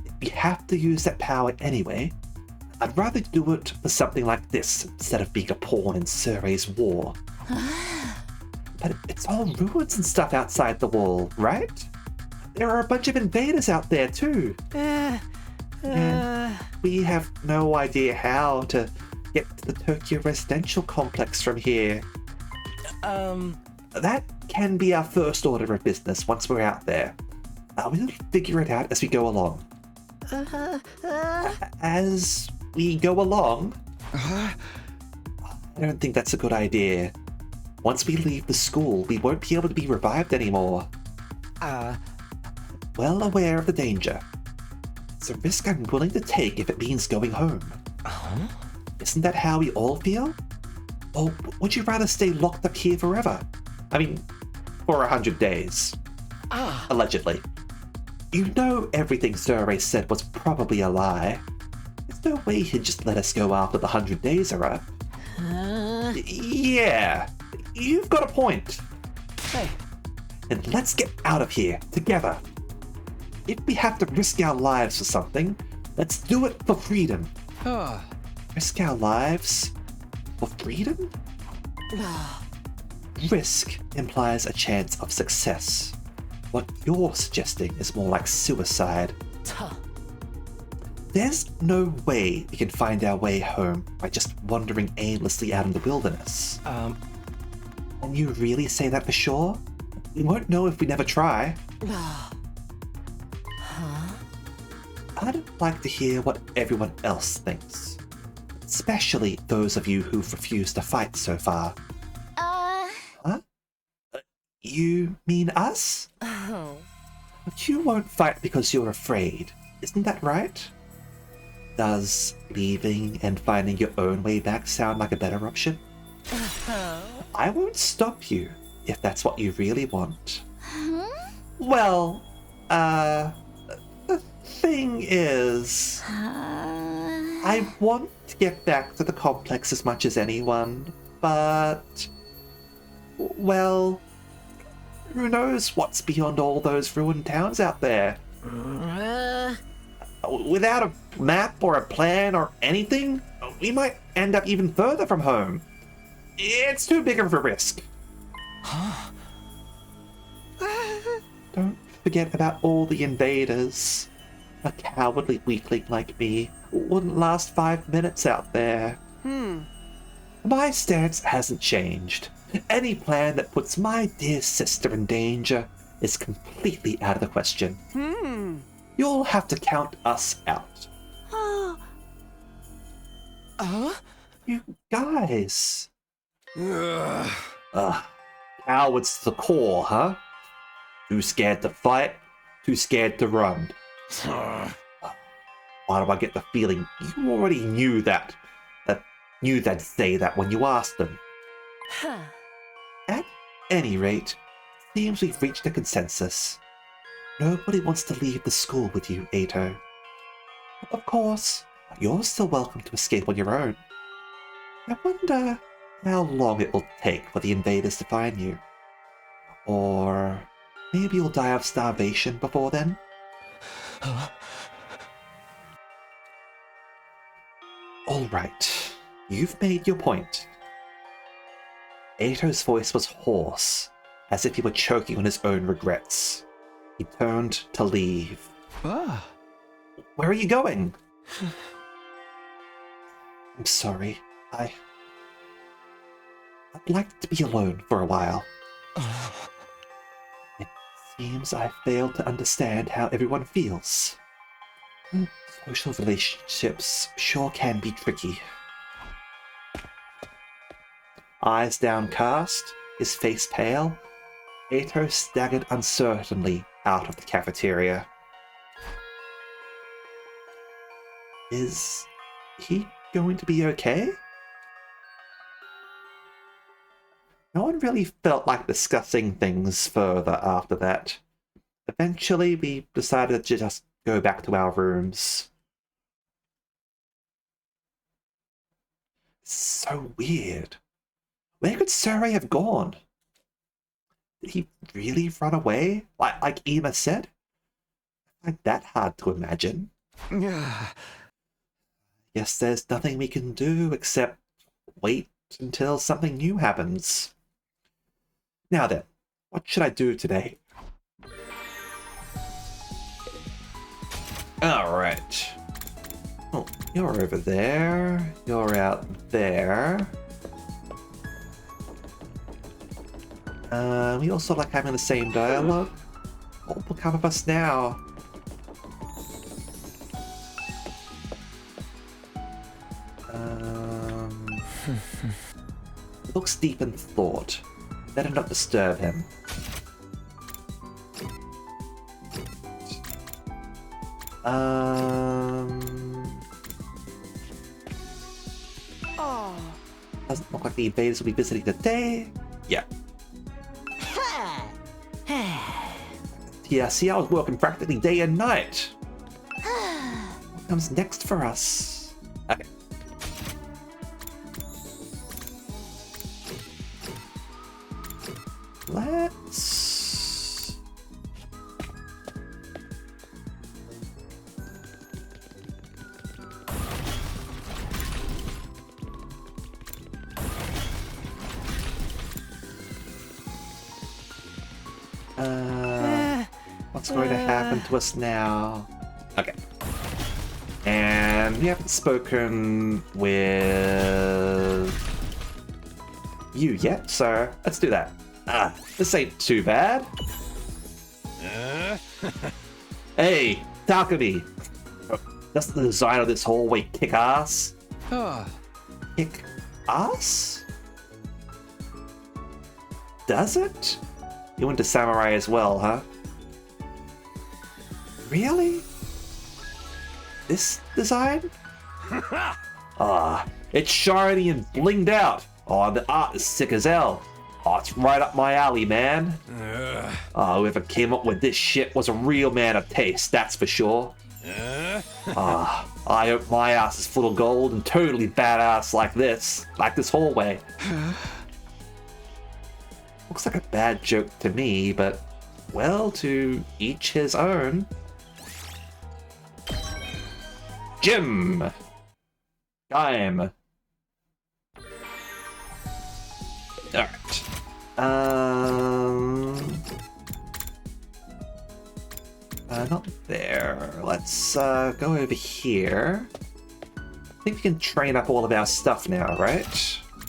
If we have to use that power anyway, I'd rather do it for something like this instead of being a pawn in Surrey's war. But it's all ruins and stuff outside the wall, right? There are a bunch of invaders out there too. And we have no idea how to get to the Tokyo residential complex from here. That can be our first order of business once we're out there. We'll figure it out as we go along. As we go along? I don't think that's a good idea. Once we leave the school, we won't be able to be revived anymore. Well aware of the danger. It's a risk I'm willing to take if it means going home. Isn't that how we all feel? Or would you rather stay locked up here forever? I mean, for 100 days. Allegedly. You know everything Surrey said was probably a lie. There's no way he'd just let us go after the 100 days are up. Yeah, you've got a point. Hey. And let's get out of here, together. If we have to risk our lives for something, let's do it for freedom. Risk our lives for freedom? Risk implies a chance of success. What you're suggesting is more like suicide. There's no way we can find our way home by just wandering aimlessly out in the wilderness. Can you really say that for sure? We won't know if we never try. I'd like to hear what everyone else thinks. Especially those of you who've refused to fight so far. Huh? You mean us? But you won't fight because you're afraid, isn't that right? Does leaving and finding your own way back sound like a better option? I won't stop you if that's what you really want. Well, the thing is, I want to get back to the complex as much as anyone, but, well, who knows what's beyond all those ruined towns out there? Without a map or a plan or anything, we might end up even further from home. It's too big of a risk. Don't forget about all the invaders. A cowardly weakling like me wouldn't last 5 minutes out there. My stance hasn't changed. Any plan that puts my dear sister in danger is completely out of the question. You'll have to count us out. You guys. Cowards to the core, huh? Too scared to fight, too scared to run. Why do I get the feeling you already knew that? Knew they'd say that when you asked them. At any rate, it seems we've reached a consensus. Nobody wants to leave the school with you, Ato. Of course, you're still welcome to escape on your own. I wonder how long it will take for the invaders to find you. Or maybe you'll die of starvation before then? Alright, you've made your point. Ato's voice was hoarse, as if he were choking on his own regrets. He turned to leave. Ah. Where are you going? I'm sorry. I'd like to be alone for a while. It seems I failed to understand how everyone feels. Social relationships sure can be tricky. Eyes downcast, his face pale, Ato staggered uncertainly out of the cafeteria. Is he going to be okay? No one really felt like discussing things further after that. Eventually, we decided to just go back to our rooms. So weird. Where could Surrey have gone? Did he really run away? Like Ema said? I find that hard to imagine. Yeah. Guess there's nothing we can do except wait until something new happens. Now then, what should I do today? Alright. Oh, you're over there. You're out there. We also like having the same dialogue. What will become of us now? He looks deep in thought. Better not disturb him. Doesn't look like the invaders will be visiting today. Yeah. Yeah, see, I was working practically day and night. What comes next for us? Okay. Let's... what's going to happen to us now? Okay. And we haven't spoken with you yet, so let's do that. This ain't too bad. Hey, Takumi! Does the design of this hallway kick ass? Kick ass? Does it? You went to Samurai as well, huh? Really? This design? It's shiny and blinged out. Oh, the art is sick as hell. Oh, it's right up my alley, man. Whoever came up with this shit was a real man of taste, that's for sure. I hope my ass is full of gold and totally badass like this hallway. Looks like a bad joke to me, but, well, to each his own. Gym! Time. Alright. Not there. Let's go over here. I think we can train up all of our stuff now, right?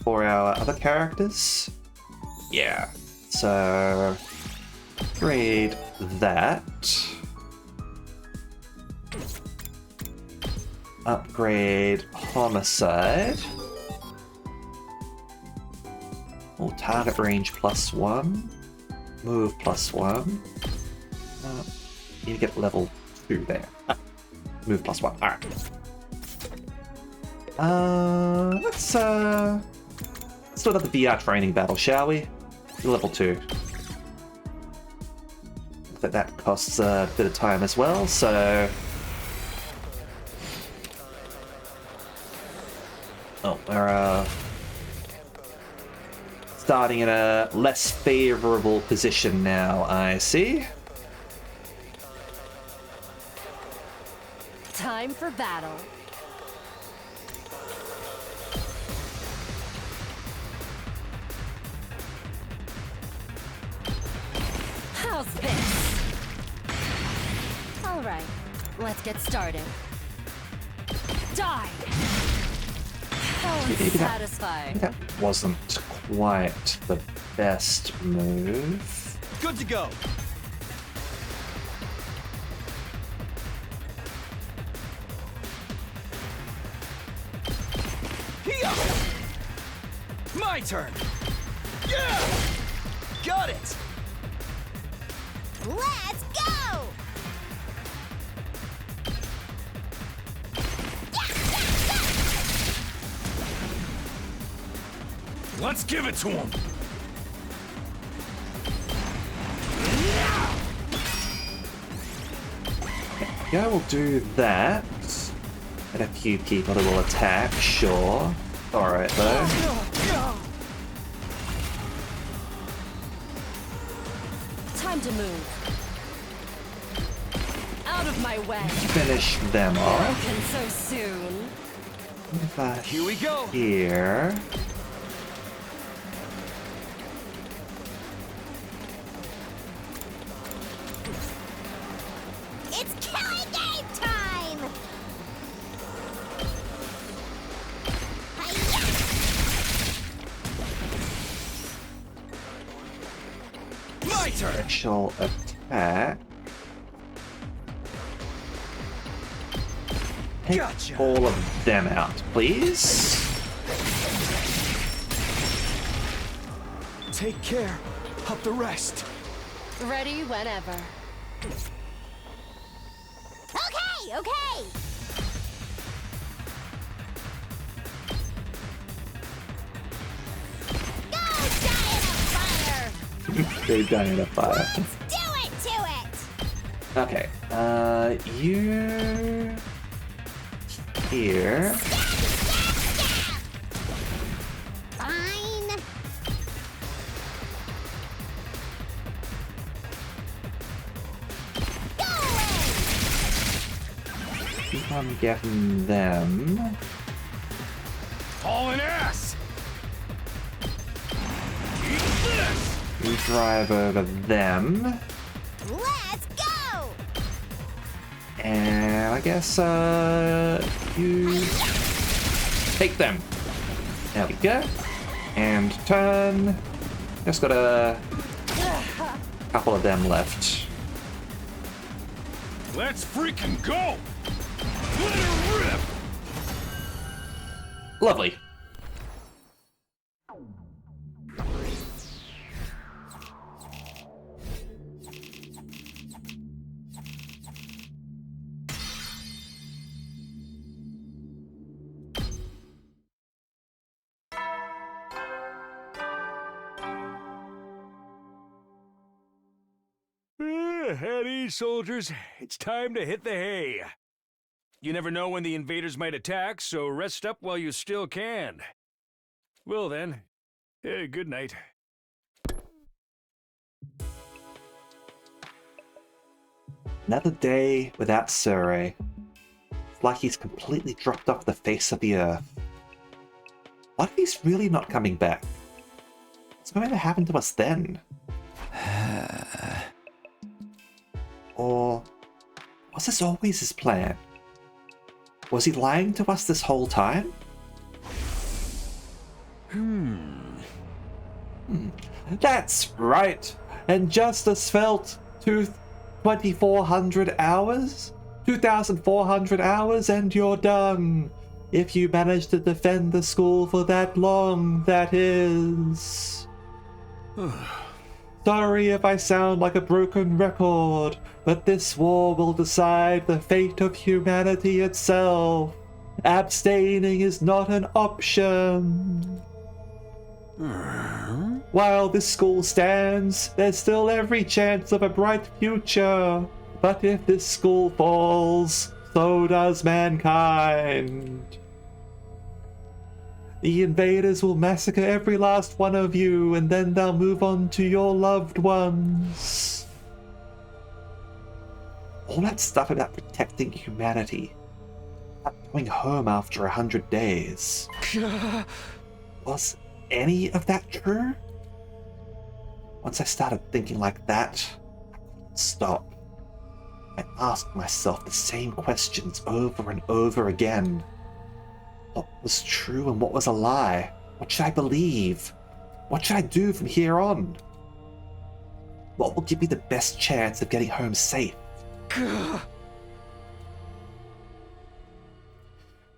For our other characters. Yeah. So upgrade that. Upgrade homicide. Oh, target range +1. Move +1. Need to get level 2 there. Move +1. Alright. Let's do another VR training battle, shall we? Level 2. but that costs a bit of time as well, so... Oh, we're starting in a less favorable position now, I see. Time for battle. How's this? All right, let's get started. Die! How Maybe unsatisfied. that wasn't quite the best move. Good to go. Here. My turn. Yeah! Got it. Let's go! Let's give it to him. Yeah, we'll do that. And a few people that will attack, sure. Alright though. Time to move. Out of my way. Finish them off. Broken so soon. Here we go. Here. It's killing game time! Hi-ya! My turn. Special attack. Take Gotcha. all of them out, please. Take care of the rest. Ready whenever. Okay, okay! Go die in a fire! They die in a fire. Let's do it to it! Okay, you here. Fine. Go away! Keep on getting them. Hauling ass. Eat this. You drive over them. Let's go! And I guess, you take them. There we go. And turn. Just got a couple of them left. Let's freaking go. Let her rip. Lovely. At ease, soldiers. It's time to hit the hay. You never know when the invaders might attack, so rest up while you still can. Well then, good night. Another day without Surrey. It's like he's completely dropped off the face of the earth. What if he's really not coming back? What's going to happen to us then? Or was this always his plan? Was he lying to us this whole time? That's right! And justice felt 2,400 hours? 2,400 hours and you're done! If you manage to defend the school for that long, that is. Sorry if I sound like a broken record, but this war will decide the fate of humanity itself. Abstaining is not an option. While this school stands, there's still every chance of a bright future. But if this school falls, so does mankind. The invaders will massacre every last one of you, and then they'll move on to your loved ones. All that stuff about protecting humanity, not going home after 100 days. Was any of that true? Once I started thinking like that, I couldn't stop. I asked myself the same questions over and over again. What was true and what was a lie? What should I believe? What should I do from here on? What will give me the best chance of getting home safe?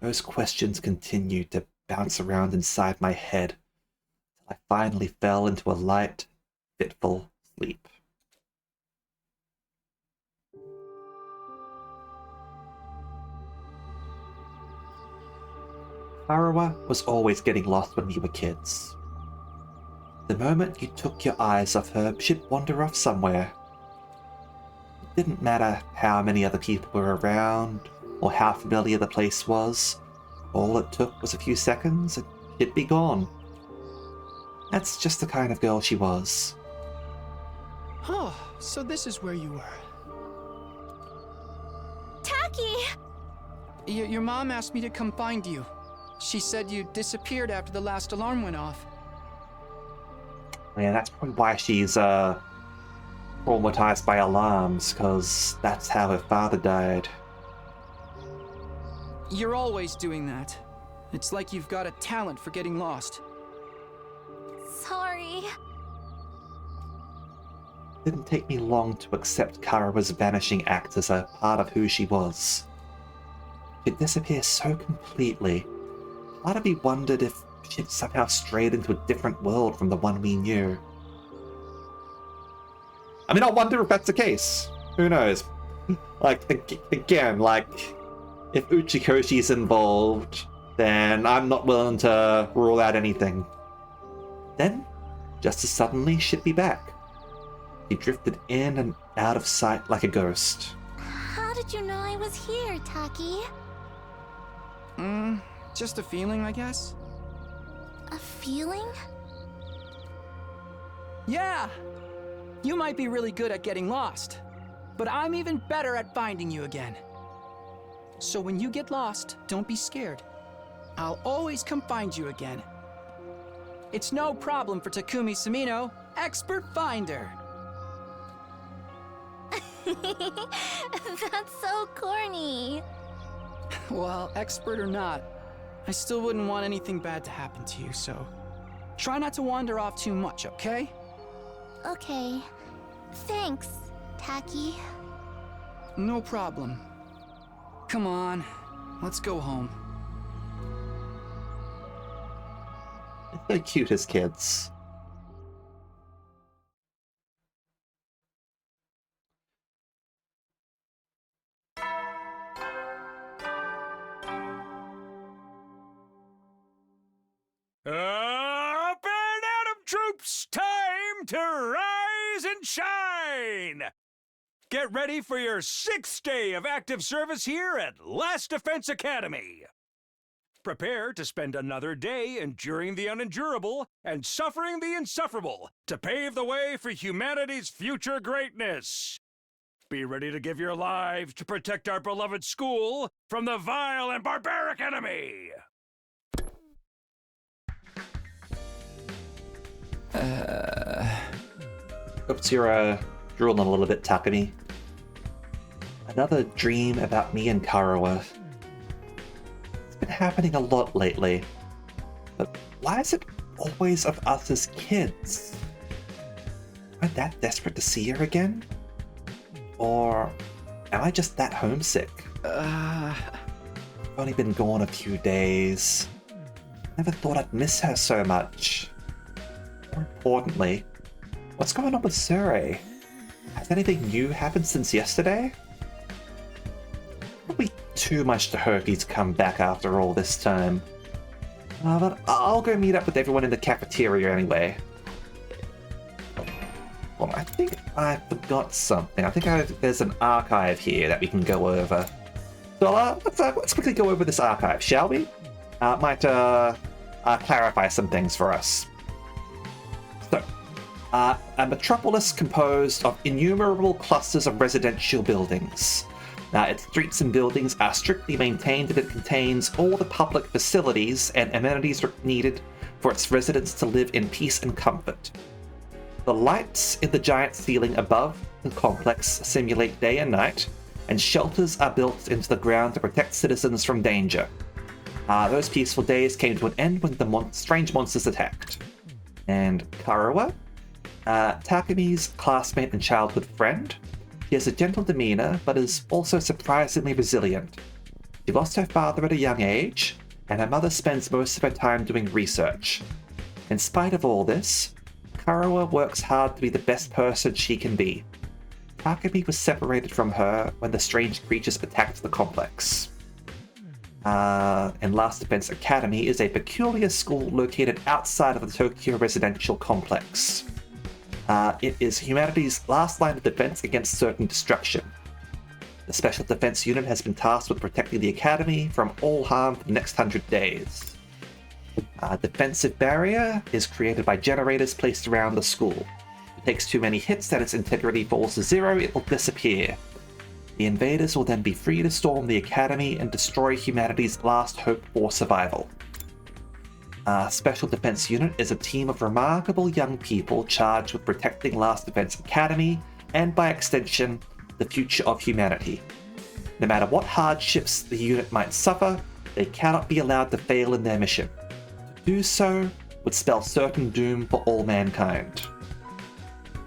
Those questions continued to bounce around inside my head till I finally fell into a light, fitful sleep. Arawa was always getting lost when we were kids. The moment you took your eyes off her, she'd wander off somewhere. It didn't matter how many other people were around, or how familiar the place was. All it took was a few seconds and she'd be gone. That's just the kind of girl she was. Oh, so this is where you were. Tacky! Your mom asked me to come find you. She said you disappeared after the last alarm went off. Yeah, that's probably why she's traumatized by alarms, because that's how her father died. You're always doing that. It's like you've got a talent for getting lost. Sorry. It didn't take me long to accept Karawa's vanishing act as a part of who she was. She'd disappear so completely. Part of me wondered if she'd somehow strayed into a different world from the one we knew. I mean, I wonder if that's the case. Who knows? Like, again, like, if Uchikoshi's involved, then I'm not willing to rule out anything. Then, just as suddenly, she'd be back. She drifted in and out of sight like a ghost. How did you know I was here, Taki? Just a feeling, I guess. A feeling? Yeah! You might be really good at getting lost, but I'm even better at finding you again. So when you get lost, don't be scared. I'll always come find you again. It's no problem for Takumi Sumino, expert finder. That's so corny. Well, expert or not, I still wouldn't want anything bad to happen to you, so try not to wander off too much, okay? Okay. Thanks, Taki. No problem. Come on, let's go home. They're cute as kids. Up and Atom troops! Time to rise and shine! Get ready for your 6th day of active service here at Last Defense Academy. Prepare to spend another day enduring the unendurable and suffering the insufferable to pave the way for humanity's future greatness. Be ready to give your lives to protect our beloved school from the vile and barbaric enemy. Oops, you're drooling a little bit, Takumi. Another dream about me and Karawa. It's been happening a lot lately. But why is it always of us as kids? Am I that desperate to see her again? Or am I just that homesick? I've only been gone a few days. Never thought I'd miss her so much. More importantly, what's going on with Sure? Has anything new happened since yesterday? Probably too much to hope he's come back after all this time. But I'll go meet up with everyone in the cafeteria anyway. Well, I think I forgot something. I think there's an archive here that we can go over. So let's quickly go over this archive, shall we? Might clarify some things for us. So, a metropolis composed of innumerable clusters of residential buildings. Its streets and buildings are strictly maintained and it contains all the public facilities and amenities needed for its residents to live in peace and comfort. The lights in the giant ceiling above the complex simulate day and night, and shelters are built into the ground to protect citizens from danger. Those peaceful days came to an end when the strange monsters attacked. And Karawa, Takemi's classmate and childhood friend. She has a gentle demeanor, but is also surprisingly resilient. She lost her father at a young age, and her mother spends most of her time doing research. In spite of all this, Karawa works hard to be the best person she can be. Takemi was separated from her when the strange creatures attacked the complex. And Last Defense Academy is a peculiar school located outside of the Tokyo residential complex. It is humanity's last line of defense against certain destruction. The Special Defense Unit has been tasked with protecting the Academy from all harm for the next 100 days. A defensive barrier is created by generators placed around the school. If it takes too many hits and its integrity falls to 0, it will disappear. The invaders will then be free to storm the Academy and destroy humanity's last hope for survival. Special Defense Unit is a team of remarkable young people charged with protecting Last Defense Academy, and by extension, the future of humanity. No matter what hardships the unit might suffer, they cannot be allowed to fail in their mission. To do so would spell certain doom for all mankind.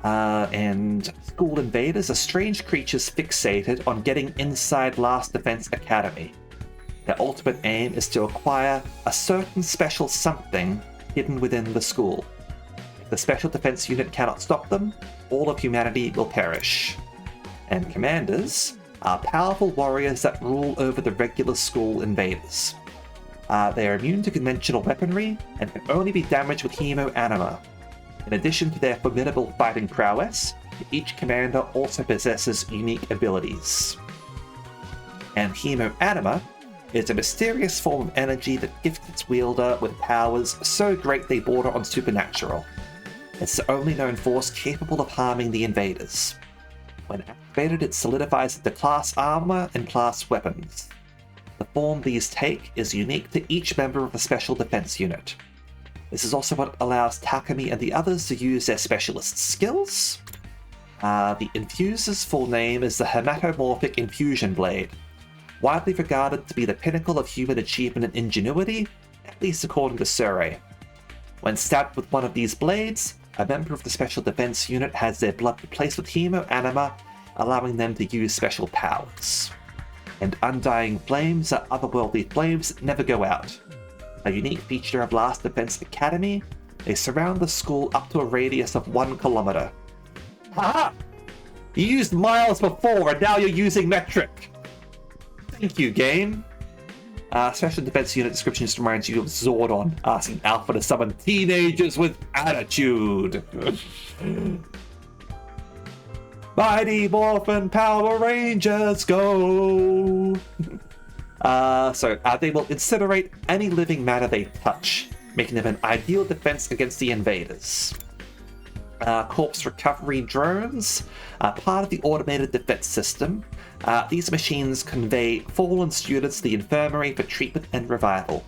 And school invaders are strange creatures fixated on getting inside Last Defense Academy. Their ultimate aim is to acquire a certain special something hidden within the school. If the Special Defense Unit cannot stop them, all of humanity will perish. And commanders are powerful warriors that rule over the regular school invaders. They are immune to conventional weaponry and can only be damaged with Hemo Anima. In addition to their formidable fighting prowess, each commander also possesses unique abilities. And Hemo Anima is a mysterious form of energy that gifts its wielder with powers so great they border on supernatural. It's the only known force capable of harming the invaders. When activated, it solidifies into class armor and class weapons. The form these take is unique to each member of the Special Defense Unit. This is also what allows Takemi and the others to use their specialist skills. The Infuser's full name is the Hematomorphic Infusion Blade, widely regarded to be the pinnacle of human achievement and ingenuity, at least according to Surrey. When stabbed with one of these blades, a member of the Special Defense Unit has their blood replaced with Hemo Anima, allowing them to use special powers. And Undying Flames are otherworldly flames that never go out. A unique feature of Last Defense Academy, they surround the school up to a radius of 1 kilometer. Haha! You used miles before and now you're using metric! Thank you, game. Special Defense Unit description just reminds you of Zordon asking Alpha to summon teenagers with attitude. Mighty Morphin Power Rangers, go! They will incinerate any living matter they touch, making them an ideal defense against the invaders. Corpse recovery drones are part of the automated defense system. These machines convey fallen students to the infirmary for treatment and revival.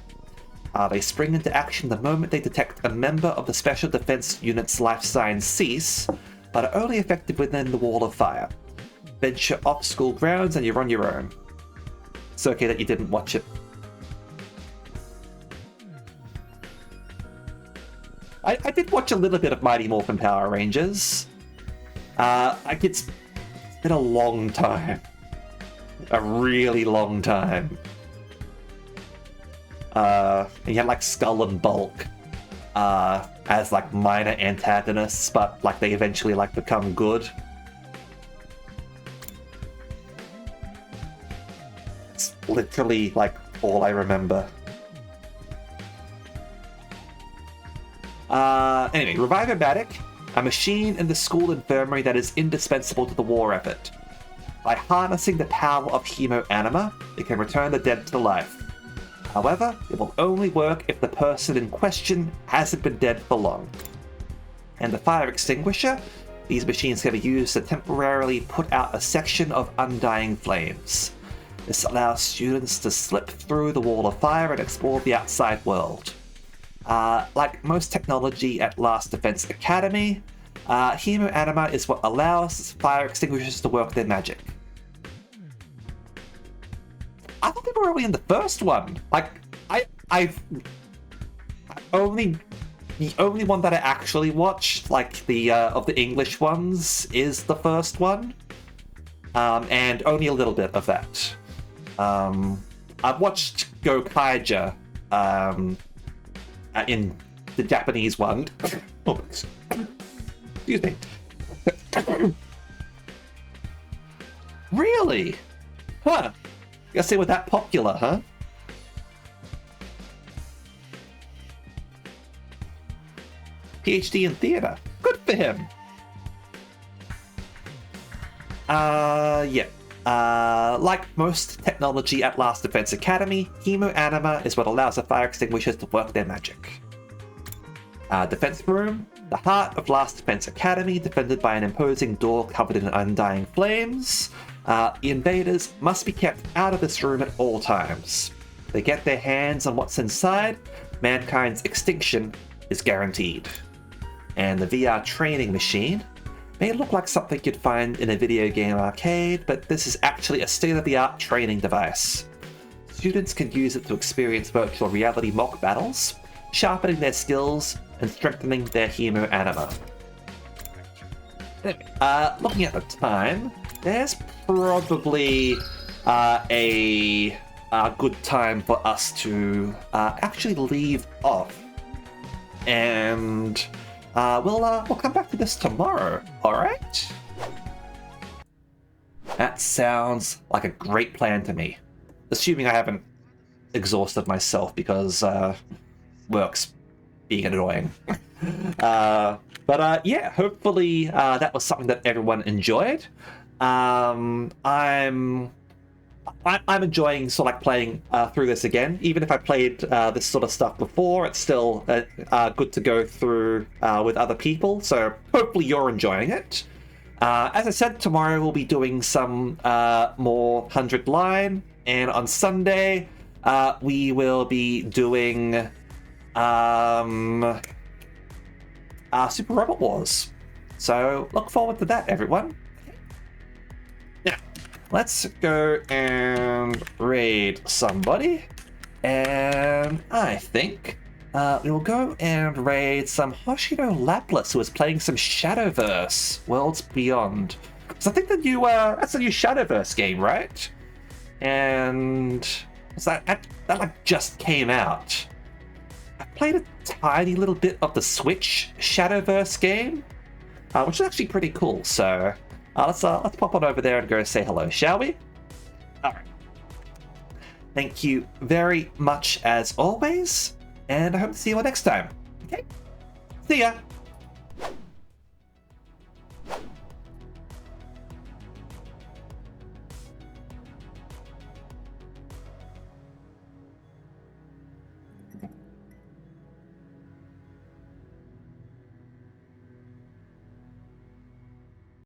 They spring into action the moment they detect a member of the Special Defense Unit's life signs cease, but are only effective within the wall of fire. Venture off school grounds and you're on your own. It's okay that you didn't watch it. I did watch a little bit of Mighty Morphin Power Rangers. It's been a long time. A really long time. And you had like Skull and Bulk as like minor antagonists, but like they eventually like become good. It's literally like all I remember. Anyway, Revive-O-Matic, a machine in the school infirmary that is indispensable to the war effort. By harnessing the power of Hemoanima, it can return the dead to life. However, it will only work if the person in question hasn't been dead for long. And the fire extinguisher, these machines can be used to temporarily put out a section of undying flames. This allows students to slip through the wall of fire and explore the outside world. Like most technology at Last Defense Academy, Hemoanima is what allows fire extinguishers to work their magic. I thought they were only in the first one. Like, the only one that I actually watched, like the of the English ones, is the first one, and only a little bit of that. I've watched Gokaiger in the Japanese one. Oh, excuse me. Really? Huh. Guess they were that popular, huh? PhD in theater. Good for him. Yeah. Like most technology at Last Defense Academy, Hemoanima is what allows the fire extinguishers to work their magic. Defense room. The heart of Last Defense Academy, defended by an imposing door covered in undying flames. The invaders must be kept out of this room at all times. If they get their hands on what's inside, mankind's extinction is guaranteed. And the VR training machine may look like something you'd find in a video game arcade, but this is actually a state-of-the-art training device. Students can use it to experience virtual reality mock battles, sharpening their skills and strengthening their Hemoanima. Anyway, looking at the time, there's probably a good time for us to actually leave off, and we'll come back to this tomorrow. All right? That sounds like a great plan to me, assuming I haven't exhausted myself because work's being annoying. But yeah, hopefully that was something that everyone enjoyed. I'm enjoying sort of like playing through this again. Even if I played this sort of stuff before, it's still good to go through with other people. So hopefully you're enjoying it. As I said, tomorrow we'll be doing some more 100 Line, and on Sunday we will be doing Super Robot Wars. So look forward to that, everyone. Now, let's go and raid somebody. And I think we will go and raid some Hoshino Laplas, who is playing some Shadowverse Worlds Beyond. So I think the new that's the new Shadowverse game, right? And that like just came out. I played a tiny little bit of the Switch Shadowverse game, which is actually pretty cool. So let's pop on over there and go say hello, shall we? All right. Thank you very much as always, and I hope to see you all next time. Okay. See ya.